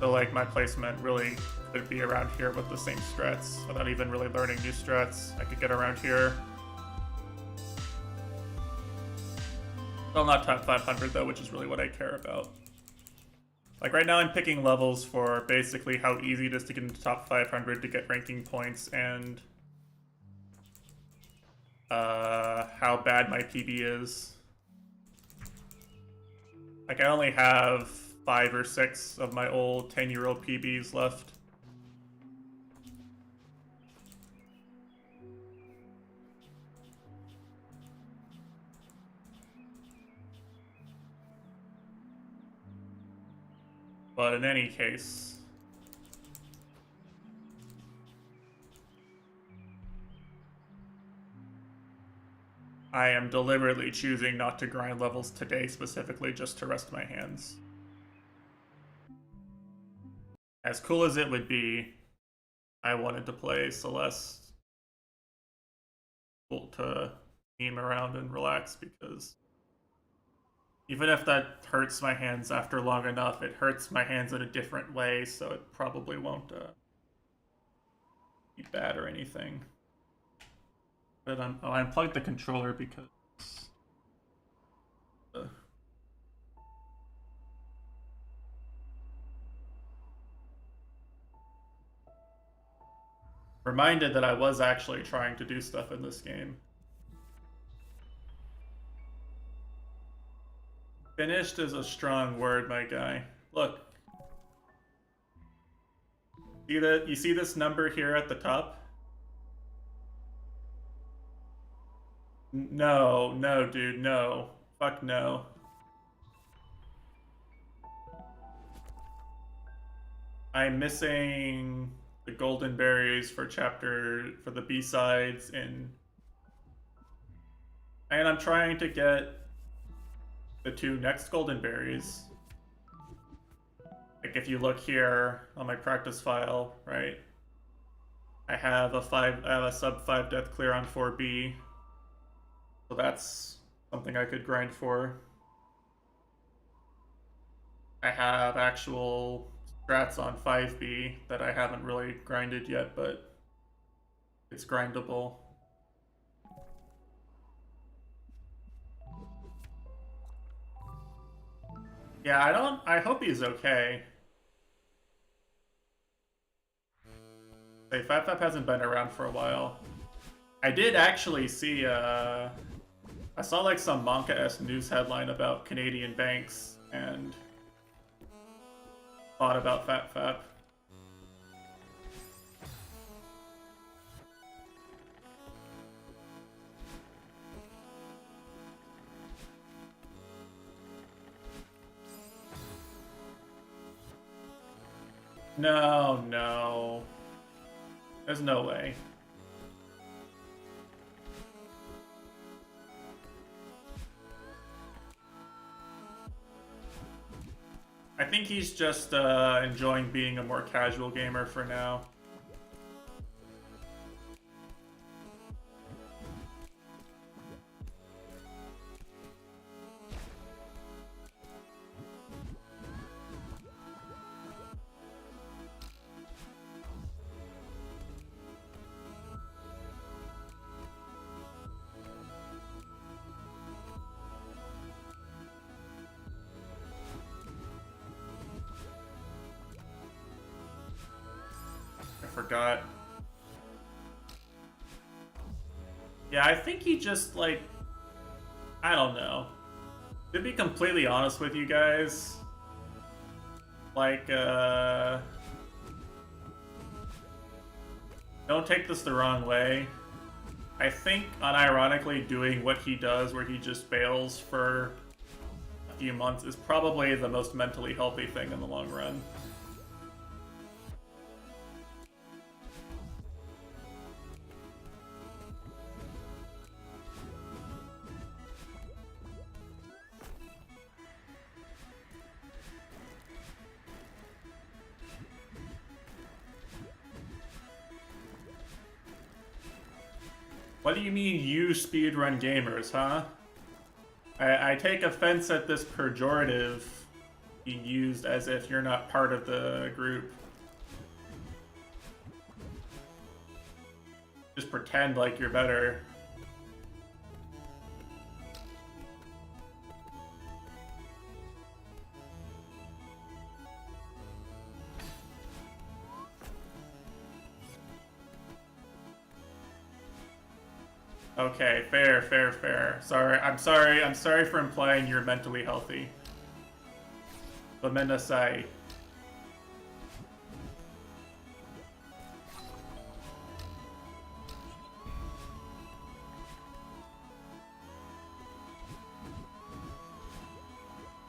So like my placement really could be around here with the same strats without even really learning new strats. I could get around here. Still not top 500 though, which is really what I care about. Like right now I'm picking levels for basically how easy it is to get into top 500 to get ranking points and how bad my PB is. Like I only have 5 or 6 of my old 10-year-old PBs left. But in any case, I am deliberately choosing not to grind levels today specifically just to rest my hands. As cool as it would be, I wanted to play Celeste to meme around and relax, because even if that hurts my hands after long enough, it hurts my hands in a different way, so it probably won't be bad or anything. But I unplugged the controller because reminded that I was actually trying to do stuff in this game. Finished is a strong word, my guy. Look. You see this number here at the top? No, no, dude, no. Fuck no. I'm missing the golden berries for the B-sides and I'm trying to get the 2 next golden berries. Like if you look here on my practice file, right? I have a sub 5 death clear on 4B. So that's something I could grind for. I have actual strats on 5B that I haven't really grinded yet, but it's grindable. Yeah, I hope he's okay. Hey, FabFab hasn't been around for a while. I did actually see, I saw like some Monka-esque news headline about Canadian banks and thought about FabFab. No, no. There's no way. I think he's just enjoying being a more casual gamer for now. Forgot. Yeah, I think he just, like, I don't know. To be completely honest with you guys, like, don't take this the wrong way. I think, unironically, doing what he does, where he just bails for a few months, is probably the most mentally healthy thing in the long run. What do you mean, you speedrun gamers, huh? I take offense at this pejorative being used as if you're not part of the group. Just pretend like you're better. Okay, fair, fair, fair. I'm sorry for implying you're mentally healthy. Gomenasai.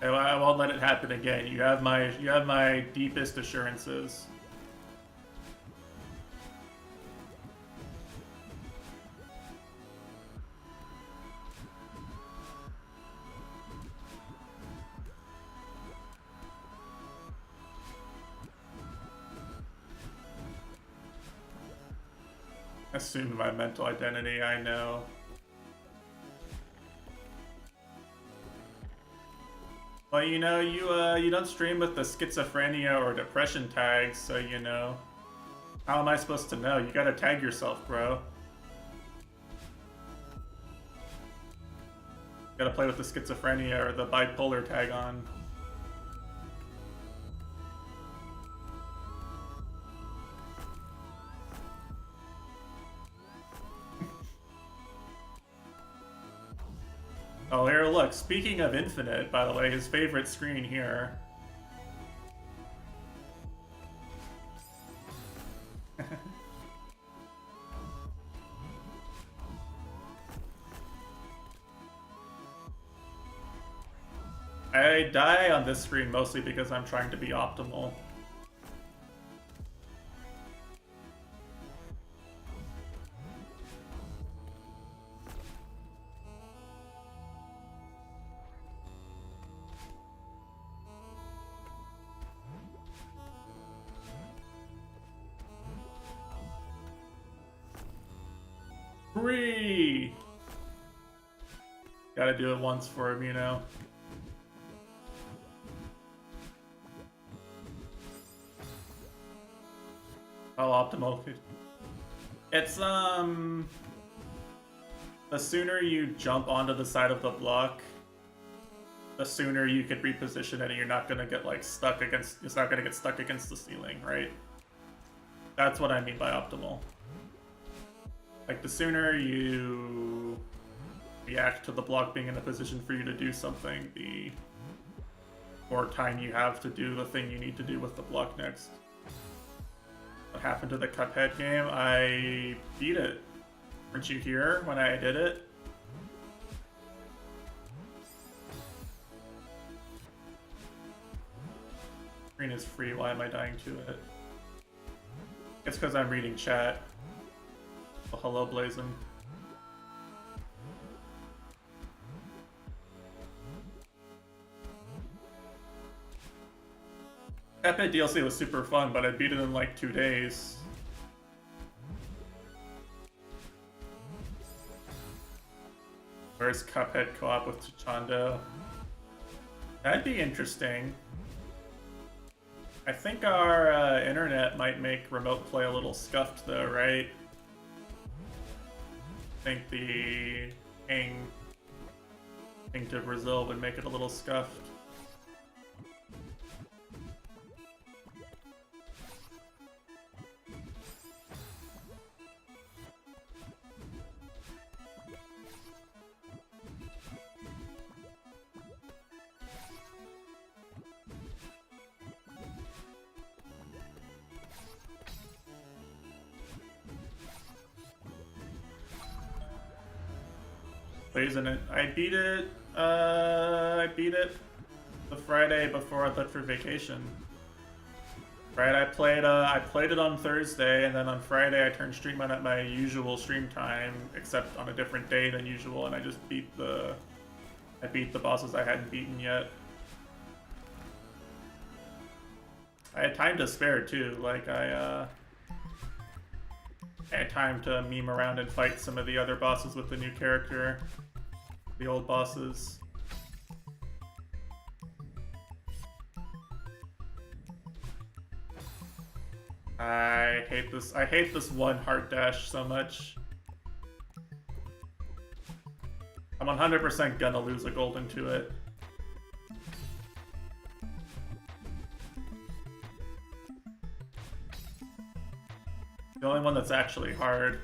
I won't let it happen again. You have my deepest assurances. Assumed my mental identity, I know. Well, you know, you don't stream with the schizophrenia or depression tags, so you know. How am I supposed to know? You gotta tag yourself, bro. You gotta play with the schizophrenia or the bipolar tag on. Oh, here, look. Speaking of Infinite, by the way, his favorite screen here. I die on this screen mostly because I'm trying to be optimal. Three! Gotta do it once for him, you know. How optimal? It's, the sooner you jump onto the side of the block, the sooner you could reposition it and you're not gonna get, like, stuck against, it's not gonna get stuck against the ceiling, right? That's what I mean by optimal. Like, the sooner you react to the block being in a position for you to do something, the more time you have to do the thing you need to do with the block next. What happened to the Cuphead game? I beat it. Weren't you here when I did it? Screen is free, why am I dying to it? It's because I'm reading chat. Oh, hello, Blazin. Cuphead DLC was super fun, but I beat it in like 2 days. Where's Cuphead co-op with Chichando? That'd be interesting. I think our internet might make remote play a little scuffed though, right? I think the ping to Brazil would make it a little scuffed. Isn't it? I beat it the Friday before I left for vacation. Right, I played it on Thursday, and then on Friday I turned stream on at my usual stream time, except on a different day than usual, and I just beat the bosses I hadn't beaten yet. I had time to spare too, like I had time to meme around and fight some of the other bosses with the new character. The old bosses. I hate this one heart dash so much. I'm 100% gonna lose a golden to it. The only one that's actually hard.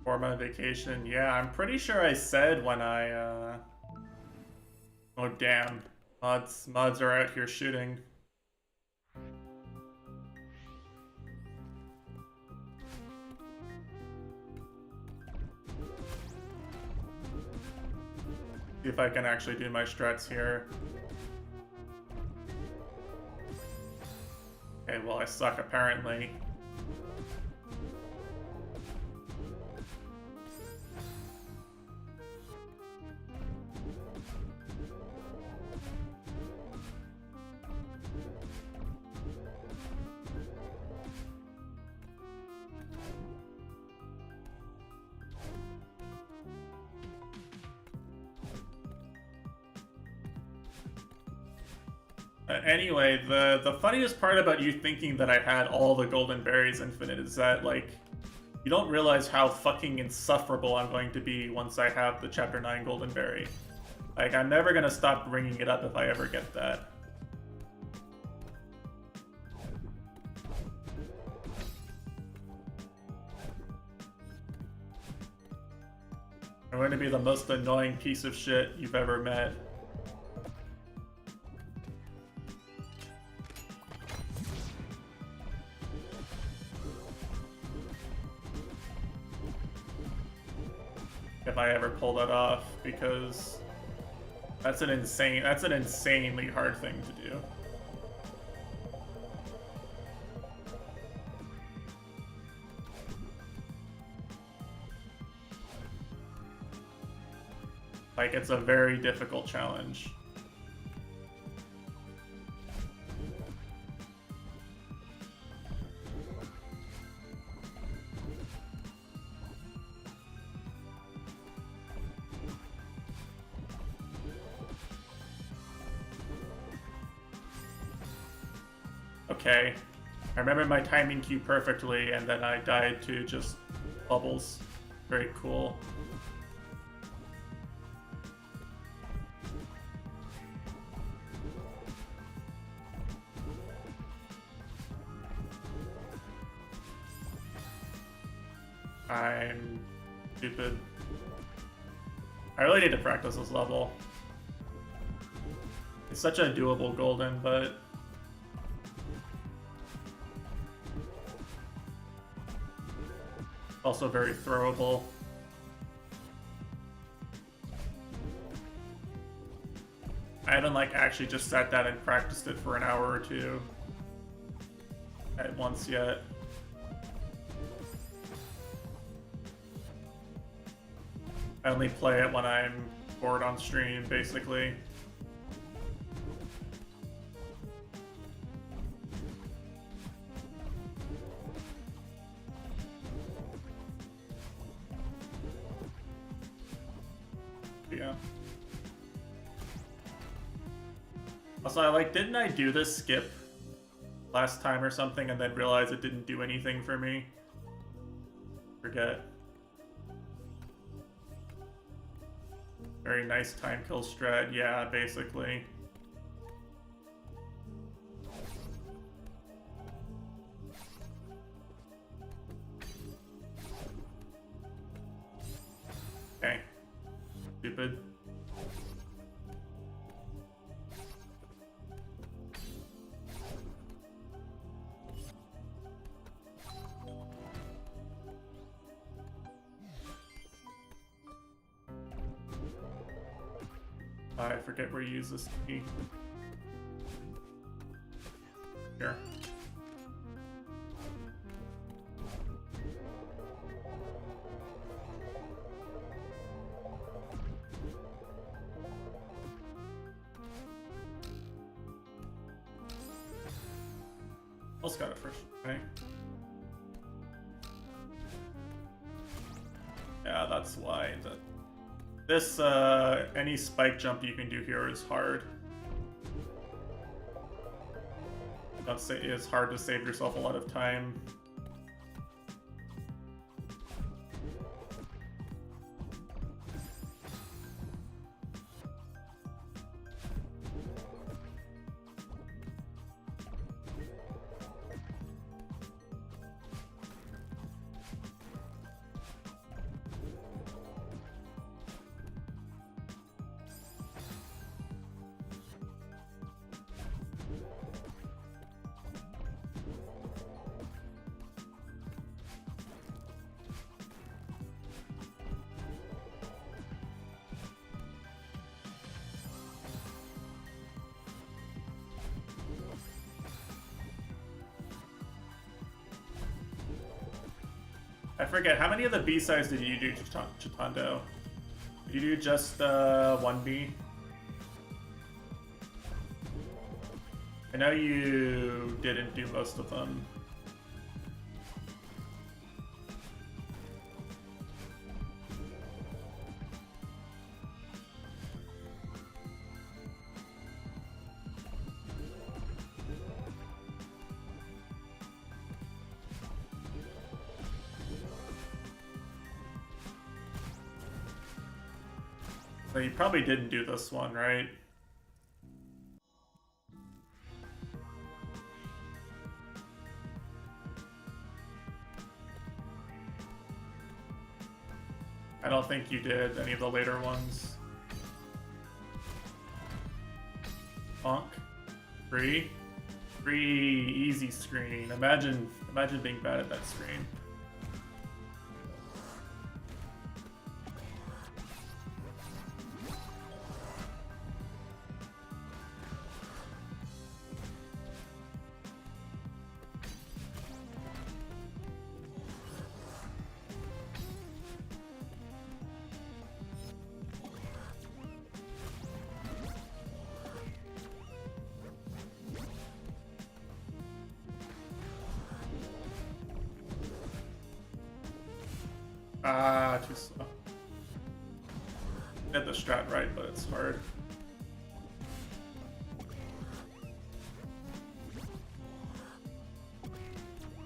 For my vacation, yeah, I'm pretty sure I said when I, oh damn, mods are out here shooting. See if I can actually do my strats here. Okay, well, I suck apparently. Anyway, the funniest part about you thinking that I had all the golden berries infinite is that, like, you don't realize how fucking insufferable I'm going to be once I have the Chapter 9 golden berry. Like, I'm never gonna stop bringing it up if I ever get that. I'm going to be the most annoying piece of shit you've ever met. If I ever pull that off, because that's an insanely hard thing to do. Like, it's a very difficult challenge. Okay. I remember my timing cue perfectly, and then I died to just bubbles. Very cool. I'm stupid. I really need to practice this level. It's such a doable golden, but also very throwable. I haven't like actually just sat down and practiced it for an hour or two at once yet. I only play it when I'm bored on stream, basically. Yeah. Also, didn't I do this skip last time or something and then realize it didn't do anything for me? Forget. Very nice time kill strat, yeah, basically. Okay. Stupid. I forget where you use this key. Here. Almost got it first. Okay. Yeah, that's why. This, any spike jump you can do here is hard. It's hard to save yourself a lot of time. I forget, how many of the B-sides did you do, Chitando? Did you do just 1B? I know you didn't do most of them. So you probably didn't do this one, right? I don't think you did any of the later ones. Bonk. Free. Free easy screen. Imagine being bad at that screen. Ah, too slow. Get the strat right, but it's hard.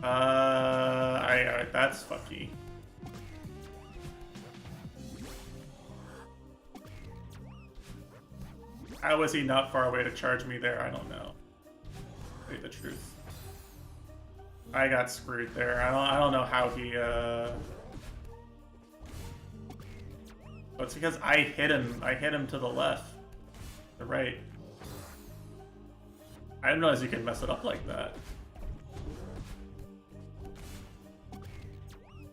Alright, that's fucky. How was he not far away to charge me there? I don't know. Tell you the truth. I got screwed there. I don't know how he But it's because I hit him to the left. The right. I didn't realize you could mess it up like that.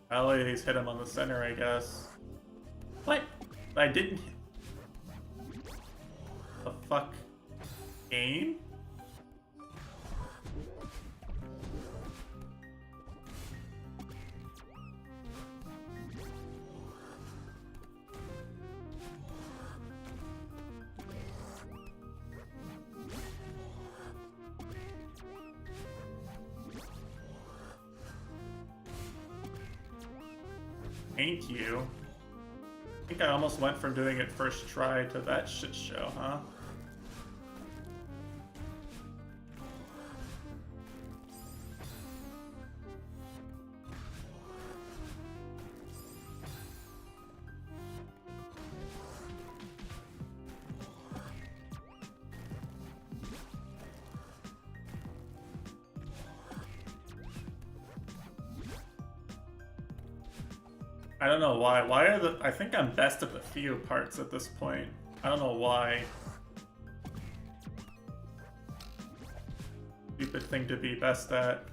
I'll at least hit him on the center, I guess. What? I didn't. The fuck? Game? Ain't you? I think I almost went from doing it first try to that shit show, huh? I don't know why. Why are the... I think I'm best at the few parts at this point. I don't know why. Stupid thing to be best at.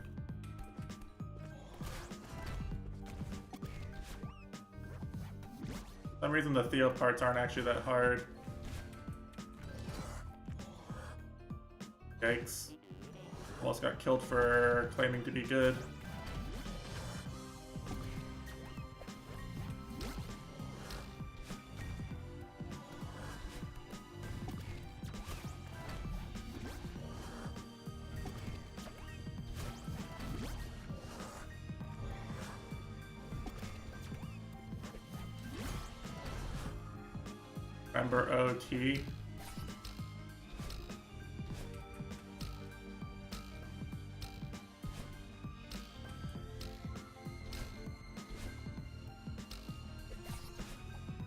For some reason the Theo parts aren't actually that hard. Yikes. Almost got killed for claiming to be good. Remember OT?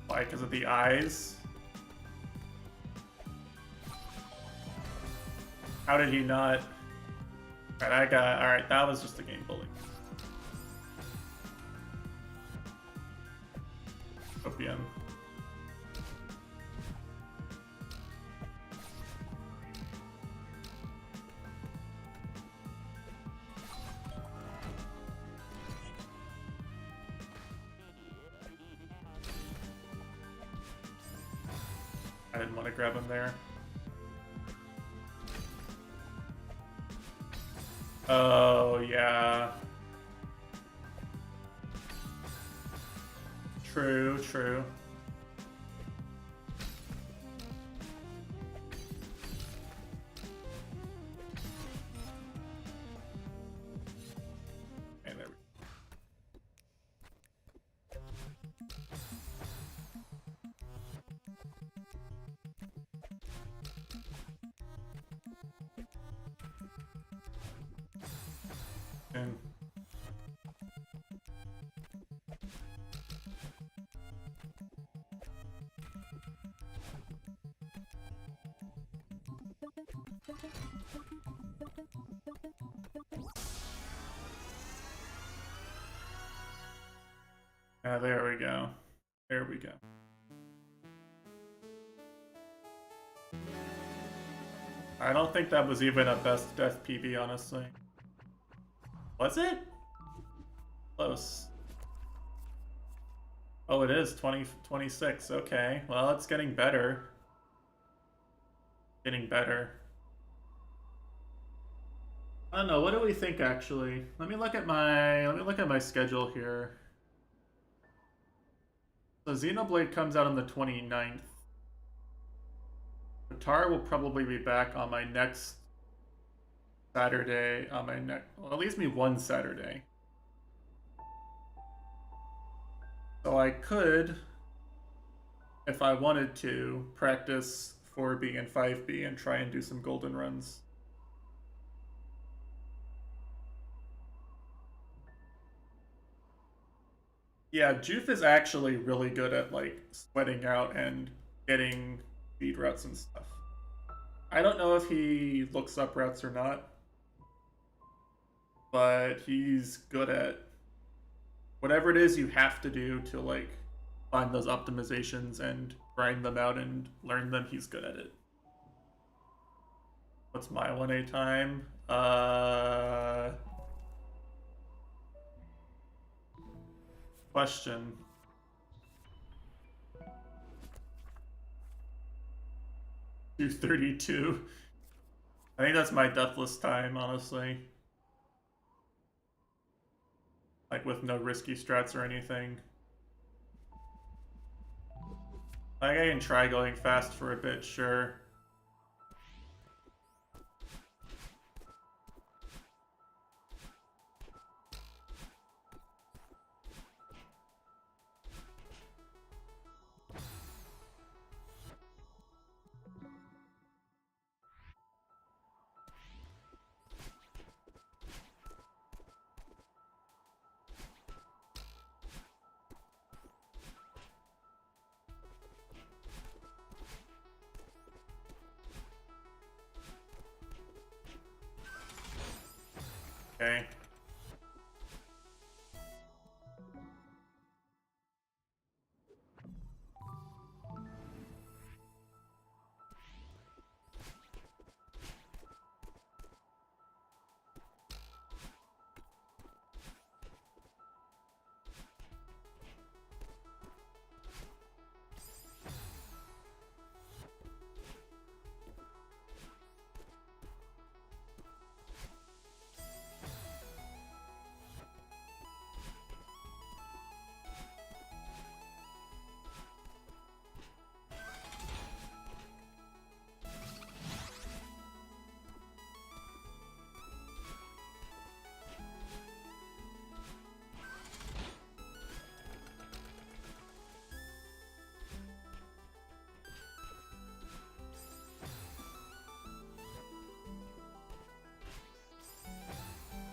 Why? Because of the eyes? How did he not? Alright, alright, that was just a game bully. Opium. I didn't want to grab him there. Oh, yeah. True, true. Okay, there we go. And yeah, there we go. There we go. I don't think that was even a best death PB, honestly. Was it? Close. Oh, it is 2026. Okay. Well, it's getting better. Getting better. I don't know. What do we think actually? Let me look at my schedule here. So Xenoblade comes out on the 29th. Guitar will probably be back on my next Saturday. Well, it leaves me one Saturday. So I could, if I wanted to, practice 4B and 5B and try and do some golden runs. Yeah, Joof is actually really good at like sweating out and getting speed routes and stuff. I don't know if he looks up routes or not, but he's good at whatever it is you have to do to like find those optimizations and grind them out and learn them. He's good at it. What's my 1A time? Question. $2:32. I think that's my deathless time, honestly. Like with no risky strats or anything. Like I can try going fast for a bit, sure. Okay.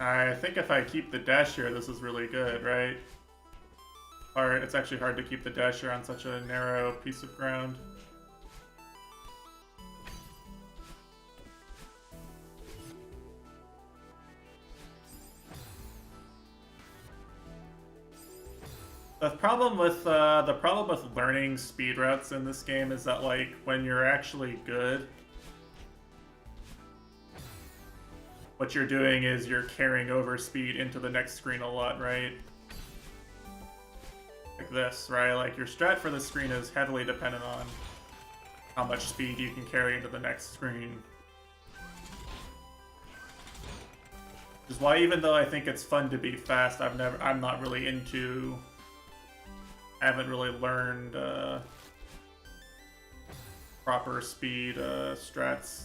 I think if I keep the dash here, this is really good, right? Or it's actually hard to keep the dash here on such a narrow piece of ground. The problem with learning speed routes in this game is that like when you're actually good, what you're doing is you're carrying over speed into the next screen a lot, right? Like this, right? Like your strat for the screen is heavily dependent on how much speed you can carry into the next screen. Which is why even though I think it's fun to be fast, I'm not really into I haven't really learned proper speed strats.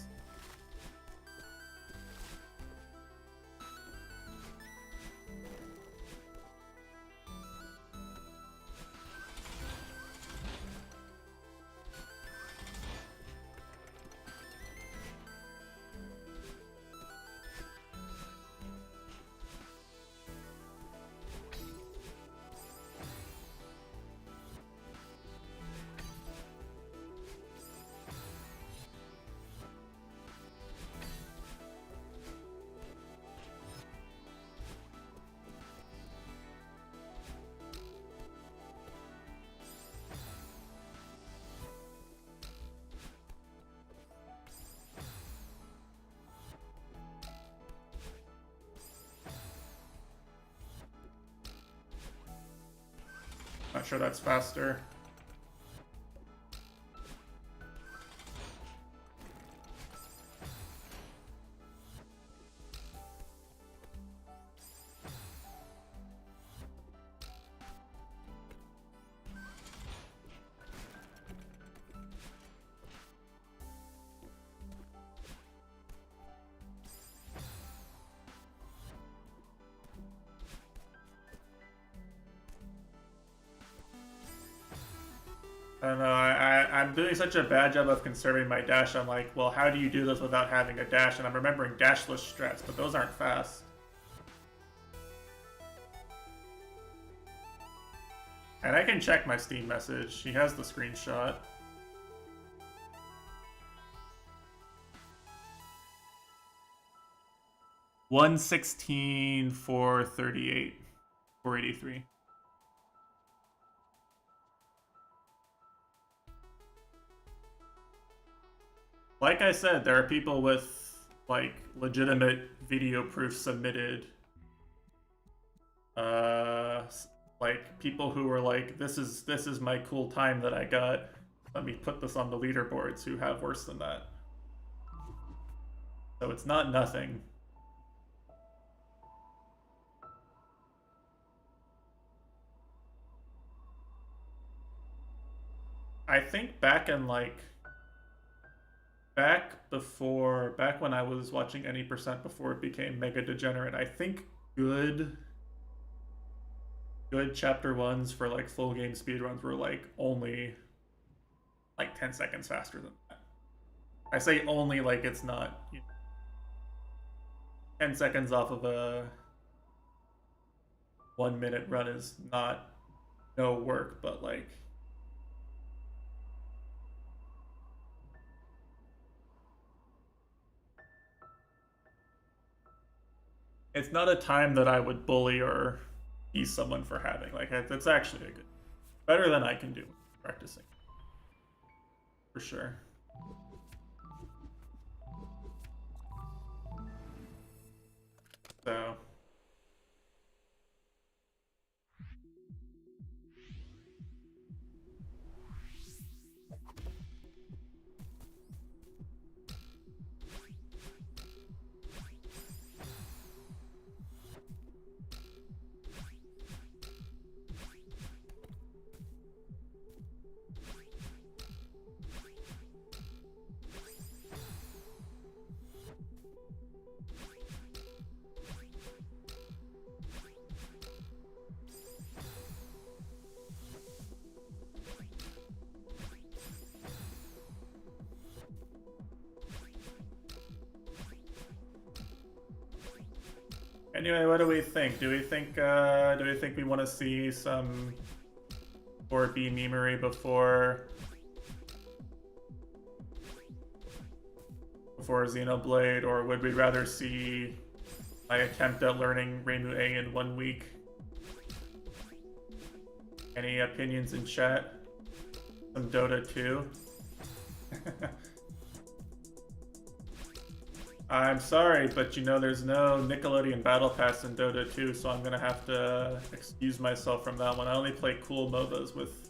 Not sure that's faster. I don't know, I'm doing such a bad job of conserving my dash. I'm like, well, how do you do this without having a dash? And I'm remembering dashless strats, but those aren't fast. And I can check my Steam message. He has the screenshot. $116, $438, $483. Like I said, there are people with like legitimate video proof submitted. Like people who were like, this is my cool time that I got. Let me put this on the leaderboards, who have worse than that. So it's not nothing. I think back when I was watching Any Percent before it became Mega Degenerate, I think good chapter 1s for like full game speedruns were like only like 10 seconds faster than that. I say only like it's not, you know, 10 seconds off of a 1 minute run is not no work, but like it's not a time that I would bully or tease someone for having. Like, it's actually a good, better than I can do practicing, for sure. So anyway, what do we think? Do we think we want to see some 4B memery before Xenoblade, or would we rather see my attempt at learning reimu A in 1 week? Any opinions in chat? Some Dota 2? I'm sorry, but you know there's no Nickelodeon Battle Pass in Dota 2, so I'm gonna have to excuse myself from that one. I only play cool MOBAs with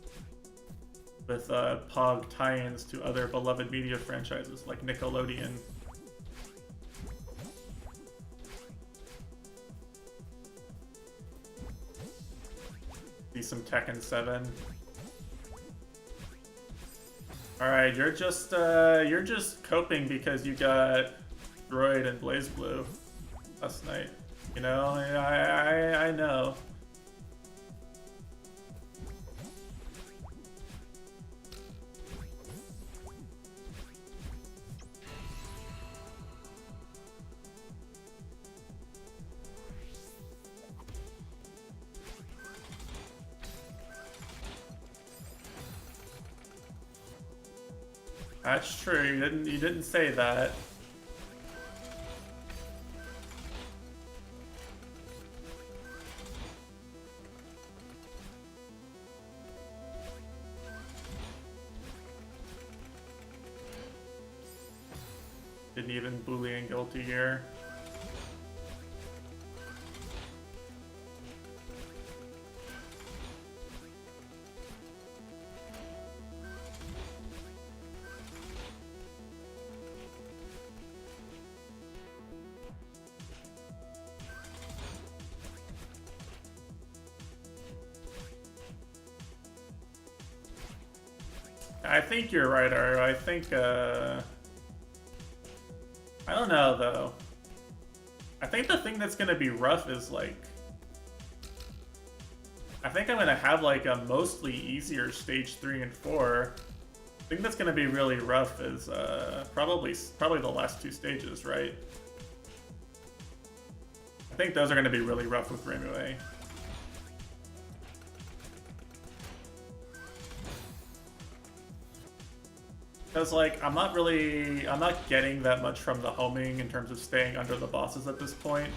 POG tie-ins to other beloved media franchises like Nickelodeon. See some Tekken 7. Alright, you're just coping because you got Droid and BlazBlue last night. You know, I know. That's true. You didn't say that. Didn't even Boolean guilty here. I think you're right, Aru. I think, I don't know, though. I think the thing that's gonna be rough is, like... I think I'm gonna have, like, a mostly easier stage 3 and 4. The thing that's gonna be really rough is, probably the last two stages, right? I think those are gonna be really rough with reimu. Because, like, I'm not getting that much from the homing in terms of staying under the bosses at this point.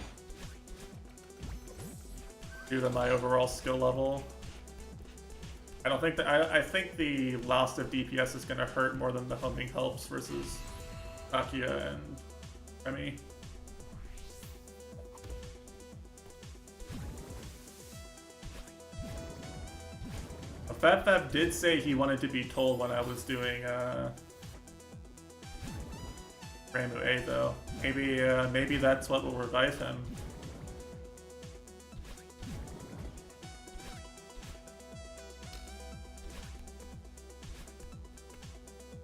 Due to my overall skill level. I don't think that, I think the loss of DPS is gonna hurt more than the homing helps versus Takia and Remy. Fab did say he wanted to be told when I was doing reimu though. Maybe that's what will revive him.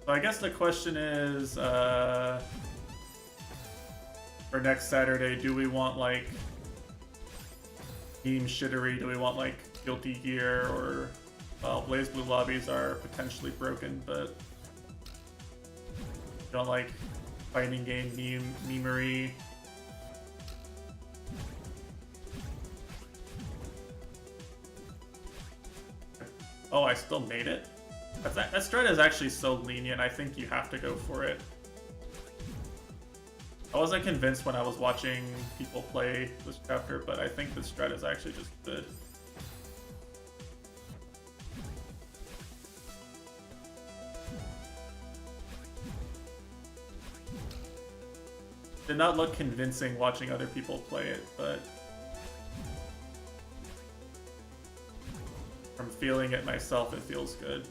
So I guess the question is, for next Saturday, do we want like team shittery? Do we want like guilty gear or? Well, BlazBlue lobbies are potentially broken, but don't like fighting game memery. Oh, I still made it? That strat is actually so lenient, I think you have to go for it. I wasn't convinced when I was watching people play this chapter, but I think this strat is actually just good. Did not look convincing watching other people play it, but from feeling it myself, it feels good.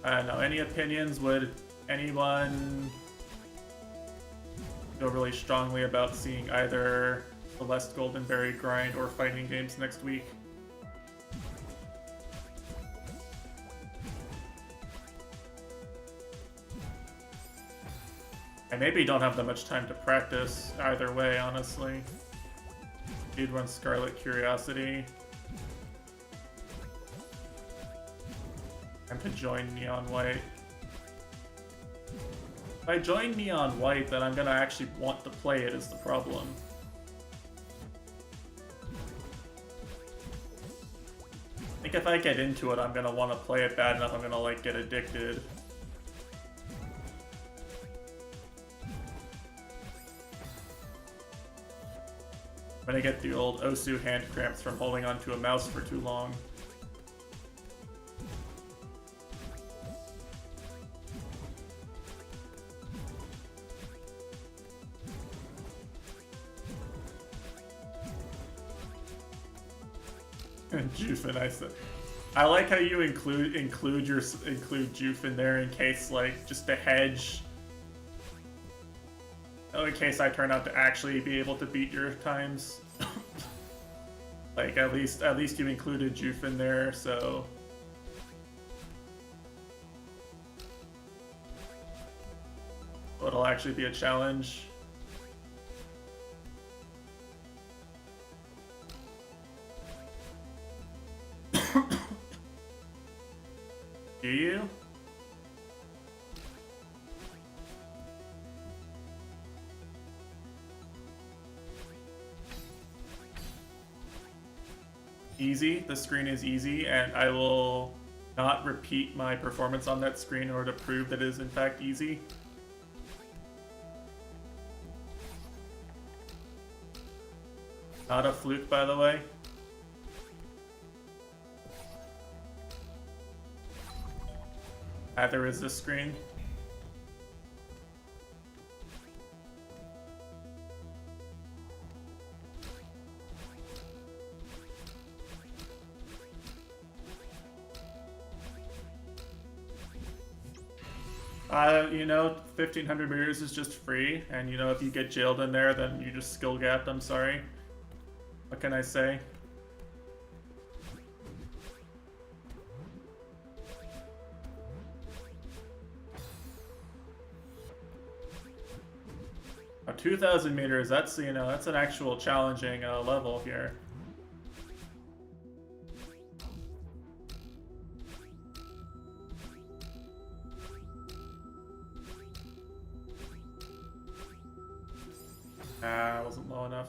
I don't know, any opinions? Would anyone feel really strongly about seeing either Celeste Goldenberry grind or fighting games next week? I maybe don't have that much time to practice either way, honestly. You'd run Scarlet Curiosity. And to join Neon White. If I join Neon White, then I'm gonna actually want to play it is the problem. I think if I get into it, I'm gonna want to play it bad enough, I'm gonna like get addicted. I'm gonna get the old Osu hand cramps from holding onto a mouse for too long. And Jufin, I like how you include Jufin there in case, like, just to hedge. Oh, in case I turn out to actually be able to beat your times. Like at least you included Juf in there, so it'll actually be a challenge. Do you? Easy. The screen is easy, and I will not repeat my performance on that screen in order to prove that it is in fact easy. Not a fluke, by the way. Neither is this screen. You know, 1500 meters is just free, and you know, if you get jailed in there, then you just skill gapped, I'm sorry. What can I say? A 2000 meters, that's, you know, that's an actual challenging level here. Wasn't low enough.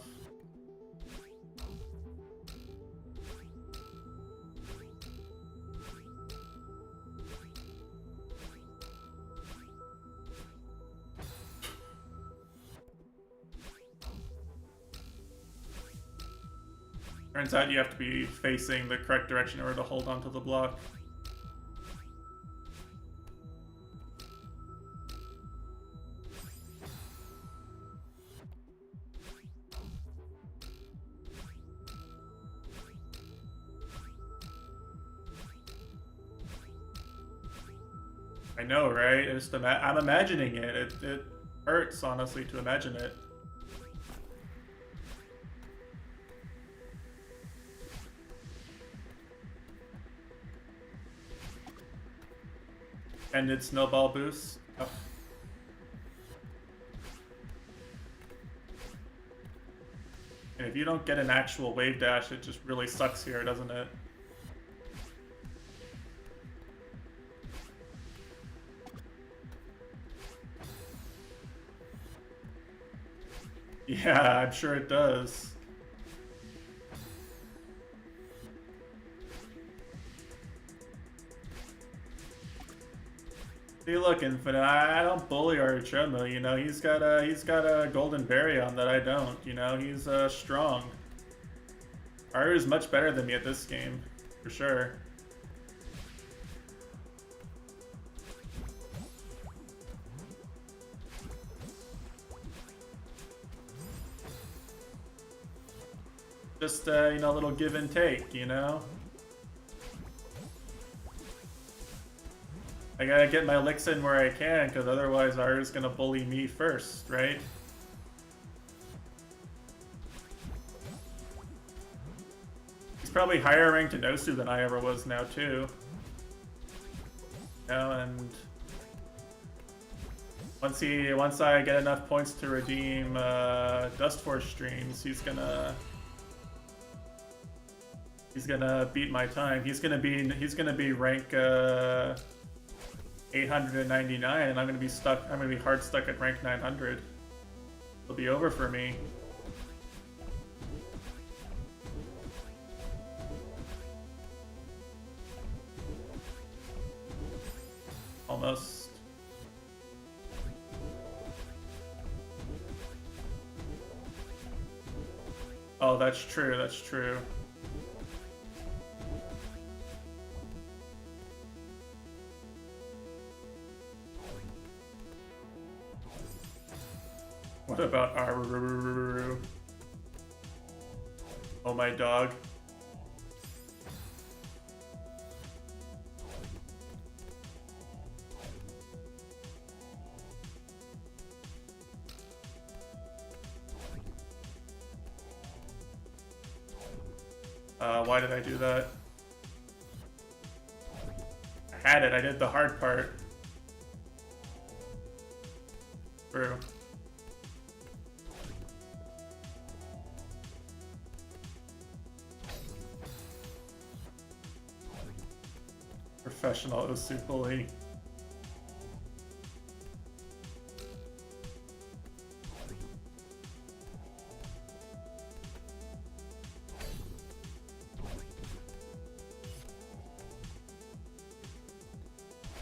Turns out you have to be facing the correct direction in order to hold onto the block. I know, right? It's just I'm imagining it. It hurts, honestly, to imagine it. And it's snowball boost. Oh. And if you don't get an actual wave dash, it just really sucks here, doesn't it? Yeah, I'm sure it does. See, look, Infinite, I don't bully Archoma, you know, he's got a golden berry on that I don't, you know, he's strong. Aru is much better than me at this game, for sure. Just, you know, a little give and take, you know? I gotta get my licks in where I can, because otherwise Aru's gonna bully me first, right? He's probably higher ranked in Osu than I ever was now, too. You know, and once I get enough points to redeem Dust Force streams, he's gonna beat my time. He's gonna be rank 899, and I'm gonna be stuck. I'm gonna be hard stuck at rank 900. It'll be over for me. Almost. Oh, that's true. That's true. What about Aru? Oh, my dog. Why did I do that? I had it, I did the hard part. True. Professional Osu bully.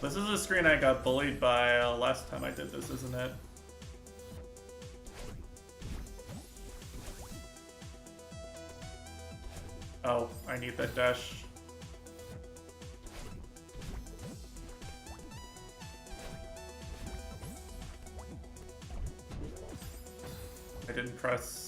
This is a screen I got bullied by last time I did this, isn't it? Oh, I need that dash. I didn't press.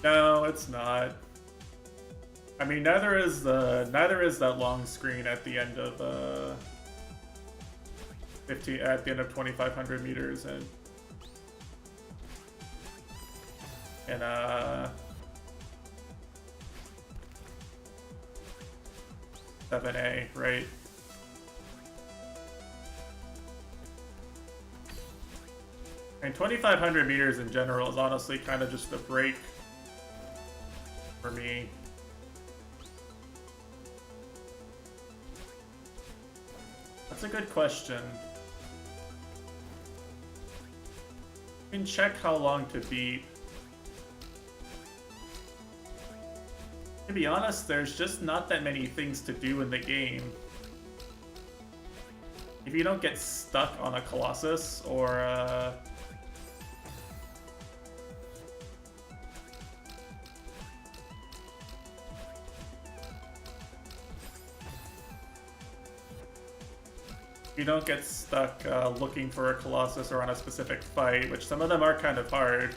No, it's not. I mean, neither is that long screen at the end of 2500 meters and 7A, right? And 2500 meters in general is honestly kind of just a break for me. That's a good question. You can check how long to beat. To be honest, there's just not that many things to do in the game. If you don't get stuck on a Colossus or you don't get stuck looking for a Colossus or on a specific fight, which some of them are kind of hard.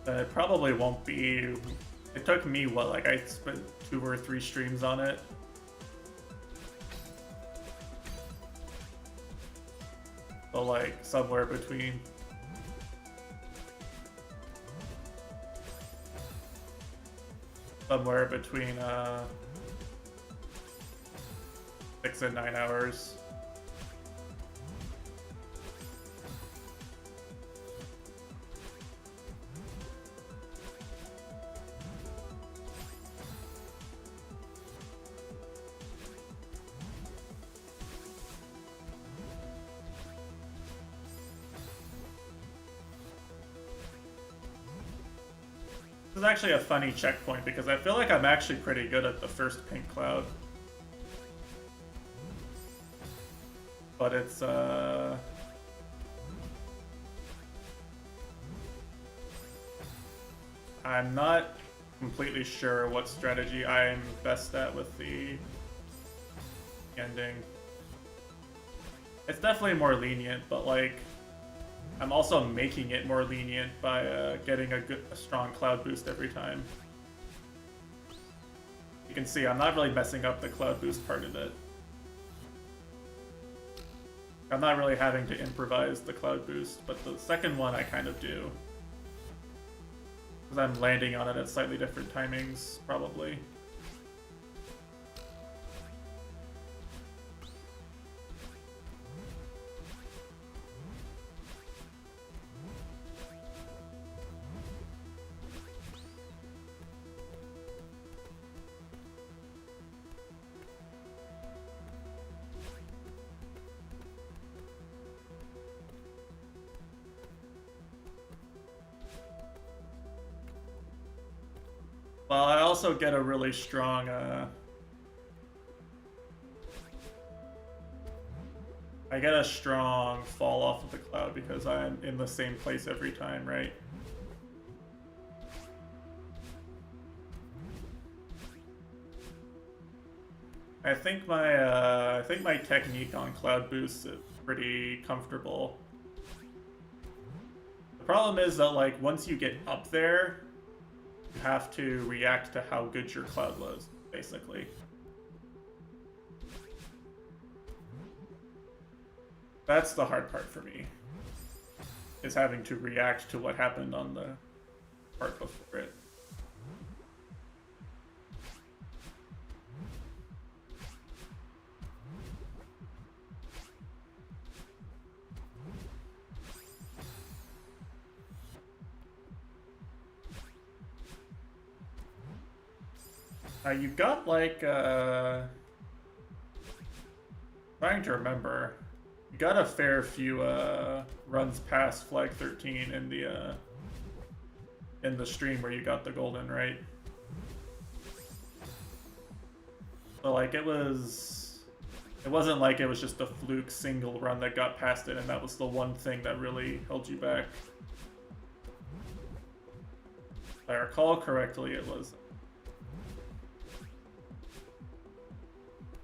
It probably won't be. It took me, what, like I spent 2 or 3 streams on it. So like somewhere between. Somewhere between 6 and 9 hours. This is actually a funny checkpoint because I feel like I'm actually pretty good at the first pink cloud. But it's I'm not completely sure what strategy I'm best at with the ending. It's definitely more lenient, but like I'm also making it more lenient by getting a strong cloud boost every time. You can see I'm not really messing up the cloud boost part of it. I'm not really having to improvise the cloud boost, but the second one I kind of do. Because I'm landing on it at slightly different timings, probably. Well, I also get a really strong, I get a strong fall off of the cloud because I'm in the same place every time, right? I think my technique on Cloud Boost is pretty comfortable. The problem is that like once you get up there, you have to react to how good your cloud was, basically. That's the hard part for me, is having to react to what happened on the part before it. You've got like, trying to remember, you got a fair few runs past flag 13 in the stream where you got the golden, right? So like it wasn't like it was just a fluke single run that got past it and that was the one thing that really held you back. If I recall correctly, it was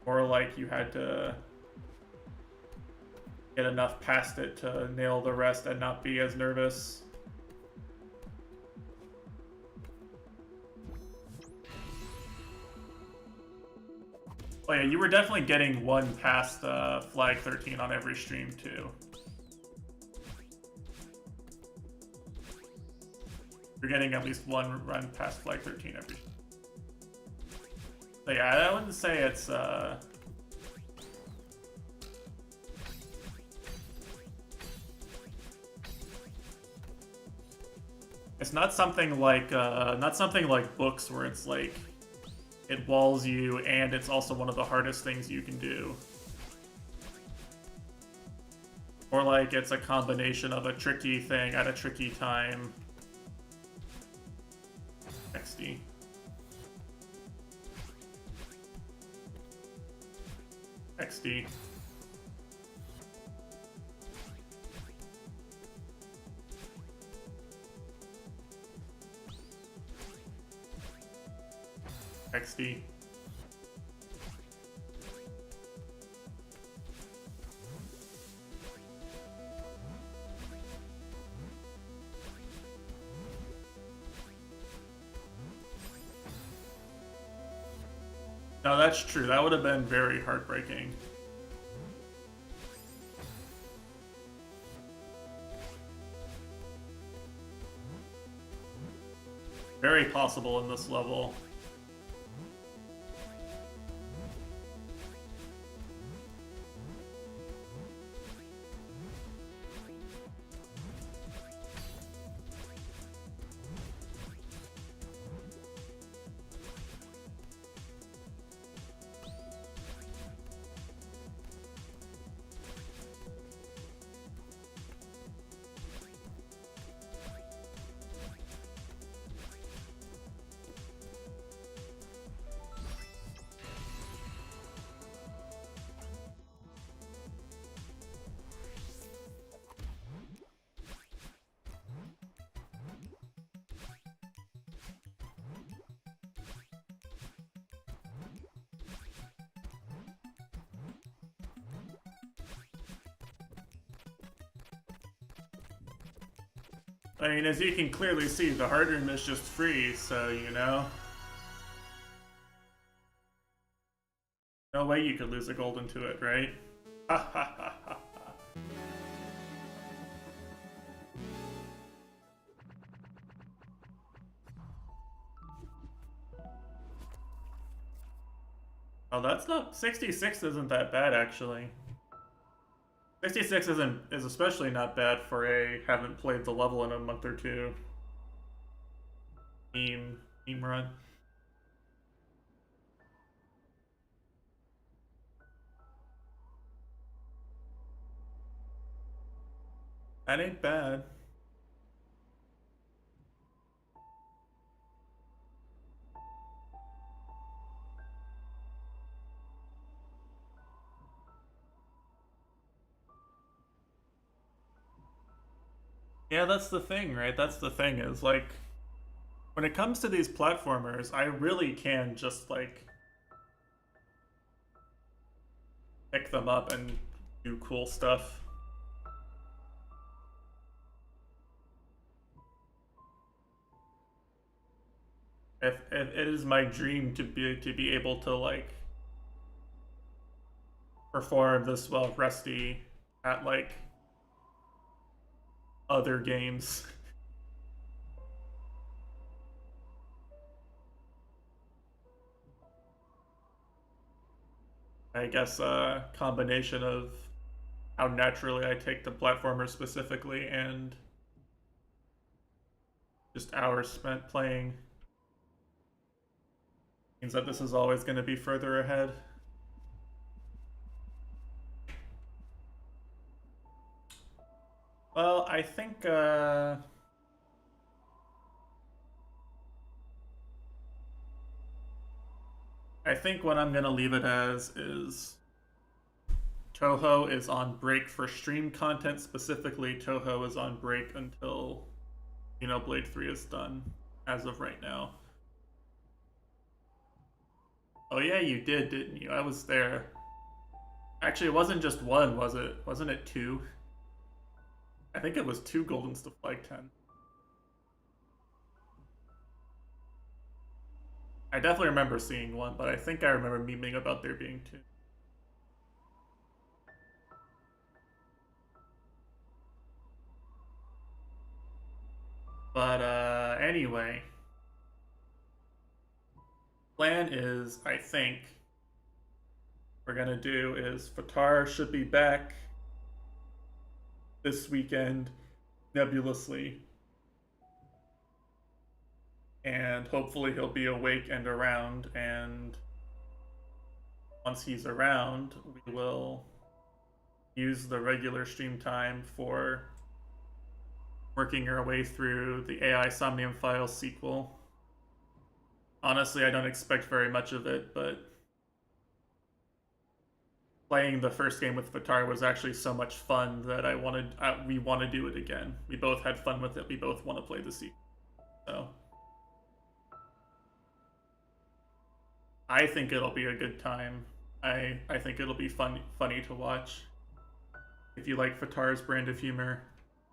more like you had to get enough past it to nail the rest and not be as nervous. Oh yeah, you were definitely getting one past flag 13 on every stream too. You're getting at least one run past flag 13 every. So yeah, I wouldn't say it's not something like books where it's like it walls you and it's also one of the hardest things you can do. Or like it's a combination of a tricky thing at a tricky time. XD. XD. XD. No, that's true. That would have been very heartbreaking. Very possible in this level. I mean, as you can clearly see, the hard room is just free, so, you know. No way you could lose a golden to it, right? Ha ha ha ha. Oh, that's not... 66 isn't that bad, actually. 66 is especially not bad for a haven't played the level in a month or two team run. That ain't bad. Yeah, that's the thing, right? That's the thing is, like, when it comes to these platformers, I really can just, like, pick them up and do cool stuff. If it is my dream to be able to like perform this well Rusty at like other games. I guess a combination of how naturally I take to platformers specifically and just hours spent playing means that this is always going to be further ahead. Well, I think what I'm gonna leave it as is Toho is on break for stream content. Specifically, Toho is on break until Blade 3 is done, as of right now. Oh yeah, you did, didn't you? I was there. Actually, it wasn't just one, was it? Wasn't it two? I think it was two Golden Stuff Flag 10. I definitely remember seeing one, but I think I remember memeing about there being two. But anyway, plan is, I think, we're gonna do is Fatar should be back this weekend nebulously, and hopefully he'll be awake and around, and once he's around we will use the regular stream time for working our way through the AI Somnium Files sequel. Honestly, I don't expect very much of it, but playing the first game with Fatar was actually so much fun that we want to do it again. We both had fun with it. We both want to play the sequel. So I think it'll be a good time. I think it'll be funny to watch. If you like Fatar's brand of humor,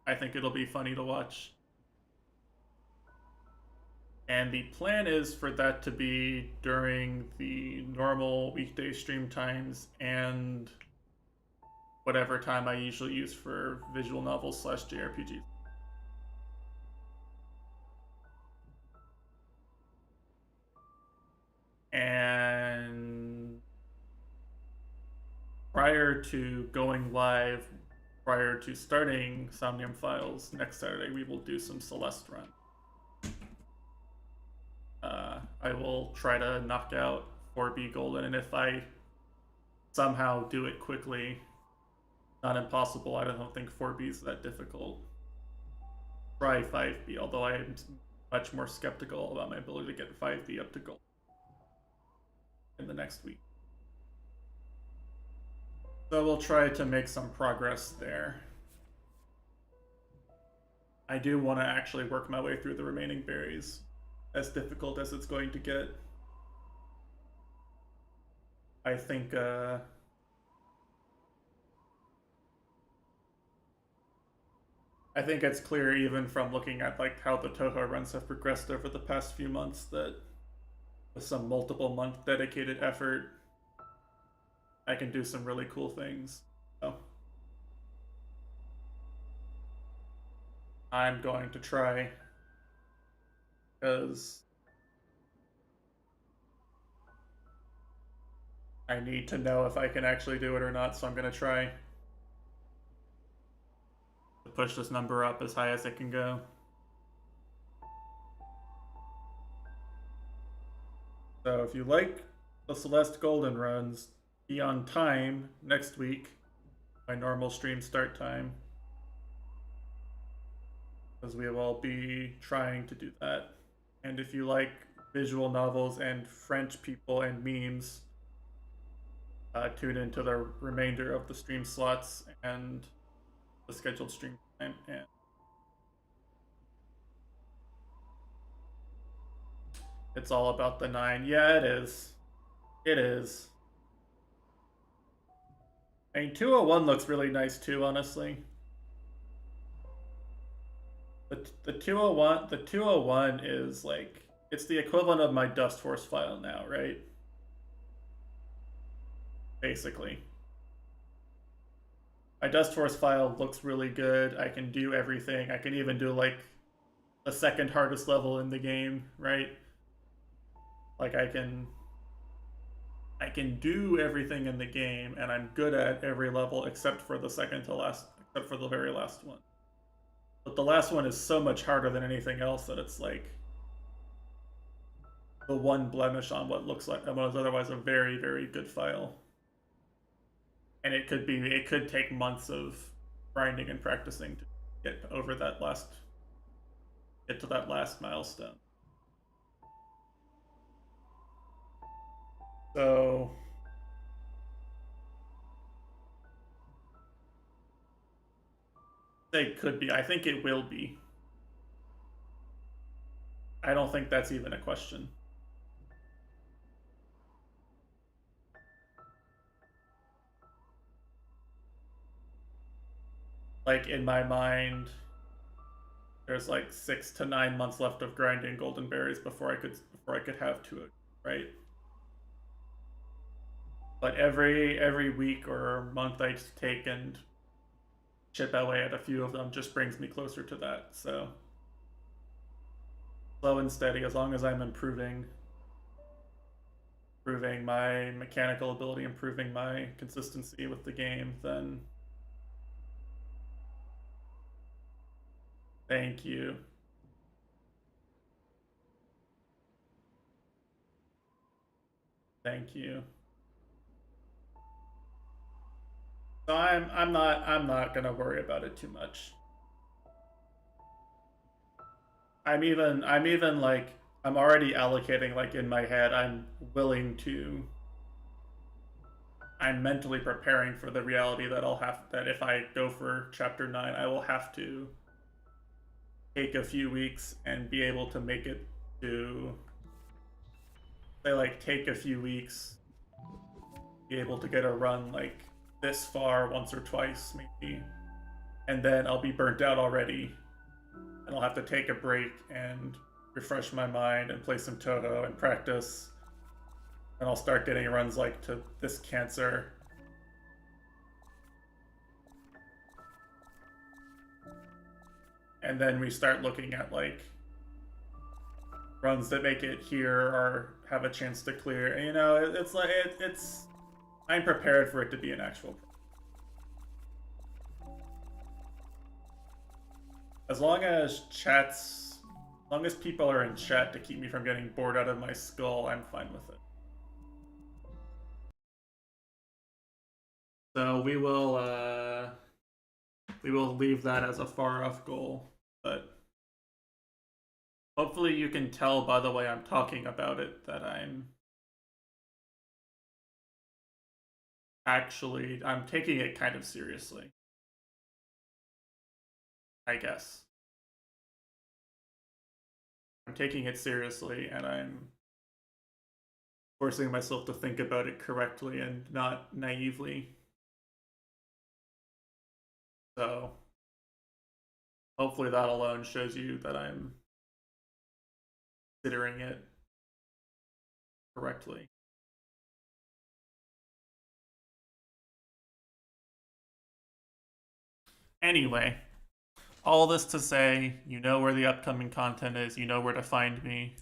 I think it'll be funny to watch. And the plan is for that to be during the normal weekday stream times and whatever time I usually use for visual novels / JRPGs. And prior to going live, prior to starting Somnium Files next Saturday, we will do some Celeste run. I will try to knock out 4B Golden, and if I somehow do it quickly, not impossible, I don't think 4B is that difficult. Try 5B, although I am much more skeptical about my ability to get 5B up to gold in the next week. So we'll try to make some progress there. I do want to actually work my way through the remaining berries, as difficult as it's going to get. I think it's clear even from looking at like how the Toho runs have progressed over the past few months that with some multiple month dedicated effort, I can do some really cool things. So I'm going to try, because I need to know if I can actually do it or not, so I'm going to try to push this number up as high as it can go. So if you like the Celeste Golden runs, be on time next week, my normal stream start time, because we will be trying to do that. And if you like visual novels and French people and memes, tune into the remainder of the stream slots and the scheduled stream time. And it's all about the 9. Yeah, it is. It is. I mean, 201 looks really nice too, honestly. The 201 is like, it's the equivalent of my Dust Force file now, right? Basically. My Dust Force file looks really good. I can do everything. I can even do like the second hardest level in the game, right? Like I can do everything in the game, and I'm good at every level except for the second to last, except for the very last one. But the last one is so much harder than anything else that it's like the one blemish on what looks like what is otherwise a very, very good file. And it could take months of grinding and practicing to get over that last, get to that last milestone. So it could be. I think it will be. I don't think that's even a question. Like in my mind, there's like 6 to 9 months left of grinding golden berries before I could have two, right? But every week or month I take and chip away at a few of them just brings me closer to that. So slow and steady, as long as I'm improving my mechanical ability, improving my consistency with the game, then thank you. Thank you. So I'm not gonna worry about it too much. I'm even like, I'm already allocating, like in my head, I'm mentally preparing for the reality that that if I go for chapter 9, I will have to take a few weeks and be able to make it to, say, like take a few weeks, be able to get a run like this far once or twice maybe, and then I'll be burnt out already, and I'll have to take a break and refresh my mind and play some Toho and practice, and I'll start getting runs like to this cancer. And then we start looking at like runs that make it here or have a chance to clear. And, you know, it's like it's I'm prepared for it to be an actual problem. As long as people are in chat to keep me from getting bored out of my skull, I'm fine with it. So we will leave that as a far off goal, but hopefully you can tell by the way I'm talking about it that I'm taking it kind of seriously, I guess. I'm taking it seriously, and I'm forcing myself to think about it correctly and not naively. So hopefully that alone shows you that I'm considering it correctly. Anyway, all this to say, you know where the upcoming content is, you know where to find me.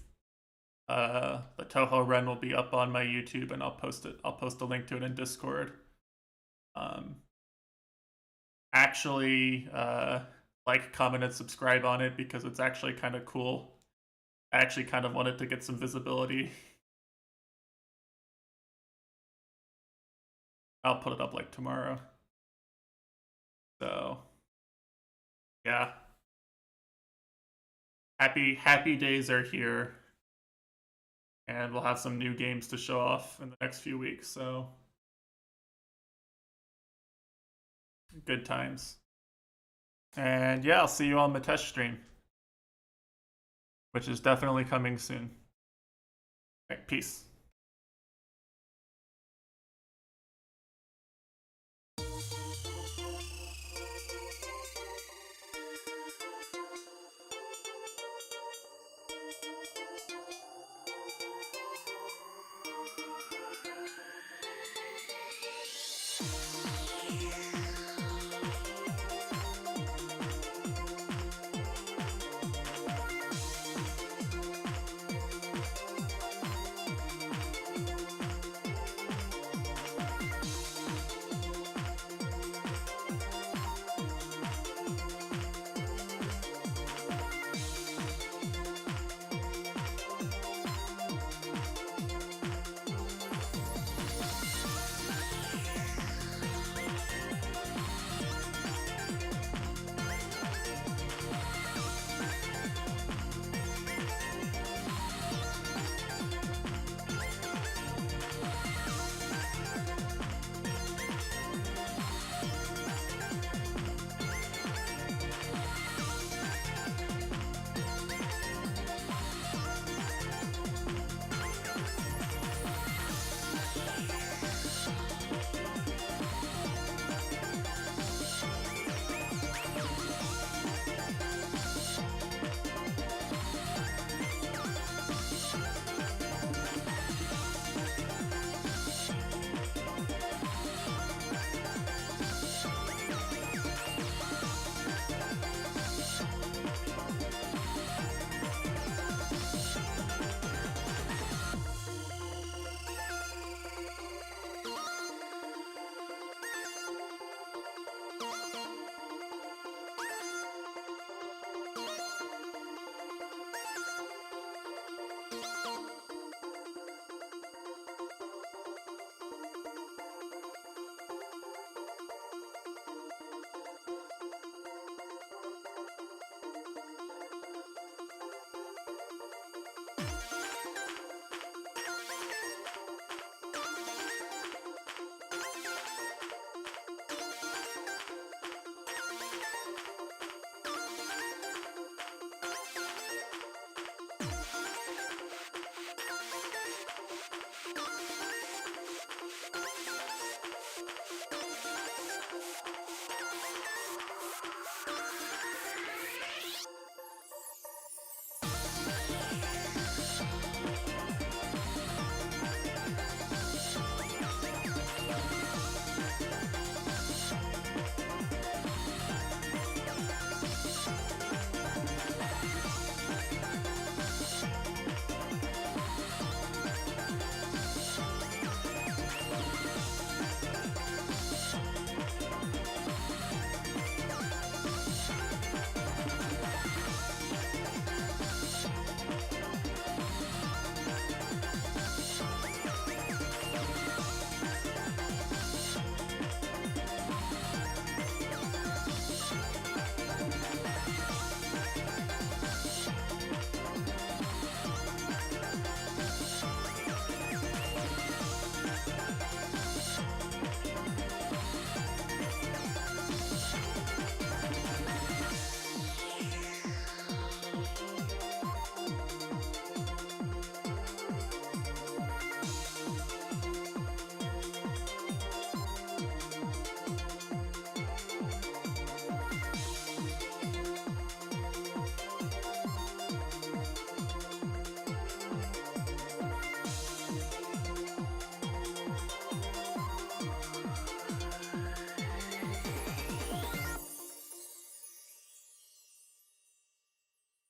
The Toho run will be up on my YouTube, and I'll post a link to it in Discord. Actually, like, comment, and subscribe on it because it's actually kind of cool. I actually kind of wanted to get some visibility. I'll put it up like tomorrow. So, yeah. Happy days are here. And we'll have some new games to show off in the next few weeks, so good times. And yeah, I'll see you on Matesh stream, which is definitely coming soon. Okay, peace.